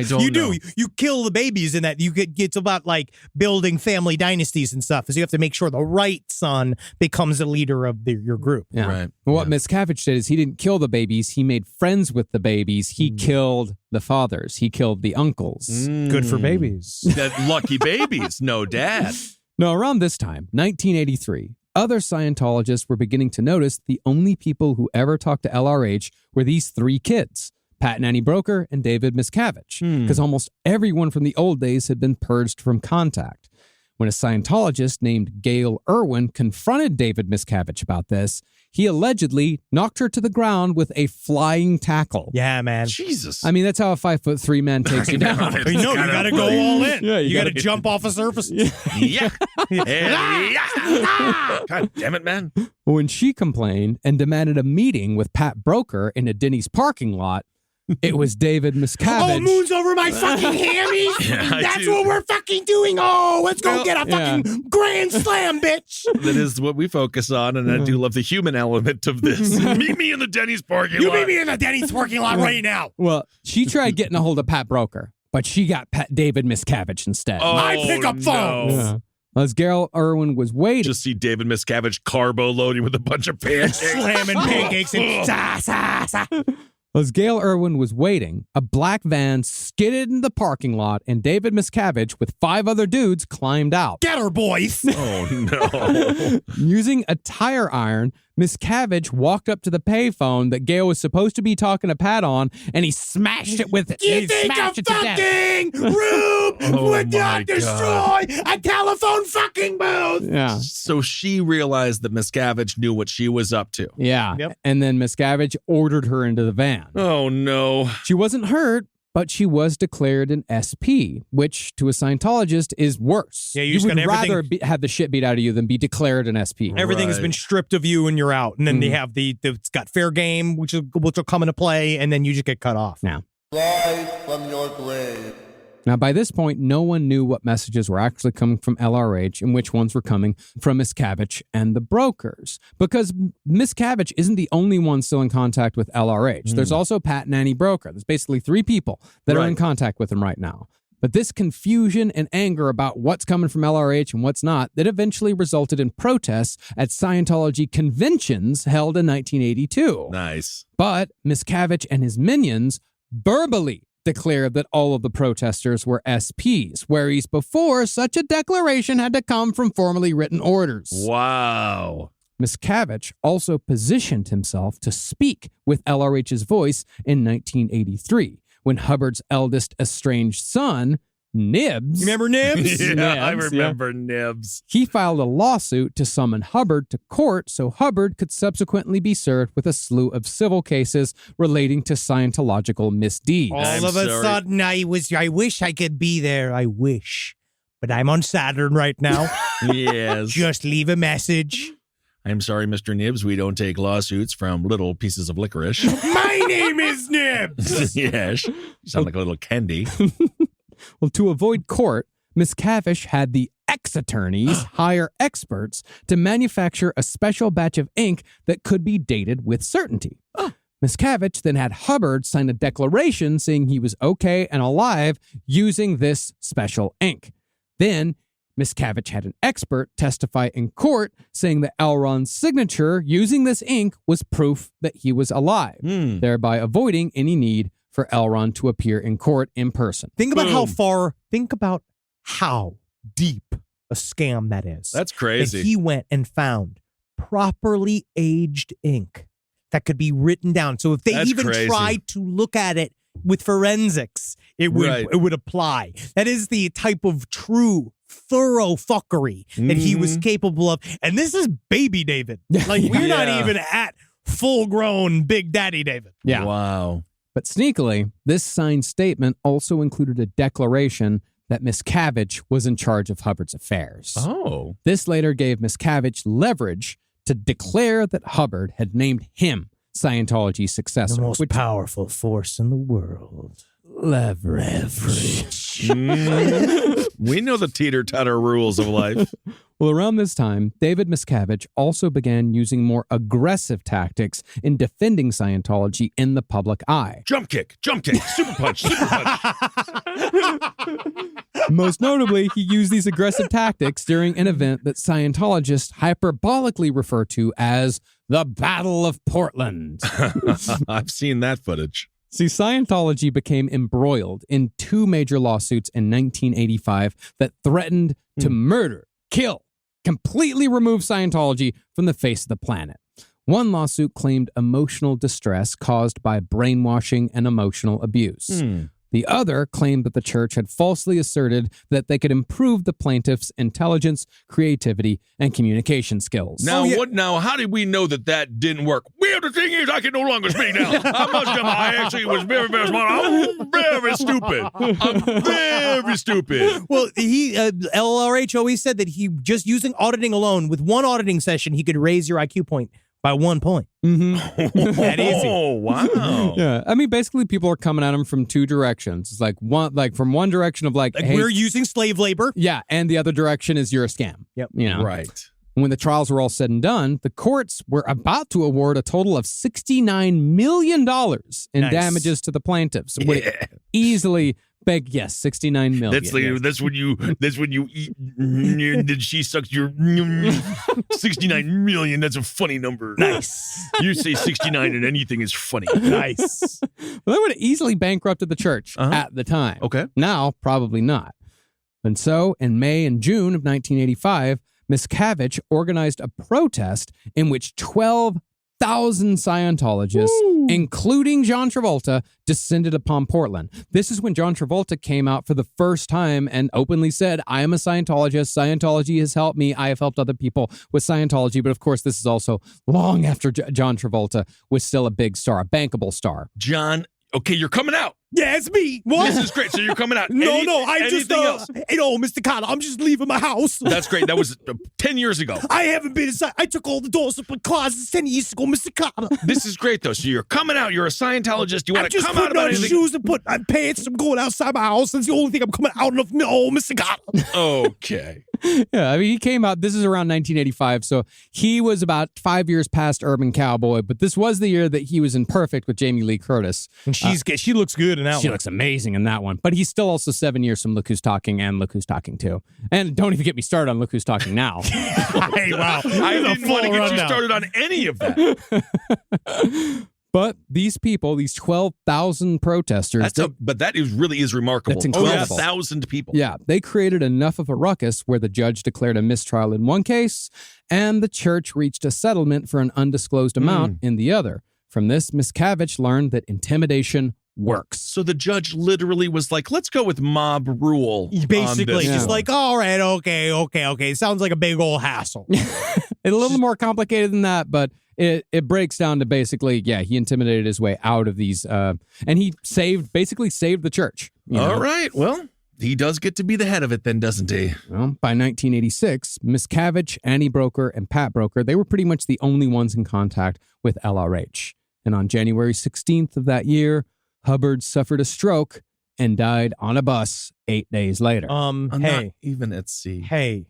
don't You know. do. You kill the babies in that. It's about like building family dynasties and stuff. Because you have to make sure the right son becomes the leader of your group. Yeah. Right. Well, what Miscavige did is he didn't kill the babies. He made friends with the babies. He killed the fathers. He killed the uncles. Good for babies. That lucky babies, no dad. Now, around this time, 1983, other Scientologists were beginning to notice the only people who ever talked to LRH were these three kids, Pat and Annie Broker and David Miscavige, because almost everyone from the old days had been purged from contact. When a Scientologist named Gail Irwin confronted David Miscavige about this, he allegedly knocked her to the ground with a flying tackle. Yeah, man. Jesus. I mean, that's how a 5'3" man takes you down. You know, you got to go all in. Yeah, you got to gotta- jump off a surface. Yeah. God damn it, man. When she complained and demanded a meeting with Pat Broker in a Denny's parking lot, it was David Miscavige. Oh, moon's over my fucking hammies. Yeah, I That's do. what we're fucking doing. Oh, let's go get a yeah. fucking grand slam, bitch. That is what we focus on, and I do love the human element of this. Meet me in the Denny's parking You lot. meet me in the Denny's parking lot right now. Well, she tried getting a hold of Pat Broker, but she got David Miscavige instead. Oh, I pick up phones. Yeah. As Gail Irwin was waiting, Just see David Miscavige carbo loading with a bunch of pancakes. Slamming pancakes and sa, sa, sa. As Gail Irwin was waiting, a black van skidded into the parking lot, and David Miscavige, with 5 other dudes, climbed out. Get her, boys. Oh, no. Using a tire iron, Miscavige walked up to the payphone that Gail was supposed to be talking to Pat on, and he smashed it with it. You He think a smashed it to death. fucking room Oh would my not destroy a telephone fucking booth? Yeah. So she realized that Miscavige knew what she was up to. Yeah. Yep. And then Miscavige ordered her into the van. Oh, no. She wasn't hurt, but she was declared an SP, which to a Scientologist is worse. Yeah, you just would got everything- rather have the shit beat out of you than be declared an SP. Everything has Right. been stripped of you and you're out. And then they have it's got fair game, which will come into play, and then you just get cut off. Rise from your grave. Now, by this point, no one knew what messages were actually coming from LRH and which ones were coming from Miscavige and the brokers. Because Miscavige isn't the only one still in contact with LRH. There's also Pat and Annie Broker. There's basically 3 people that are in Right. contact with him right now. But this confusion and anger about what's coming from LRH and what's not, that eventually resulted in protests at Scientology conventions held in 1982. Nice. But Miscavige and his minions verbally declared that all of the protesters were SPs, whereas before such a declaration had to come from formally written orders. Wow. Miscavige also positioned himself to speak with LRH's voice in 1983, when Hubbard's eldest estranged son, Nibs, You remember Nibs? Yeah, I Nibs, remember Nibs. he filed a lawsuit to summon Hubbard to court so Hubbard could subsequently be served with a slew of civil cases relating to Scientological misdeeds. All I'm of a sorry. sudden, I wish I could be there. I wish. But I'm on Saturn right now. Yes. Just leave a message. I'm sorry, Mr. Nibs. We don't take lawsuits from little pieces of licorice. My name is Nibs. Yes. You sound like a little candy. Well, to avoid court, Miscavige had the ex-attorneys hire experts to manufacture a special batch of ink that could be dated with certainty. Miscavige then had Hubbard sign a declaration saying he was okay and alive using this special ink. Then Miscavige had an expert testify in court saying that Elron's signature using this ink was proof that he was alive, thereby avoiding any need for Elron to appear in court in person. Think about how deep a scam that is. That's That crazy. he went and found properly aged ink that could be written down. So if they That's even crazy. tried to look at it with forensics, it would apply. That is the type of true, thorough fuckery that he was capable of. And this is baby David. Like, we're not Yeah. even at full-grown Big Daddy David. Yeah. Wow. But sneakily, this signed statement also included a declaration that Miscavige was in charge of Hubbard's affairs. Oh. This later gave Miscavige leverage to declare that Hubbard had named him Scientology's successor. The most which- powerful force in the world. Leverage. We know the teeter-totter rules of life. well, Well, around this time, David Miscavige also began using more aggressive tactics in defending Scientology in the public eye. Jump kick, super punch, super punch. Most notably, he used these aggressive tactics during an event that Scientologists hyperbolically refer to as the Battle of Portland. I've seen that footage. See, Scientology became embroiled in two major lawsuits in 1985 that threatened to murder, kill, completely remove Scientology from the face of the planet. One lawsuit claimed emotional distress caused by brainwashing and emotional abuse. The other claimed that the church had falsely asserted that they could improve the plaintiff's intelligence, creativity, and communication skills. Now, Now, how did we know that didn't work? Well, the thing is, I can no longer speak now. I actually was very, very smart. I'm very stupid. I'm very stupid. Well, LRH always said that he just using auditing alone, with one auditing session, he could raise your IQ point by 1 point. That easy. Oh, wow. Yeah, I mean, basically, people are coming at him from two directions. It's from one direction of hey, we're using slave labor. Yeah, and the other direction is you're a scam. Yep. Right. When the trials were all said and done, the courts were about to award a total of $69 million in damages to the plaintiffs. Yeah. Easily beg, yes, $69 million. That's when you eat. Then she sucks your 69 million. That's a funny number. Nice. You say 69 and anything is funny. Nice. Well, that would have easily bankrupted the church at the time. Okay. Now, probably not. And so, in May and June of 1985, Miscavige organized a protest in which 12,000 Scientologists, including John Travolta, descended upon Portland. This is when John Travolta came out for the first time and openly said, I am a Scientologist. Scientology has helped me. I have helped other people with Scientology. But of course, this is also long after John Travolta was still a big star, a bankable star. John, okay, you're coming out. Yeah, it's me. What? This is great. So you're coming out. I just, anything else? Hey, no, Mr. Connor, I'm just leaving my house. That's great. That was 10 years ago. I haven't been inside. I took all the doors up in closets 10 years ago, Mr. Connor. This is great, though. So you're coming out. You're a Scientologist. You want to come out about anything? I'm just putting on shoes and put on pants. I'm going outside my house. That's the only thing I'm coming out of. Oh, Mr. Connor. Okay. Yeah, I mean, he came out, this is around 1985, so he was about 5 years past Urban Cowboy, but this was the year that he was in Perfect with Jamie Lee Curtis. And she looks good in that one. She looks amazing in that one, but he's still also 7 years from Look Who's Talking and Look Who's Talking 2. And don't even get me started on Look Who's Talking Now. Hey, wow. I didn't want to get you started on any of that. But these people, these 12,000 protesters. But that really is remarkable. That's incredible. 12,000 people. Yeah, they created enough of a ruckus where the judge declared a mistrial in one case, and the church reached a settlement for an undisclosed amount in the other. From this, Miscavige learned that intimidation works. So the judge literally was like, let's go with mob rule. Basically, just Yeah. like, all right, okay. Sounds like a big old hassle. It's a little more complicated than that, but it breaks down to basically, he intimidated his way out of these, and he basically saved the church. All right, well, he does get to be the head of it then, doesn't he? Well, by 1986, Miscavige, Annie Broker, and Pat Broker, they were pretty much the only ones in contact with LRH. And on January 16th of that year, Hubbard suffered a stroke and died on a bus 8 days later. I'm not even at sea. Hey,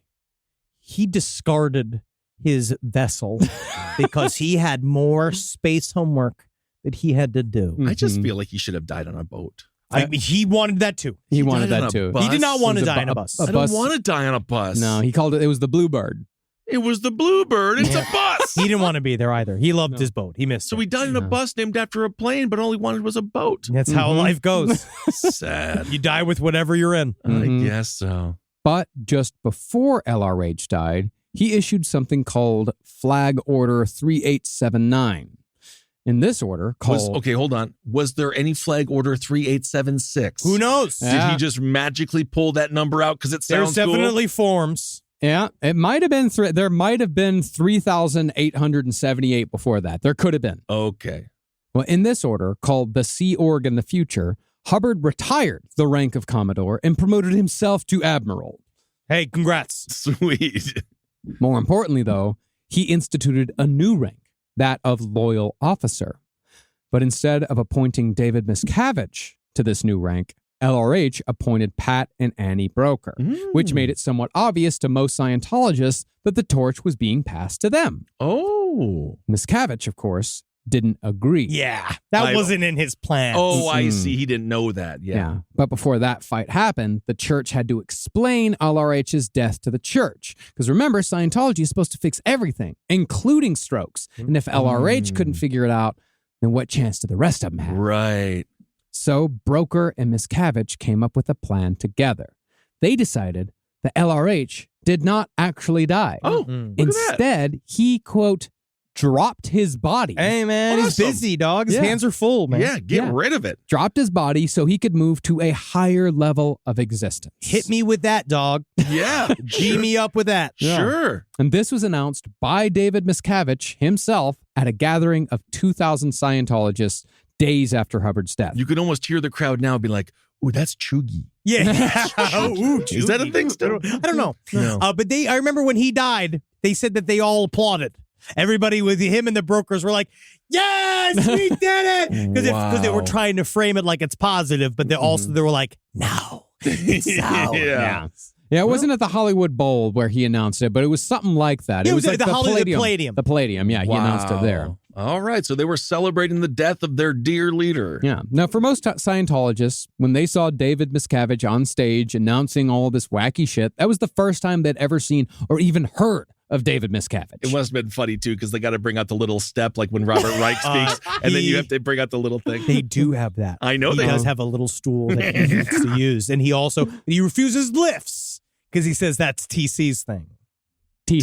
he discarded his vessel because he had more space homework that he had to do. I just feel like he should have died on a boat. I mean, he wanted that too. He wanted died on that a too. bus? He did not want to It was die on a bus. a I don't bus. want to die on a bus. No, he called it was the Bluebird. It was the Bluebird. It's a bus. He didn't want to be there either. He loved his boat. He missed So it. he died on a bus named after a plane, but all he wanted was a boat. That's how life goes. Sad. You die with whatever you're in. I guess so. But just before LRH died, he issued something called Flag Order 3879. In this order, Okay, hold on. Was there any flag order 3876? Who knows? Yeah. Did he just magically pull that number out because it sounds There's cool? definitely forms. Yeah, it might have been. There might have been 3,878 before that. There could have been. Okay. Well, in this order, called the Sea Org in the Future, Hubbard retired the rank of Commodore and promoted himself to Admiral. Hey, congrats. Sweet. More importantly, though, he instituted a new rank, that of Loyal Officer. But instead of appointing David Miscavige to this new rank, LRH appointed Pat and Annie Broker, which made it somewhat obvious to most Scientologists that the torch was being passed to them. Oh. Miscavige, of course, didn't agree. Yeah, that wasn't in his plan. Oh, I see. He didn't know that. Yeah. But before that fight happened, the church had to explain LRH's death to the church. Because remember, Scientology is supposed to fix everything, including strokes. And if LRH couldn't figure it out, then what chance did the rest of them have? Right. So Broker and Miscavige came up with a plan together. They decided that LRH did not actually die. Oh, look at that. Instead, he, quote, dropped his body. Hey, man, he's Awesome. busy, dog. His Yeah. hands are full, man. Yeah, get rid of it. Dropped his body so he could move to a higher level of existence. Hit me with that, dog. Yeah. G me up with that. Sure. And this was announced by David Miscavige himself at a gathering of 2,000 Scientologists days after Hubbard's death. You could almost hear the crowd now be like, "Ooh, that's Chugi." Yeah. Is that a thing still? I don't know. No. But I remember when he died, they said that they all applauded. Everybody with him and the brokers were like, yes, we did it. Because they were Wow. trying to frame it like it's positive, but they were like, no, it's sour. Yeah. Yeah, it wasn't at the Hollywood Bowl where he announced it, but it was something like that. Yeah, it was like the Hollywood Palladium. The Palladium, yeah, he announced it there. Wow. All right. So they were celebrating the death of their dear leader. Yeah. Now, for most Scientologists, when they saw David Miscavige on stage announcing all this wacky shit, that was the first time they'd ever seen or even heard of David Miscavige. It must have been funny, too, because they got to bring out the little step like when Robert Reich speaks, and then you have to bring out the little thing. They do have that. I know he they does do. have a little stool that he needs to use. And he refuses lifts because he says that's TC's thing. TC?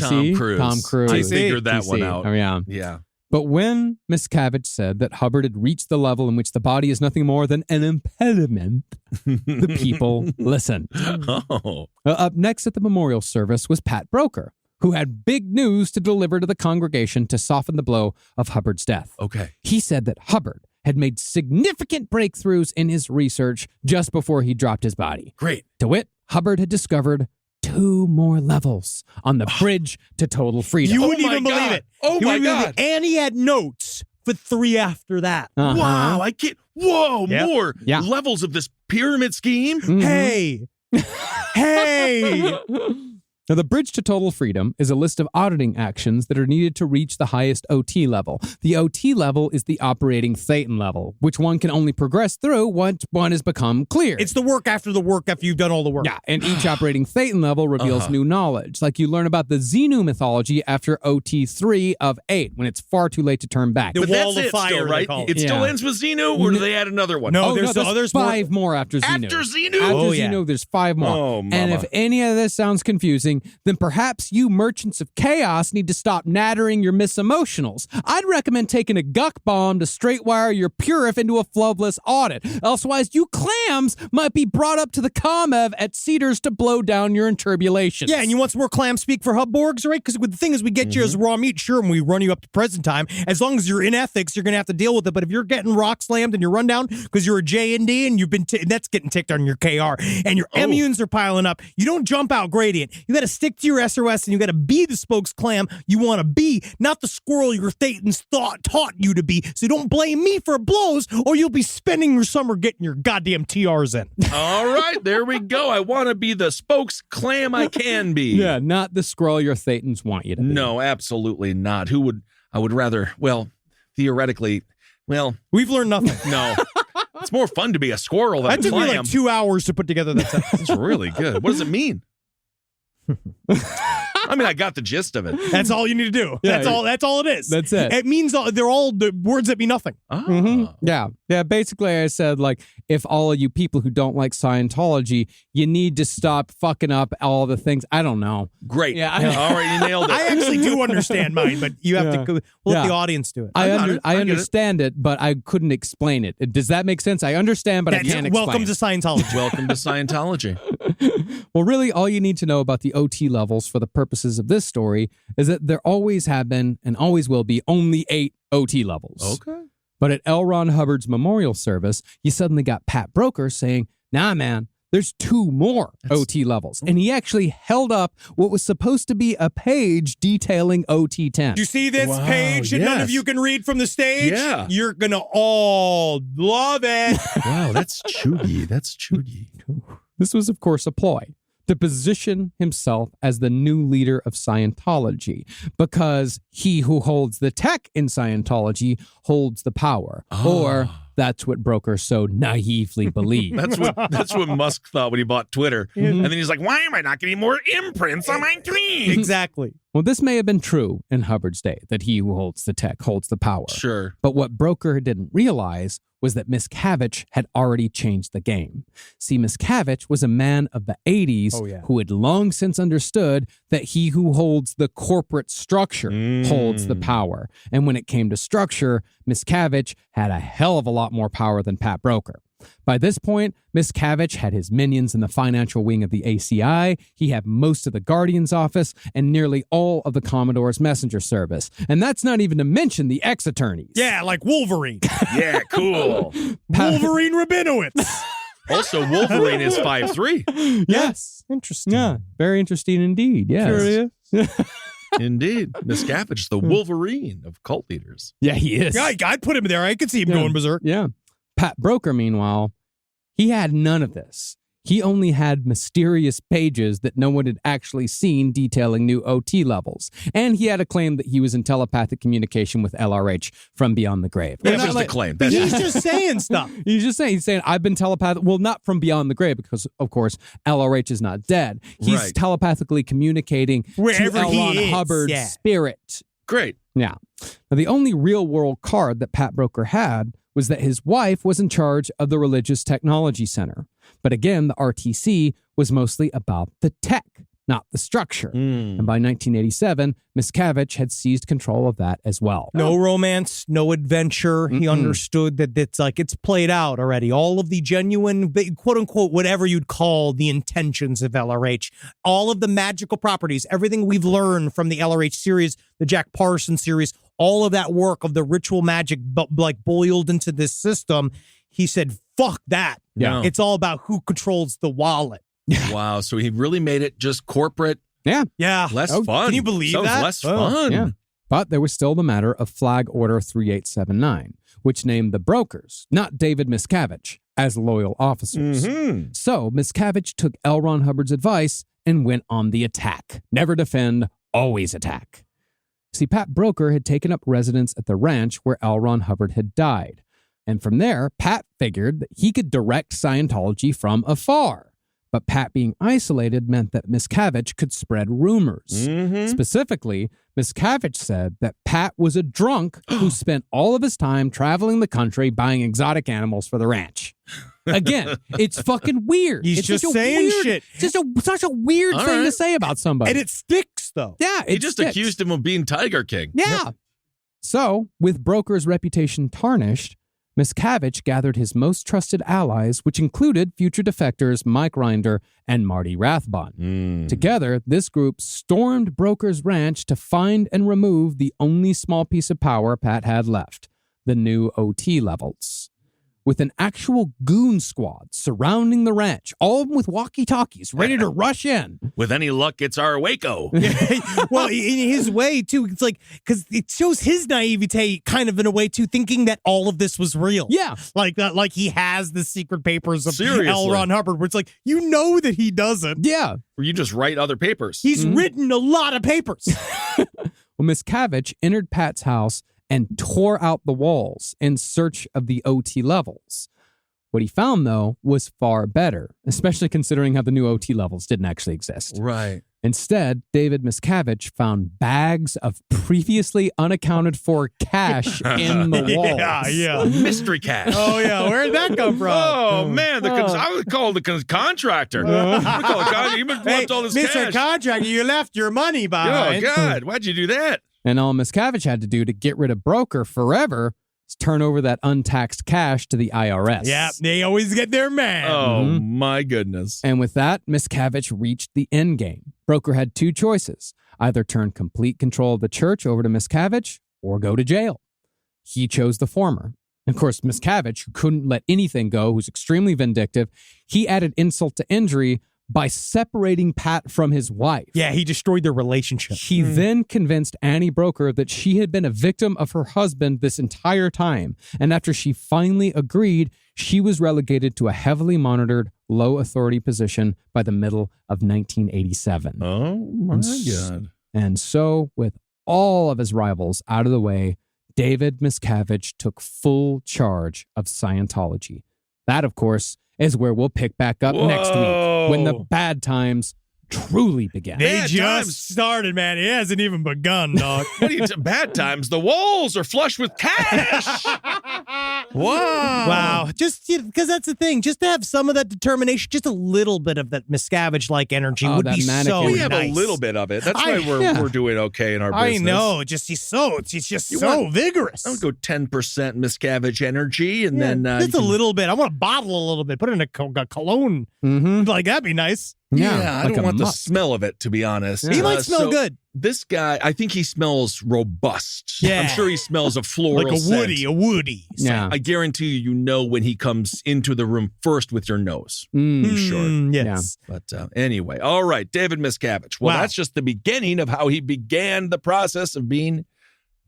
Tom Cruise. I TC. figured that one TC. out. Oh, yeah. Yeah. But when Miscavige said that Hubbard had reached the level in which the body is nothing more than an impediment, the people listened. Oh. Up next at the memorial service was Pat Broker, who had big news to deliver to the congregation to soften the blow of Hubbard's death. Okay. He said that Hubbard had made significant breakthroughs in his research just before he dropped his body. Great. To wit, Hubbard had discovered 2 more levels on the bridge to total freedom. You wouldn't my even believe God. it. Oh, You my wouldn't believe God. it. And he had notes for 3 after that. Uh-huh. Wow. I can't. Whoa. Yep. More Yeah. levels of this pyramid scheme. Mhm. Hey. Hey. Now, the bridge to total freedom is a list of auditing actions that are needed to reach the highest OT level. The OT level is the operating Thetan level, which one can only progress through once one has become clear. It's the work after you've done all the work. Yeah, and each operating Thetan level reveals new knowledge. Like you learn about the Xenu mythology after OT 3 of 8, when it's far too late to turn back. The But wall that's of it fire, still, they right? call It it. still Yeah. ends with Xenu, or do they add another one? No, Oh, there's no, others more. 5 more after Xenu. After Xenu? After Oh, Xenu, yeah. there's 5 more. Oh, and mama. if any of this sounds confusing, then perhaps you merchants of chaos need to stop nattering your misemotionals. I'd recommend taking a guck bomb to straight wire your purif into a flowless audit. Elsewise, you clams might be brought up to the Comev at Cedars to blow down your inturbulations. Yeah, and you want some more clam speak for Hubborgs, right? Because the thing is, we get you as raw meat, sure, and we run you up to present time. As long as you're in ethics, you're going to have to deal with it. But if you're getting rock slammed and you're run down because you're a J&D and you've been, that's getting ticked on your KR, and your immunes are piling up, you don't jump out gradient. You got to stick to your SOS, and you got to be the spokes clam you want to be, not the squirrel your Thetans taught you to be. So don't blame me for blows, or you'll be spending your summer getting your goddamn TRs in. All right, there we go. I want to be the spokes clam I can be. Yeah, not the scroll your Thetans want you to be. No, absolutely not. I would rather, well, theoretically, well, We've learned nothing. no. It's more fun to be a squirrel than That a took me clam. like 2 hours to put together that sentence. It's really good. What does it mean? I mean, I got the gist of it. That's all you need to do. Yeah, That's all it is. that's it. It means they're all the words that mean nothing. Oh. Mm-hmm. Yeah. Basically, I said, like, if all of you people who don't like Scientology, you need to stop fucking up all the things. I don't know. Great. Yeah. All right, you nailed it. I actually do understand mine, but you have Yeah. to let Yeah. the audience do it. I got it. I I get it. understand it, but I couldn't explain it. Does that make sense? I understand, but I can't explain. Welcome to Scientology. Welcome to Scientology. Well, really, all you need to know about the OT levels for the purposes of this story is that there always have been and always will be only 8 OT levels. Okay. But at L. Ron Hubbard's memorial service, you suddenly got Pat Broker saying, nah, man, There's 2 more OT levels. And he actually held up what was supposed to be a page detailing OT10. Do you see this page that none of you can read from the stage? Yeah. You're going to all love it. Wow, that's chuggy. That's chuggy. This was, of course, a ploy to position himself as the new leader of Scientology, because he who holds the tech in Scientology holds the power. Or that's what brokers so naively believe. That's what Musk thought when he bought Twitter. And then he's like, why am I not getting more imprints on my tweets? Exactly. Well, this may have been true in Hubbard's day, that he who holds the tech holds the power. Sure. But what Broker didn't realize was that Miscavige had already changed the game. See, Miscavige was a man of the 80s who had long since understood that he who holds the corporate structure holds the power. And when it came to structure, Miscavige had a hell of a lot more power than Pat Broker. By this point, Miscavige had his minions in the financial wing of the ACI, he had most of the Guardian's office, and nearly all of the Commodore's messenger service. And that's not even to mention the ex-attorneys. Yeah, like Wolverine. Yeah, cool. Wolverine Rabinowitz. Also, Wolverine is 5'3". Yes. Interesting. Yeah, very interesting indeed. Yes. Sure is. Indeed. Miscavige, the Wolverine of cult leaders. Yeah, he is. Yeah, I'd put him there. I could see him going berserk. Yeah. Pat Broker, meanwhile, he had none of this. He only had mysterious pages that no one had actually seen detailing new OT levels. And he had a claim that he was in telepathic communication with LRH from beyond the grave. That's just a claim. That's He's just saying stuff. He's saying, I've been telepathic. Well, not from beyond the grave, because, of course, LRH is not dead. He's telepathically communicating Wherever to L. he Ron is. Hubbard's spirit. great. Yeah. Now, the only real world card that Pat Broker had was that his wife was in charge of the Religious Technology Center. But again, the RTC was mostly about the tech, not the structure. And by 1987, Miscavige had seized control of that as well. No romance, no adventure. He understood that it's played out already. All of the genuine, quote unquote, whatever you'd call the intentions of LRH, all of the magical properties, everything we've learned from the LRH series, the Jack Parsons series, all of that work of the ritual magic, boiled into this system. He said, fuck that. Yeah. It's all about who controls the wallet. Wow. So he really made it just corporate. Yeah. Yeah. Less fun. Can you believe Sounds that? less fun. Yeah. But there was still the matter of Flag Order 3879, which named the brokers, not David Miscavige, as loyal officers. So Miscavige took L. Ron Hubbard's advice and went on the attack. Never defend, always attack. See, Pat Broker had taken up residence at the ranch where L. Ron Hubbard had died. And from there, Pat figured that he could direct Scientology from afar. But Pat being isolated meant that Miscavige could spread rumors. Specifically, Miscavige said that Pat was a drunk who spent all of his time traveling the country buying exotic animals for the ranch. Again, it's fucking weird. He's it's just such a saying weird, shit. Just such a weird thing to say about somebody. And it sticks, though. Yeah, He it just sticks. accused him of being Tiger King. Yeah. So, with Broker's reputation tarnished, Miscavige gathered his most trusted allies, which included future defectors Mike Rinder and Marty Rathbun. Together, this group stormed Broker's ranch to find and remove the only small piece of power Pat had left, the new OT levels. With an actual goon squad surrounding the ranch, all of them with walkie-talkies, ready to rush in. With any luck, it's our Waco. Well, in his way, too, it's like, because it shows his naivete kind of in a way, too, thinking that all of this was real. Yeah. Like that, like he has the secret papers of Seriously. L. Ron Hubbard, where it's like, you know that he doesn't. Yeah. Or you just write other papers. He's written a lot of papers. Well, Miscavige entered Pat's house and tore out the walls in search of the OT levels. What he found, though, was far better, especially considering how the new OT levels didn't actually exist. Right. Instead, David Miscavige found bags of previously unaccounted for cash in the walls. Yeah. Mystery cash. Oh, yeah. Where'd that come from? Oh, man. I would call the contractor. I call the contractor. You left all this Mr. cash. Contractor, you left your money Oh, behind. God. Why'd you do that? And all Miscavige had to do to get rid of Broker forever is turn over that untaxed cash to the IRS. Yeah, they always get their man. Oh, my goodness. And with that, Miscavige reached the end game. Broker had two choices, either turn complete control of the church over to Miscavige or go to jail. He chose the former. Of course, Miscavige, who couldn't let anything go, who's extremely vindictive, he added insult to injury by separating Pat from his wife. Yeah, he destroyed their relationship. He then convinced Annie Broker that she had been a victim of her husband this entire time. And after she finally agreed, she was relegated to a heavily monitored, low authority position by the middle of 1987. Oh, my God. And so, with all of his rivals out of the way, David Miscavige took full charge of Scientology. That, of course, is where we'll pick back up next week when the bad times truly begin. They Bad just times. started, man. It hasn't even begun, dog. What are you bad times? The walls are flush with cash. Wow. Just because that's the thing. Just to have some of that determination, just a little bit of that Miscavige-like energy would that be manic so energy. We have nice. a little bit of it. That's why we're doing okay in our business. I know. Just he's just so vigorous. I would go 10% Miscavige energy, and then just a little bit. I want to bottle a little bit. Put it in a cologne. Mm-hmm. Like that'd be nice. Yeah, I like don't a want the musk. smell of it, to be honest. He might smell so good. This guy, I think he smells robust. Yeah. I'm sure he smells a floral Like a scent. woody. Yeah. I guarantee you know when he comes into the room first with your nose. Mm. Sure. Yes. But anyway, all right, David Miscavige. Well, Wow. that's just the beginning of how he began the process of being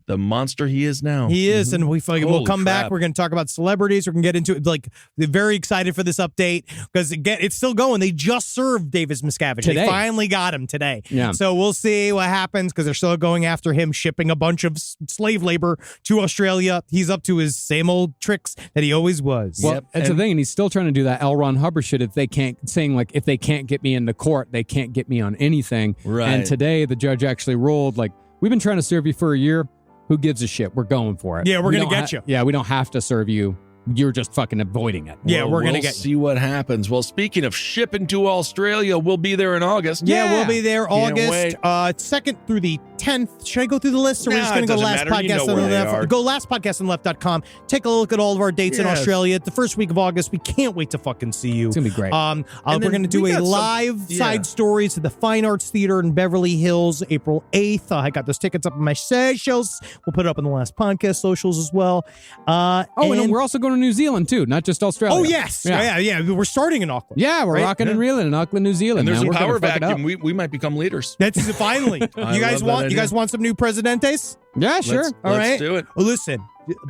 the monster he is now. He is, and we'll Holy come back. crap. We're going to talk about celebrities. We're going to get into it. Like, they're very excited for this update because again, it's still going. They just served David Miscavige. Today. They finally got him today. Yeah. So we'll see what happens because they're still going after him, shipping a bunch of slave labor to Australia. He's up to his same old tricks that he always was. Well, Yep. that's the And- thing, and he's still trying to do that L. Ron Hubbard shit. If they can't get me into court, they can't get me on anything. Right. And today, the judge actually ruled, like, we've been trying to serve you for a year. Who gives a shit? We're going for it. Yeah, we're We gonna don't get you. Yeah, we don't have to serve you. You're just fucking avoiding it. Yeah, we're going to we'll get see what happens. Well, speaking of shipping to Australia, we'll be there in August. Yeah, we'll be there Can't August wait. 2nd through the 10th. Should I go through the list, or we're Nah, just going it to go doesn't last matter. You podcast know on where the they left? are. Go lastpodcastonleft.com. Take a look at all of our dates in Yes. Australia. The first week of August. We can't wait to fucking see you. It's going to be great. And We're then going to do we a got some- live yeah. side stories at the Fine Arts Theater in Beverly Hills, April 8th. I got those tickets up on my socials. We'll put it up on the Last Podcast socials as well. and we're also going to New Zealand, too, not just Australia. Oh, yes. Yeah. We're starting in Auckland. Yeah, we're Right? rocking and reeling in Auckland, New Zealand. And there's man. a We're gonna power fuck it up. vacuum. We might become leaders. That's finally. I You guys love that want? You idea. guys want some new Presidentes? Yeah, sure. All Let's right. do it. Well, listen,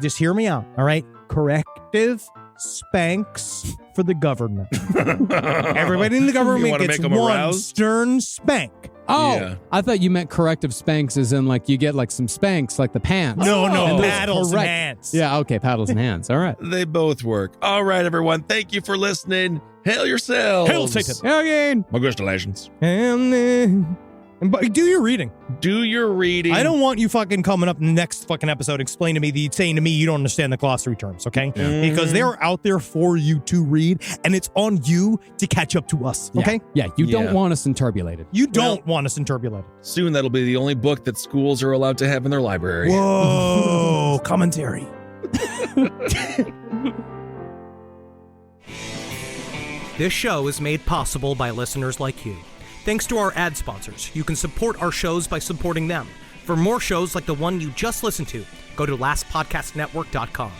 just hear me out. All right. Corrective spanks for the government. Everybody in the You government wanna gets make 'em one aroused? stern spank. Oh, Yeah. I thought you meant corrective spanks as in like you get like some spanks like the pants. No, And those paddles and correct- hands. Yeah, okay, paddles and hands. All right. They both work. All right, everyone. Thank you for listening. Hail yourselves. Hail Satan. Again. Congratulations. And but do your reading. Do your reading. I don't want you fucking coming up in the next fucking episode saying to me you don't understand the glossary terms, okay? Because they're out there for you to read, and it's on you to catch up to us, okay? Yeah, you Yeah. don't want us interpolated. You don't want us interpolated. Soon that'll be the only book that schools are allowed to have in their library. Whoa, commentary. This show is made possible by listeners like you. Thanks to our ad sponsors, you can support our shows by supporting them. For more shows like the one you just listened to, go to lastpodcastnetwork.com.